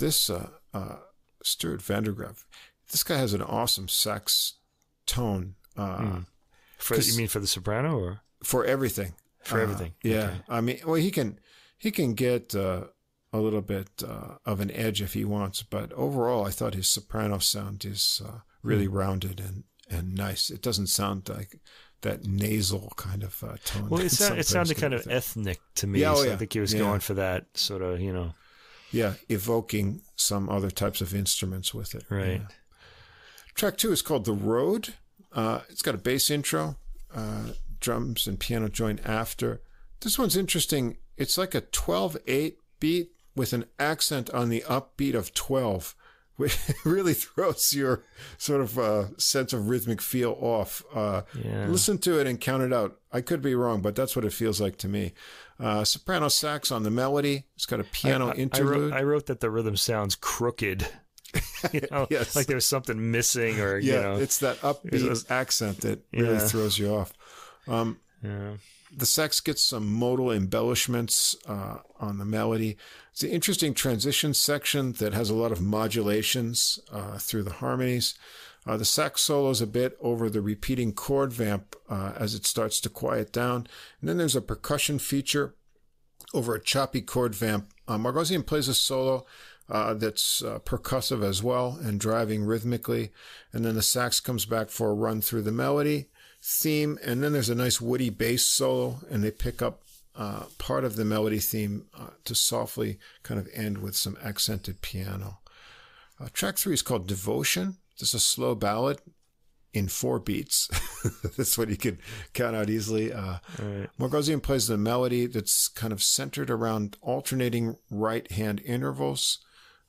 Vandergraaf, this guy has an awesome sax tone. You mean for the soprano or for everything? For everything. Yeah, okay. I mean, well, he can get a little bit of an edge if he wants, but overall, I thought his soprano sound is really rounded and nice. It doesn't sound like that nasal kind of tone. Well, it sounded kind of ethnic to me. Yeah, I think he was going for that sort of, Yeah, evoking some other types of instruments with it. Right. Yeah. Track 2 is called The Road. It's got a bass intro, drums and piano join after. This one's interesting. It's like a 12/8 beat with an accent on the upbeat of 12, which really throws your sort of sense of rhythmic feel off. Listen to it and count it out. I could be wrong, but that's what it feels like to me. Soprano sax on the melody. It's got a piano interlude. I wrote that the rhythm sounds crooked. Yes. Like there's something missing, or it's that upbeat accent that really throws you off. The sax gets some modal embellishments on the melody. It's an interesting transition section that has a lot of modulations through the harmonies. The sax solos a bit over the repeating chord vamp as it starts to quiet down. And then there's a percussion feature over a choppy chord vamp. Margossian plays a solo that's percussive as well and driving rhythmically. And then the sax comes back for a run through the melody theme. And then there's a nice woody bass solo, and they pick up part of the melody theme to softly kind of end with some accented piano. Track 3 is called Devotion. This is a slow ballad in 4 beats. That's what you could count out easily. Right. Margossian plays the melody that's kind of centered around alternating right-hand intervals.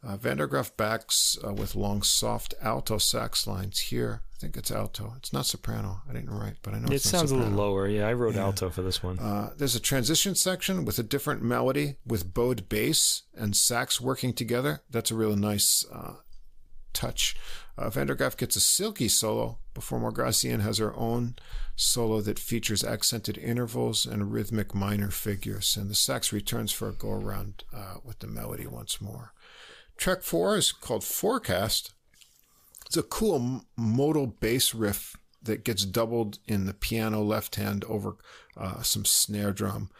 Van der Graaf backs with long, soft alto sax lines here. I think it's alto. It's not soprano. I didn't write, but I know it it's not sounds soprano. a little lower. Yeah, I wrote alto for this one. There's a transition section with a different melody with bowed bass and sax working together. That's a really nice touch. Van der Graaf gets a silky solo before Margossian has her own solo that features accented intervals and rhythmic minor figures. And the sax returns for a go-around with the melody once more. Track 4 is called Forecast. It's a cool modal bass riff that gets doubled in the piano left hand over some snare drum.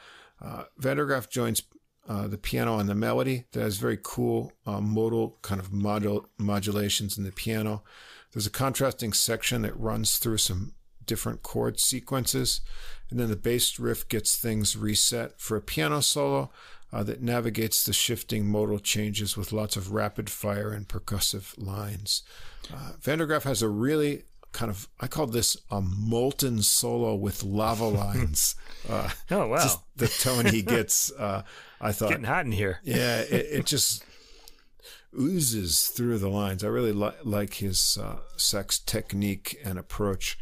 Van der Graaf joins the piano on the melody that has very cool modal kind of modulations in the piano. There's a contrasting section that runs through some different chord sequences, and then the bass riff gets things reset for a piano solo that navigates the shifting modal changes with lots of rapid fire and percussive lines. Van der Graaf has a really kind of, I call this a molten solo with lava lines. Oh, wow. Just the tone he gets, I thought. Getting hot in here. Yeah, it just oozes through the lines. I really like his sax technique and approach.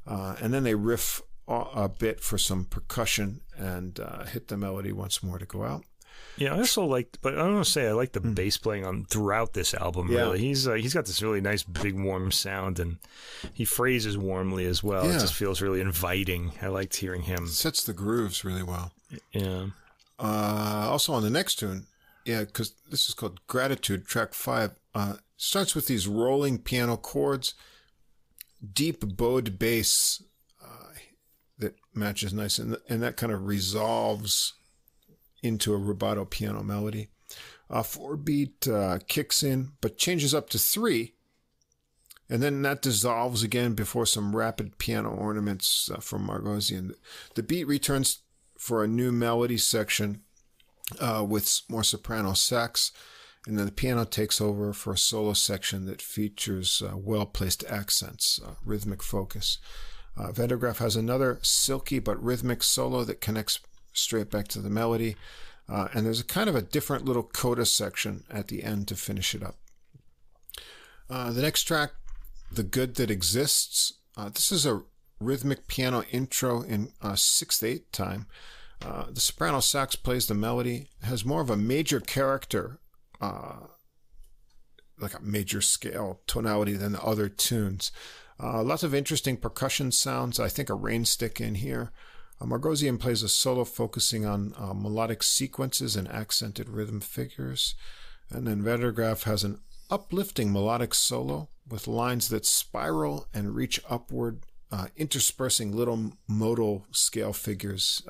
And then they riff a bit for some percussion and hit the melody once more to go out. Yeah, I also like the bass playing throughout this album. Yeah. Really, he's got this really nice big warm sound, and he phrases warmly as well. Yeah. It just feels really inviting. I liked hearing him. Sets the grooves really well. Yeah. Also on the next tune, because this is called Gratitude, track 5. Starts with these rolling piano chords, deep bowed bass that matches nice, and that kind of resolves into a rubato piano melody. 4-beat kicks in, but changes up to 3. And then that dissolves again before some rapid piano ornaments from Margossian. The beat returns for a new melody section with more soprano sax. And then the piano takes over for a solo section that features well-placed accents, rhythmic focus. Van der Graaf has another silky but rhythmic solo that connects straight back to the melody. And there's a kind of a different little coda section at the end to finish it up. The next track, The Good That Exists. This is a rhythmic piano intro in 6/8 time. The soprano sax plays the melody. It has more of a major character, like a major scale tonality than the other tunes. Lots of interesting percussion sounds. I think a rain stick in here. Margossian plays a solo focusing on melodic sequences and accented rhythm figures. And then Van der Graaf has an uplifting melodic solo with lines that spiral and reach upward, interspersing little modal scale figures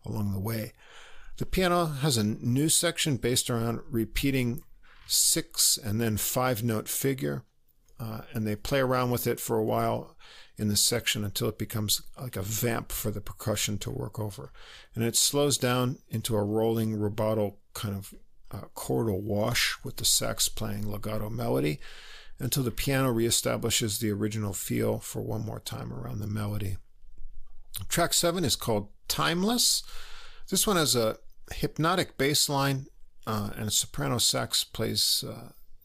along the way. The piano has a new section based around repeating 6 and then 5-note figure. and they play around with it for a while in this section until it becomes like a vamp for the percussion to work over. And it slows down into a rolling rubato kind of chordal wash with the sax playing legato melody until the piano reestablishes the original feel for one more time around the melody. Track 7 is called Timeless. This one has a hypnotic bass line and a soprano sax plays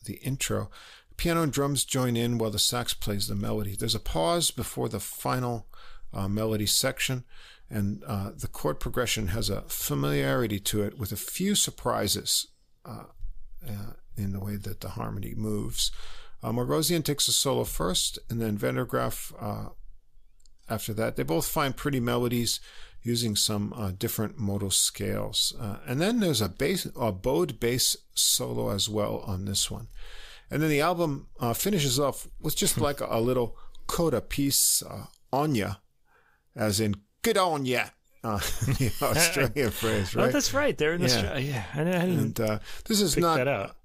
the intro. Piano and drums join in while the sax plays the melody. There's a pause before the final melody section, and the chord progression has a familiarity to it with a few surprises in the way that the harmony moves. Margossian takes a solo first, and then Van der Graaf after that. They both find pretty melodies using some different modal scales. And then there's a bowed bass solo as well on this one. And then the album finishes off with just like a little coda piece, Onya, as in, good on ya, the Australian phrase, right? Oh, that's right. They're in Australia. Yeah. I didn't and this is pick not that out.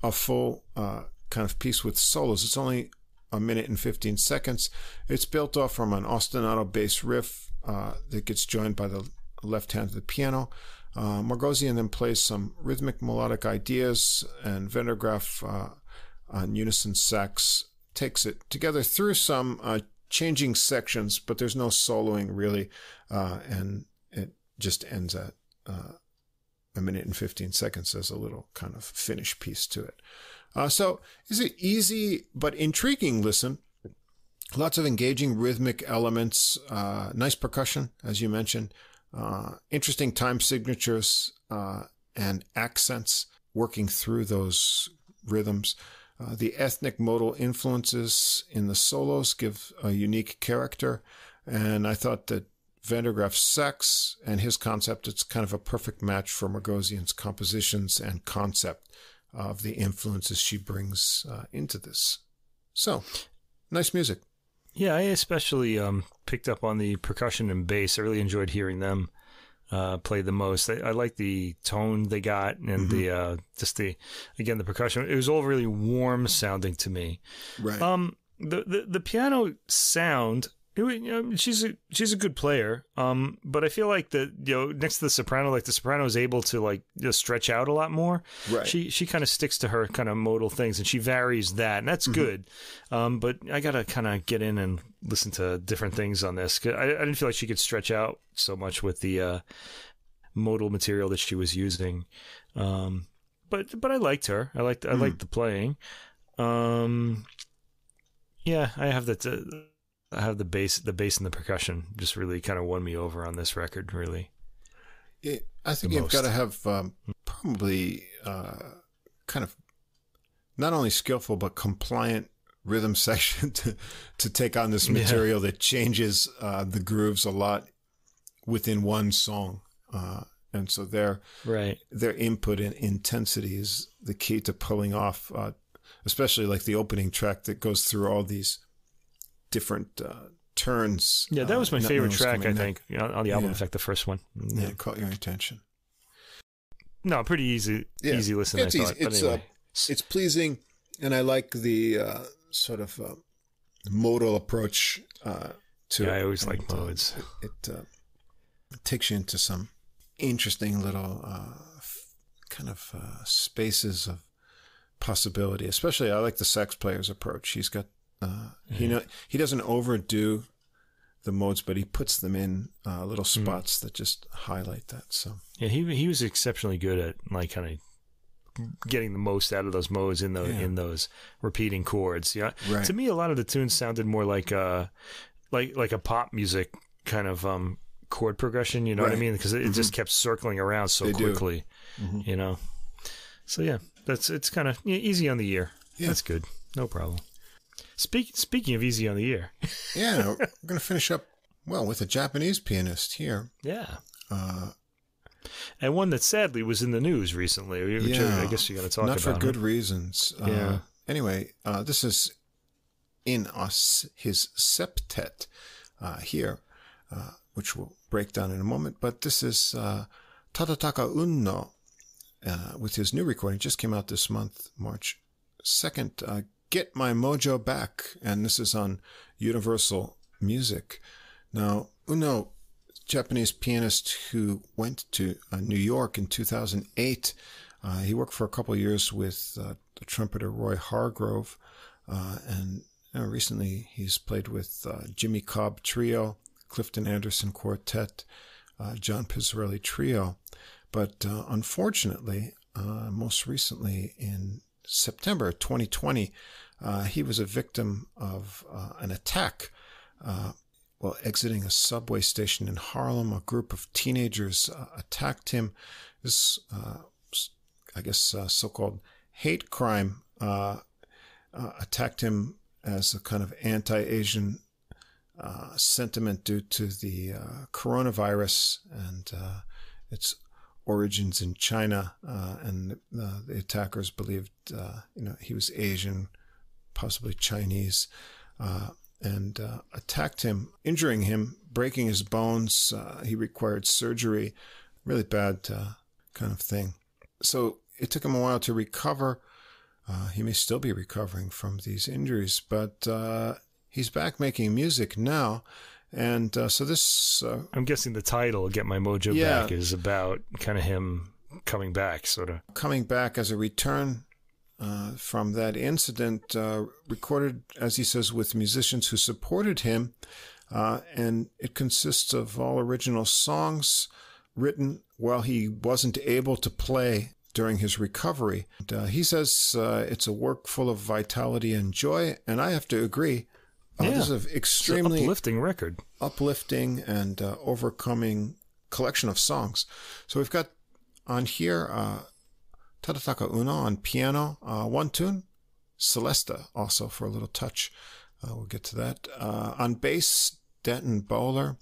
a full kind of piece with solos. It's only a minute and 15 seconds. It's built off from an ostinato bass riff that gets joined by the left hand of the piano. Margossian then plays some rhythmic melodic ideas, and Van der Graaf on unison sax takes it together through some changing sections, but there's no soloing really, and it just ends at a minute and 15 seconds as a little kind of finish piece to it. So it's an easy but intriguing listen. Lots of engaging rhythmic elements, nice percussion, as you mentioned, interesting time signatures and accents working through those rhythms. The ethnic modal influences in the solos give a unique character, and I thought that Van der Graaf's sax and his concept, it's kind of a perfect match for Margossian's compositions and concept of the influences she brings into this. So, nice music. Yeah, I especially picked up on the percussion and bass. I really enjoyed hearing them play the most. I like the tone they got, and again, the percussion. It was all really warm sounding to me. Right. The piano sound. She's a good player. But I feel like next to the soprano, like the soprano is able to stretch out a lot more. Right. She kind of sticks to her kind of modal things, and she varies that, and that's good. But I gotta kind of get in and listen to different things on this. 'Cause I didn't feel like she could stretch out so much with the modal material that she was using. But I liked her. I liked the playing. Yeah, I have that. I have the bass and the percussion just really kind of won me over on this record, really. I think you've got to have probably kind of not only skillful but compliant rhythm section to take on this material that changes the grooves a lot within one song. And so their input and intensity is the key to pulling off, especially like the opening track that goes through all these different turns. Yeah, that was my favorite track, I think, on the album. In fact, the first one. Yeah, it caught your attention. No, pretty easy listen, it's I thought. Easy. But anyway. It's pleasing, and I like the sort of modal approach to it. I always like modes. It takes you into some interesting little kind of spaces of possibility. Especially, I like the sax player's approach. He's got he doesn't overdo the modes, but he puts them in little spots that just highlight that. So yeah, he was exceptionally good at like kind of getting the most out of those modes in those repeating chords. Yeah, right. To me, a lot of the tunes sounded more like a pop music kind of chord progression. You know what I mean? Because it just kept circling around so quickly. You know, so yeah, it's kind of easy on the ear. Yeah. That's good. No problem. Speaking of easy on the ear. Yeah, we're going to finish up, with a Japanese pianist here. Yeah. And one that sadly was in the news recently, which I guess you're going to talk about. Not for good reasons. Anyway, this is in his septet here, which we'll break down in a moment. But this is Tadataka Unno with his new recording. Just came out this month, March 2nd. Get My Mojo Back, and this is on Universal Music. Now, Unno, Japanese pianist who went to New York in 2008, he worked for a couple of years with the trumpeter Roy Hargrove, and recently he's played with Jimmy Cobb Trio, Clifton Anderson Quartet, John Pizzarelli Trio. But unfortunately, most recently in September 2020, he was a victim of an attack while exiting a subway station in Harlem. A group of teenagers attacked him. This, I guess, so-called hate crime attacked him as a kind of anti-Asian sentiment due to the coronavirus and its origins in China, and the attackers believed he was Asian, possibly Chinese, and attacked him, injuring him, breaking his bones. He required surgery, really bad kind of thing. So it took him a while to recover. He may still be recovering from these injuries, but he's back making music now. And so this... I'm guessing the title, Get My Mojo Back, is about kind of him coming back, sort of. Coming back as a return from that incident, recorded, as he says, with musicians who supported him. And it consists of all original songs written while he wasn't able to play during his recovery. And, he says it's a work full of vitality and joy, and I have to agree. This is an extremely uplifting record. Uplifting and overcoming collection of songs. So we've got on here Tadataka Unno on piano, one tune, Celesta also for a little touch. We'll get to that. On bass, Denton Bowler,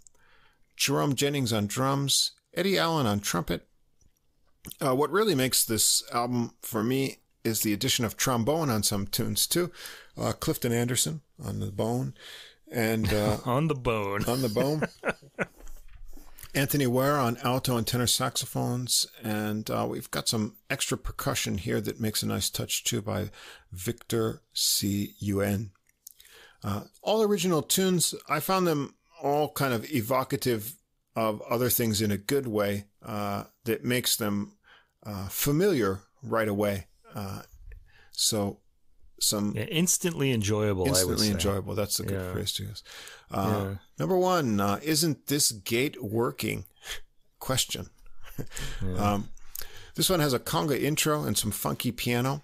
Jerome Jennings on drums, Eddie Allen on trumpet. What really makes this album for me is the addition of trombone on some tunes too. Clifton Anderson on the bone, and on the bone. Anthony Ware on alto and tenor saxophones, and we've got some extra percussion here that makes a nice touch too by Victor C.U.N. All original tunes. I found them all kind of evocative of other things in a good way that makes them familiar right away. Instantly enjoyable. Instantly enjoyable. That's a good phrase to use. Number one, isn't this gate working? Question. This one has a conga intro and some funky piano.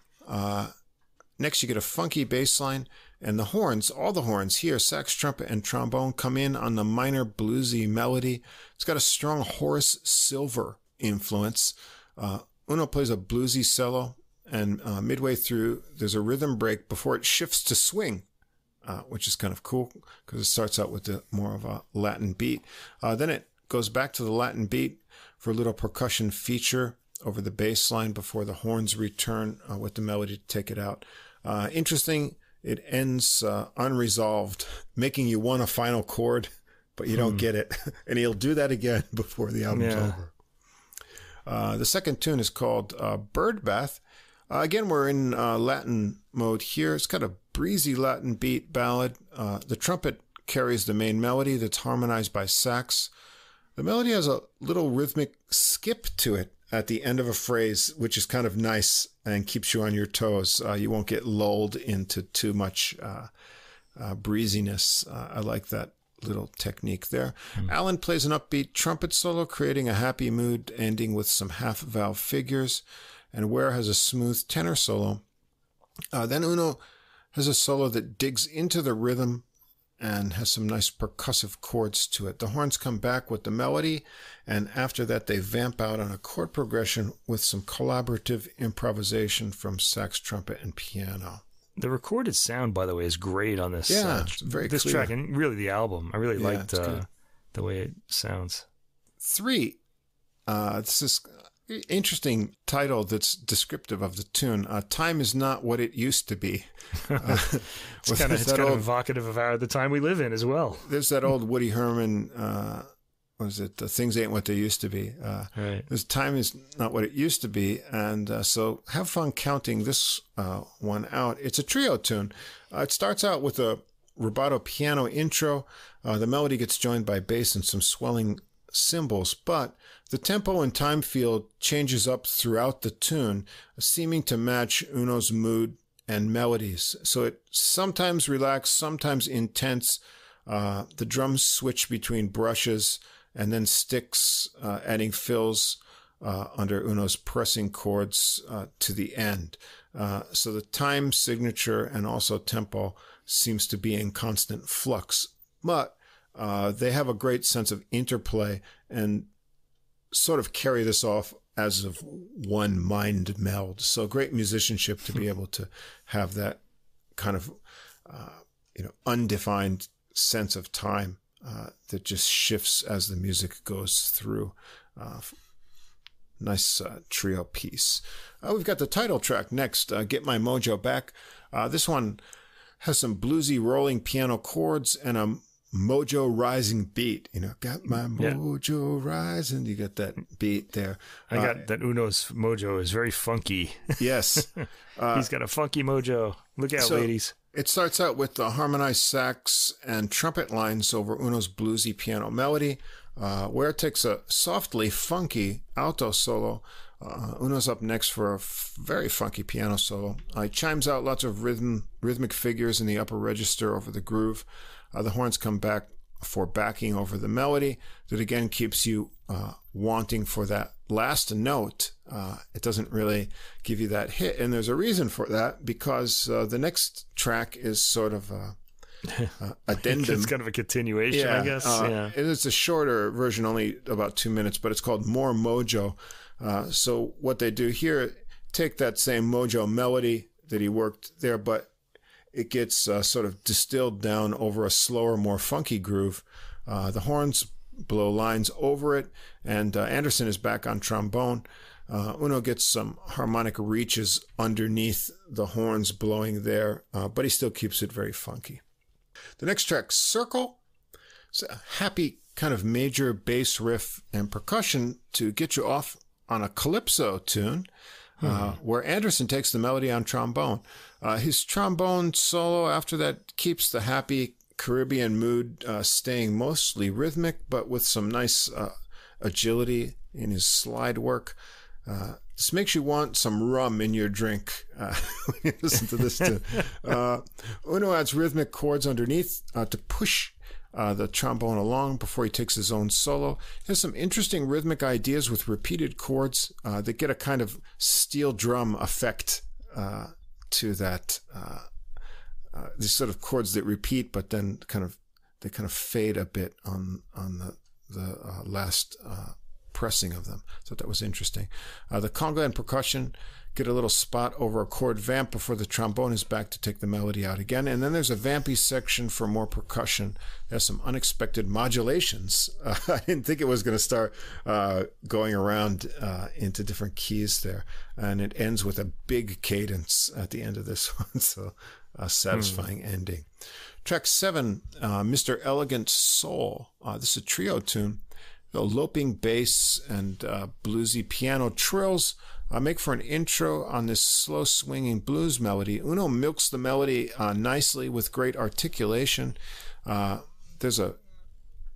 Next, you get a funky bass line, and the horns, all the horns here, sax, trumpet, and trombone, come in on the minor bluesy melody. It's got a strong Horace Silver influence. Unno plays a bluesy cello, and midway through, there's a rhythm break before it shifts to swing, which is kind of cool because it starts out with more of a Latin beat. Then it goes back to the Latin beat for a little percussion feature over the bass line before the horns return with the melody to take it out. Interesting, it ends unresolved, making you want a final chord, but you don't get it. And he'll do that again before the album's over. The second tune is called Bird Bath. Again, we're in Latin mode here. It's got a breezy Latin beat ballad. The trumpet carries the main melody that's harmonized by sax. The melody has a little rhythmic skip to it at the end of a phrase, which is kind of nice and keeps you on your toes. You won't get lulled into too much breeziness. I like that little technique there. Allen plays an upbeat trumpet solo, creating a happy mood, ending with some half-valve figures. And Ware has a smooth tenor solo. Then Unno has a solo that digs into the rhythm and has some nice percussive chords to it. The horns come back with the melody, and after that they vamp out on a chord progression with some collaborative improvisation from sax, trumpet, and piano. The recorded sound, by the way, is great on this. It's very this clear. Track, and really the album. I really liked the way it sounds. 3. This is interesting title that's descriptive of the tune. Time is not what it used to be. It's kind of evocative of the time we live in as well. There's that old Woody Herman, was it Things Ain't What They Used to Be. Right. This time is not what it used to be. And so have fun counting this one out. It's a trio tune. It starts out with a rubato piano intro. The melody gets joined by bass and some swelling cymbals, but the tempo and time field changes up throughout the tune, seeming to match Unno's mood and melodies. So it sometimes relaxed, sometimes intense. The drums switch between brushes and then sticks, adding fills under Unno's pressing chords to the end. So the time signature and also tempo seems to be in constant flux. But they have a great sense of interplay and sort of carry this off as of one mind meld. So great musicianship to be able to have that kind of, undefined sense of time that just shifts as the music goes through. Nice trio piece. We've got the title track next, Get My Mojo Back. This one has some bluesy rolling piano chords and a mojo rising beat. Got my mojo rising. You got that beat there. I got that Unno's mojo is very funky. Yes. He's got a funky mojo. Look out, ladies. It starts out with the harmonized sax and trumpet lines over Unno's bluesy piano melody, where it takes a softly funky alto solo. Unno's up next for a very funky piano solo. He chimes out lots of rhythmic figures in the upper register over the groove. The horns come back for backing over the melody that again keeps you wanting for that last note. It doesn't really give you that hit, and there's a reason for that, because the next track is sort of addendum. It's kind of a continuation, I guess. It is a shorter version, only about 2 minutes, but it's called More Mojo. So what they do here, take that same mojo melody that he worked there, but it gets sort of distilled down over a slower, more funky groove. The horns blow lines over it, and Anderson is back on trombone. Unno gets some harmonic reaches underneath the horns blowing there, but he still keeps it very funky. The next track, Circle. It's a happy kind of major bass riff and percussion to get you off on a calypso tune, where Anderson takes the melody on trombone. His trombone solo after that keeps the happy Caribbean mood staying mostly rhythmic, but with some nice agility in his slide work. This makes you want some rum in your drink when you listen to this tune. Unno adds rhythmic chords underneath to push the trombone along before he takes his own solo. He has some interesting rhythmic ideas with repeated chords that get a kind of steel drum effect to that. These sort of chords that repeat, but then kind of fade a bit on the last pressing of them. So that was interesting. The conga and percussion get a little spot over a chord vamp before the trombone is back to take the melody out again. And then there's a vampy section for more percussion. There's some unexpected modulations. I didn't think it was going to start going around into different keys there. And it ends with a big cadence at the end of this one. So a satisfying ending. Track 7, Mr. Elegant Soul. This is a trio tune. The loping bass and bluesy piano trills make for an intro on this slow swinging blues melody. Unno milks the melody nicely with great articulation. There's a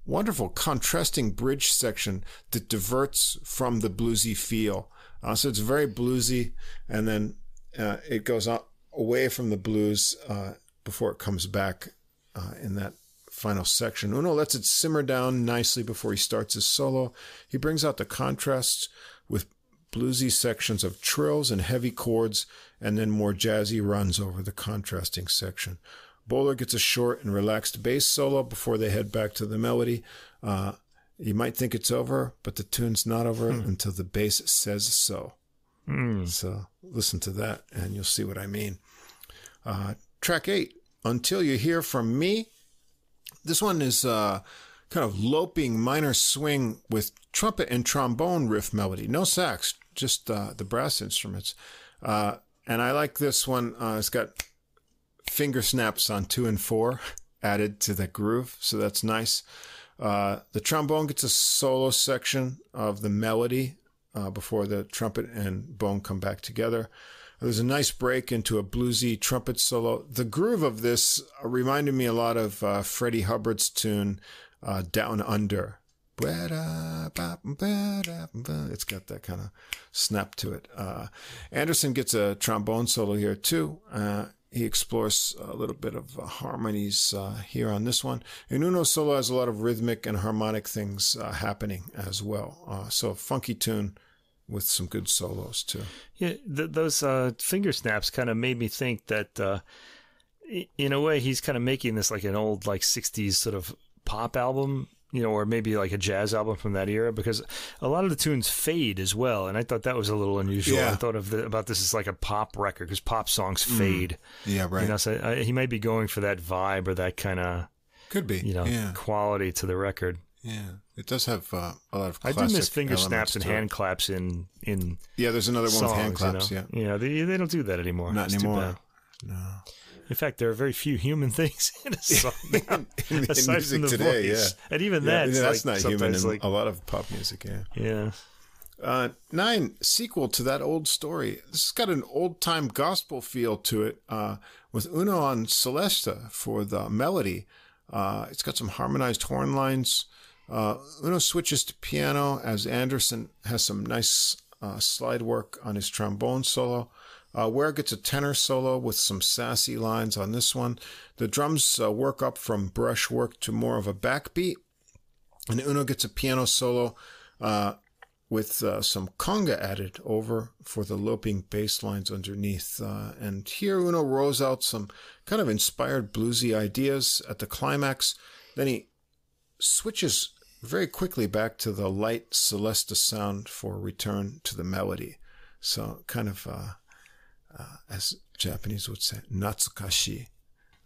wonderful contrasting bridge section that diverts from the bluesy feel. So it's very bluesy, and then it goes away from the blues before it comes back in that final section. Unno lets it simmer down nicely before he starts his solo. He brings out the contrasts with bluesy sections of trills and heavy chords, and then more jazzy runs over the contrasting section. Bowler gets a short and relaxed bass solo before they head back to the melody. You might think it's over, but the tune's not over until the bass says so. So listen to that and you'll see what I mean. Track 8, Until You Hear From Me. This one is kind of loping minor swing with trumpet and trombone riff melody. No sax, just the brass instruments. And I like this one. It's got finger snaps on 2 and 4 added to the groove, so that's nice. The trombone gets a solo section of the melody before the trumpet and bone come back together. There's a nice break into a bluesy trumpet solo. The groove of this reminded me a lot of Freddie Hubbard's tune, Down Under. It's got that kind of snap to it. Anderson gets a trombone solo here too. He explores a little bit of harmonies here on this one. And Unno's solo has a lot of rhythmic and harmonic things happening as well. So a funky tune with some good solos too. Yeah, those finger snaps kind of made me think that in a way he's kind of making this like an old like 60s sort of pop album, or maybe like a jazz album from that era, because a lot of the tunes fade as well, and I thought that was a little unusual. Yeah. I thought about this as like a pop record, because pop songs fade. Yeah, right. So he might be going for that vibe or that kind of could be quality to the record. Yeah, it does have a lot of I classic do miss finger snaps and hand it. claps in Yeah, there's another songs, one with hand claps. Yeah, they don't do that anymore. Not it's anymore. No. In fact, there are very few human things in a song now, in aside from the today, voice. And even that's like not human in like, a lot of pop music. Yeah. 9, sequel to that old story. This has got an old-time gospel feel to it, with Unno on Celesta for the melody. It's got some harmonized horn lines. Unno switches to piano as Anderson has some nice slide work on his trombone solo. Ware gets a tenor solo with some sassy lines on this one. The drums work up from brush work to more of a backbeat. And Unno gets a piano solo with some conga added over for the loping bass lines underneath. And here Unno rolls out some kind of inspired bluesy ideas at the climax. Then he switches very quickly back to the light Celesta sound for return to the melody. So kind of, as Japanese would say, natsukashi.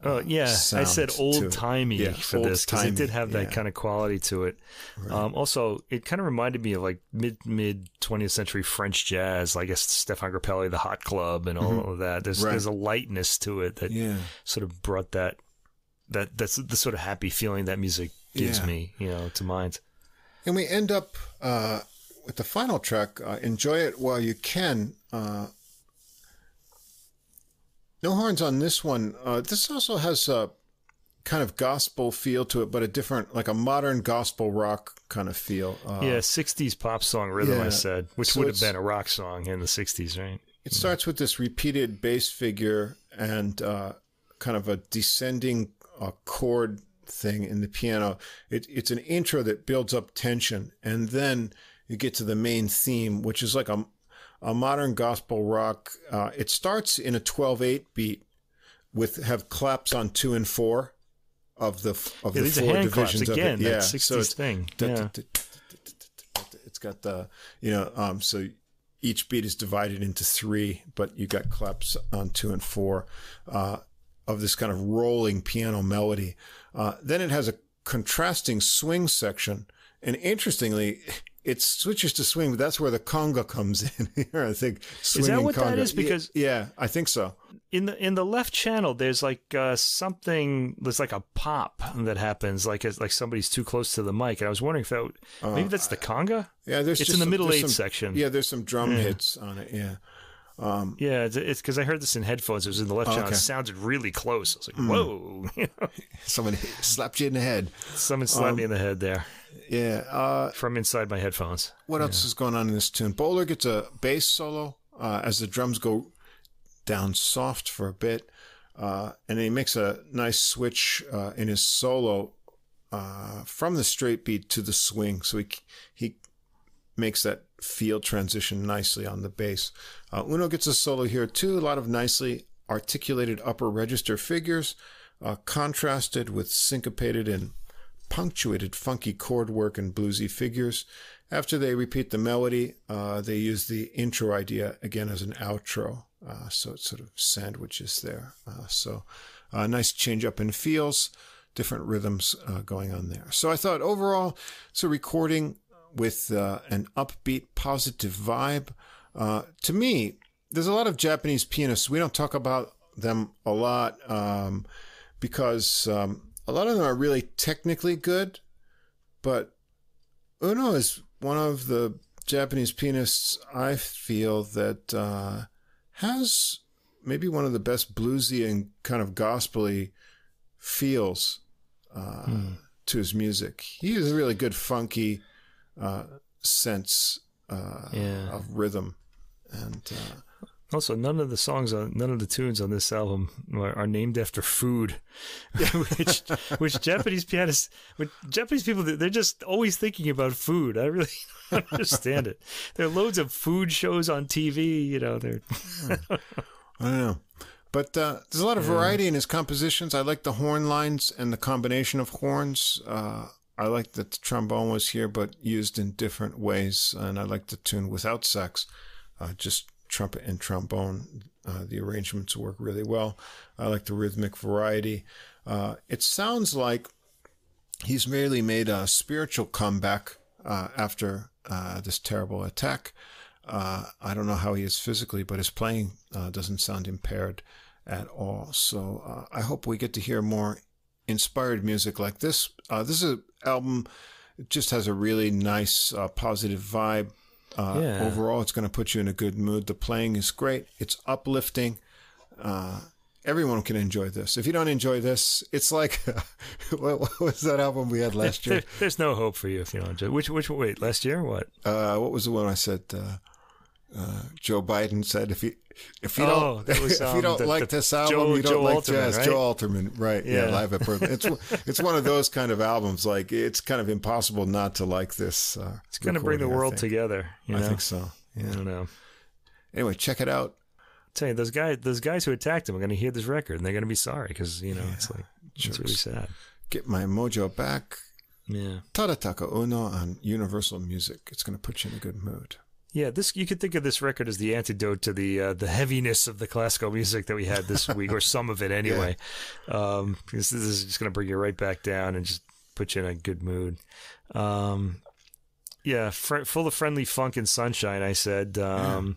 Oh, yeah. I said old-timey for this, because it did have that kind of quality to it. Right. Also, it kind of reminded me of like mid-20th century French jazz, I guess Stéphane Grappelli, the Hot Club, and all of that. There's a lightness to it that sort of brought that's the sort of happy feeling that music gives me, to mind. And we end up with the final track, Enjoy It While You Can. No horns on this one. This also has a kind of gospel feel to it, but a different, like a modern gospel rock kind of feel. 60s pop song rhythm, I said, which would have been a rock song in the 60s, right? It starts with this repeated bass figure and kind of a descending chord thing in the piano. It's an intro that builds up tension, and then you get to the main theme, which is like a modern gospel rock. It starts in a 12/8 beat have claps on 2 and 4 of the these four are hand divisions claps again. of it. That 60s thing. It's got the so each beat is divided into 3, but you got claps on 2 and 4 of this kind of rolling piano melody. Then it has a contrasting swing section, and interestingly, it switches to swing, but that's where the conga comes in here, I think. Is that what conga. that is? Because I think so. In the left channel, there's like something. There's like a pop that happens, like somebody's too close to the mic. And I was wondering if maybe that's the conga. Yeah, it's in the middle 8 section. Yeah, there's some drum hits on it. Yeah. It's because I heard this in headphones. It was in the left channel. It sounded really close. I was like, whoa. Someone slapped you in the head. Someone slapped me in the head there. Yeah. From inside my headphones. What else is going on in this tune? Bowler gets a bass solo as the drums go down soft for a bit. And then he makes a nice switch in his solo from the straight beat to the swing. So he makes that field transition nicely on the bass. Unno gets a solo here too. A lot of nicely articulated upper register figures, contrasted with syncopated and punctuated funky chord work and bluesy figures. After they repeat the melody, they use the intro idea again as an outro. So it sort of sandwiches there. So a nice change up in feels, different rhythms going on there. So I thought overall, it's a recording with an upbeat, positive vibe. To me, there's a lot of Japanese pianists. We don't talk about them a lot because a lot of them are really technically good, But Unno is one of the Japanese pianists I feel that has maybe one of the best bluesy and kind of gospel-y feels to his music. He has a really good funky sense of rhythm. And also, none of the tunes on this album are named after food, which Japanese people, they're just always thinking about food. I really don't understand it. There are loads of food shows on TV. I don't know. But there's a lot of variety in his compositions. I like the horn lines and the combination of horns. I like that the trombone was here, but used in different ways. And I like the tune without sax, just trumpet and trombone. The arrangements work really well. I like the rhythmic variety. It sounds like he's merely made a spiritual comeback after this terrible attack. I don't know how he is physically, but his playing doesn't sound impaired at all. So I hope we get to hear more inspired music like this. This is an album. It just has a really nice, positive vibe. Overall, it's going to put you in a good mood. The playing is great. It's uplifting. Everyone can enjoy this. If you don't enjoy this, it's like, what was that album we had last year? There's no hope for you if you don't enjoy it. Wait, last year? What? What was the one I said? Joe Biden said, if you don't like this album, you don't like jazz. Right? Joe Alterman, right? Yeah, Live at Berlin. It's one of those kind of albums. Like, it's kind of impossible not to like this. It's going to bring the world together. I think so. Yeah. I don't know. Anyway, check it out. I'll tell you, those guys who attacked him are going to hear this record and they're going to be sorry because it's like it's really sad. Get my mojo back. Yeah. Tadataka Unno on Universal Music. It's going to put you in a good mood. Yeah, you could think of this record as the antidote to the heaviness of the classical music that we had this week, or some of it anyway. Because this is just going to bring you right back down and just put you in a good mood. Full of friendly funk and sunshine, I said. And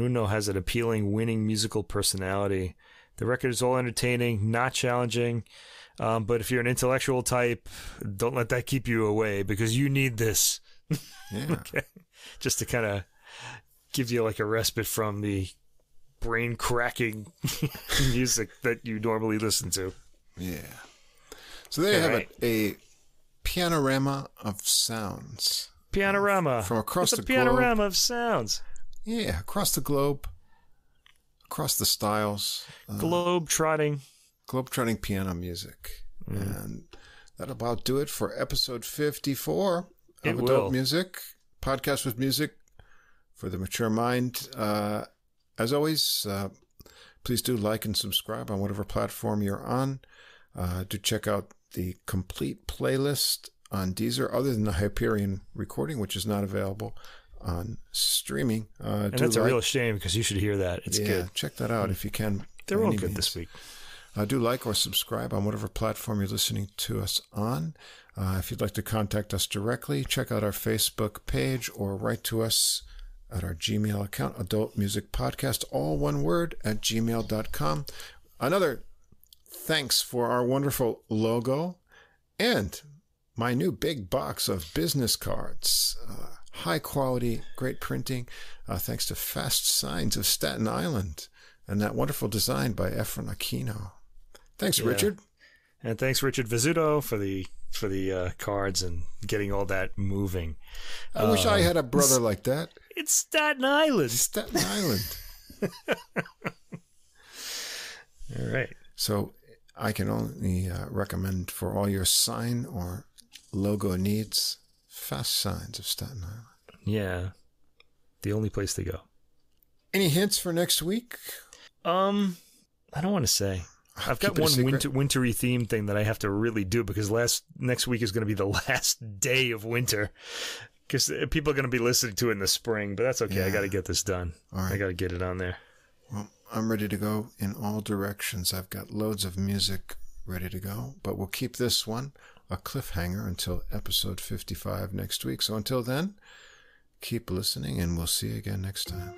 Unno has an appealing, winning musical personality. The record is all entertaining, not challenging. But if you're an intellectual type, don't let that keep you away because you need this. Yeah. Okay. Just to kind of give you like a respite from the brain-cracking music that you normally listen to. Yeah. So there you have it, a Pianorama of sounds. Pianorama. From across the globe. It's a Pianorama of sounds. Yeah, across the globe, across the styles. Globe-trotting piano music. And that'll about do it for episode 54 of Adult Music. Podcast with music for the mature mind. As always, please do like and subscribe on whatever platform you're on. Do check out the complete playlist on Deezer, other than the Hyperion recording, which is not available on streaming. And that's a real shame because you should hear that. It's good. Check that out if you can. They're all good this week. Do like or subscribe on whatever platform you're listening to us on. If you'd like to contact us directly, check out our Facebook page or write to us at our Gmail account, Adult Music Podcast, all one word, at gmail.com. Another thanks for our wonderful logo and my new big box of business cards. High quality, great printing, thanks to Fast Signs of Staten Island and that wonderful design by Efren Aquino. Thanks, Richard. And thanks, Richard Vizzuto, for the cards and getting all that moving. I wish I had a brother like that. It's Staten Island. Staten Island. All right. So I can only recommend for all your sign or logo needs, Fast Signs of Staten Island. Yeah. The only place to go. Any hints for next week? I don't want to say. I've got one wintry theme thing that I have to really do because next week is going to be the last day of winter because people are going to be listening to it in the spring, but that's okay. Yeah. I got to get this done. All right. I got to get it on there. Well, I'm ready to go in all directions. I've got loads of music ready to go, but we'll keep this one a cliffhanger until episode 55 next week. So until then, keep listening and we'll see you again next time.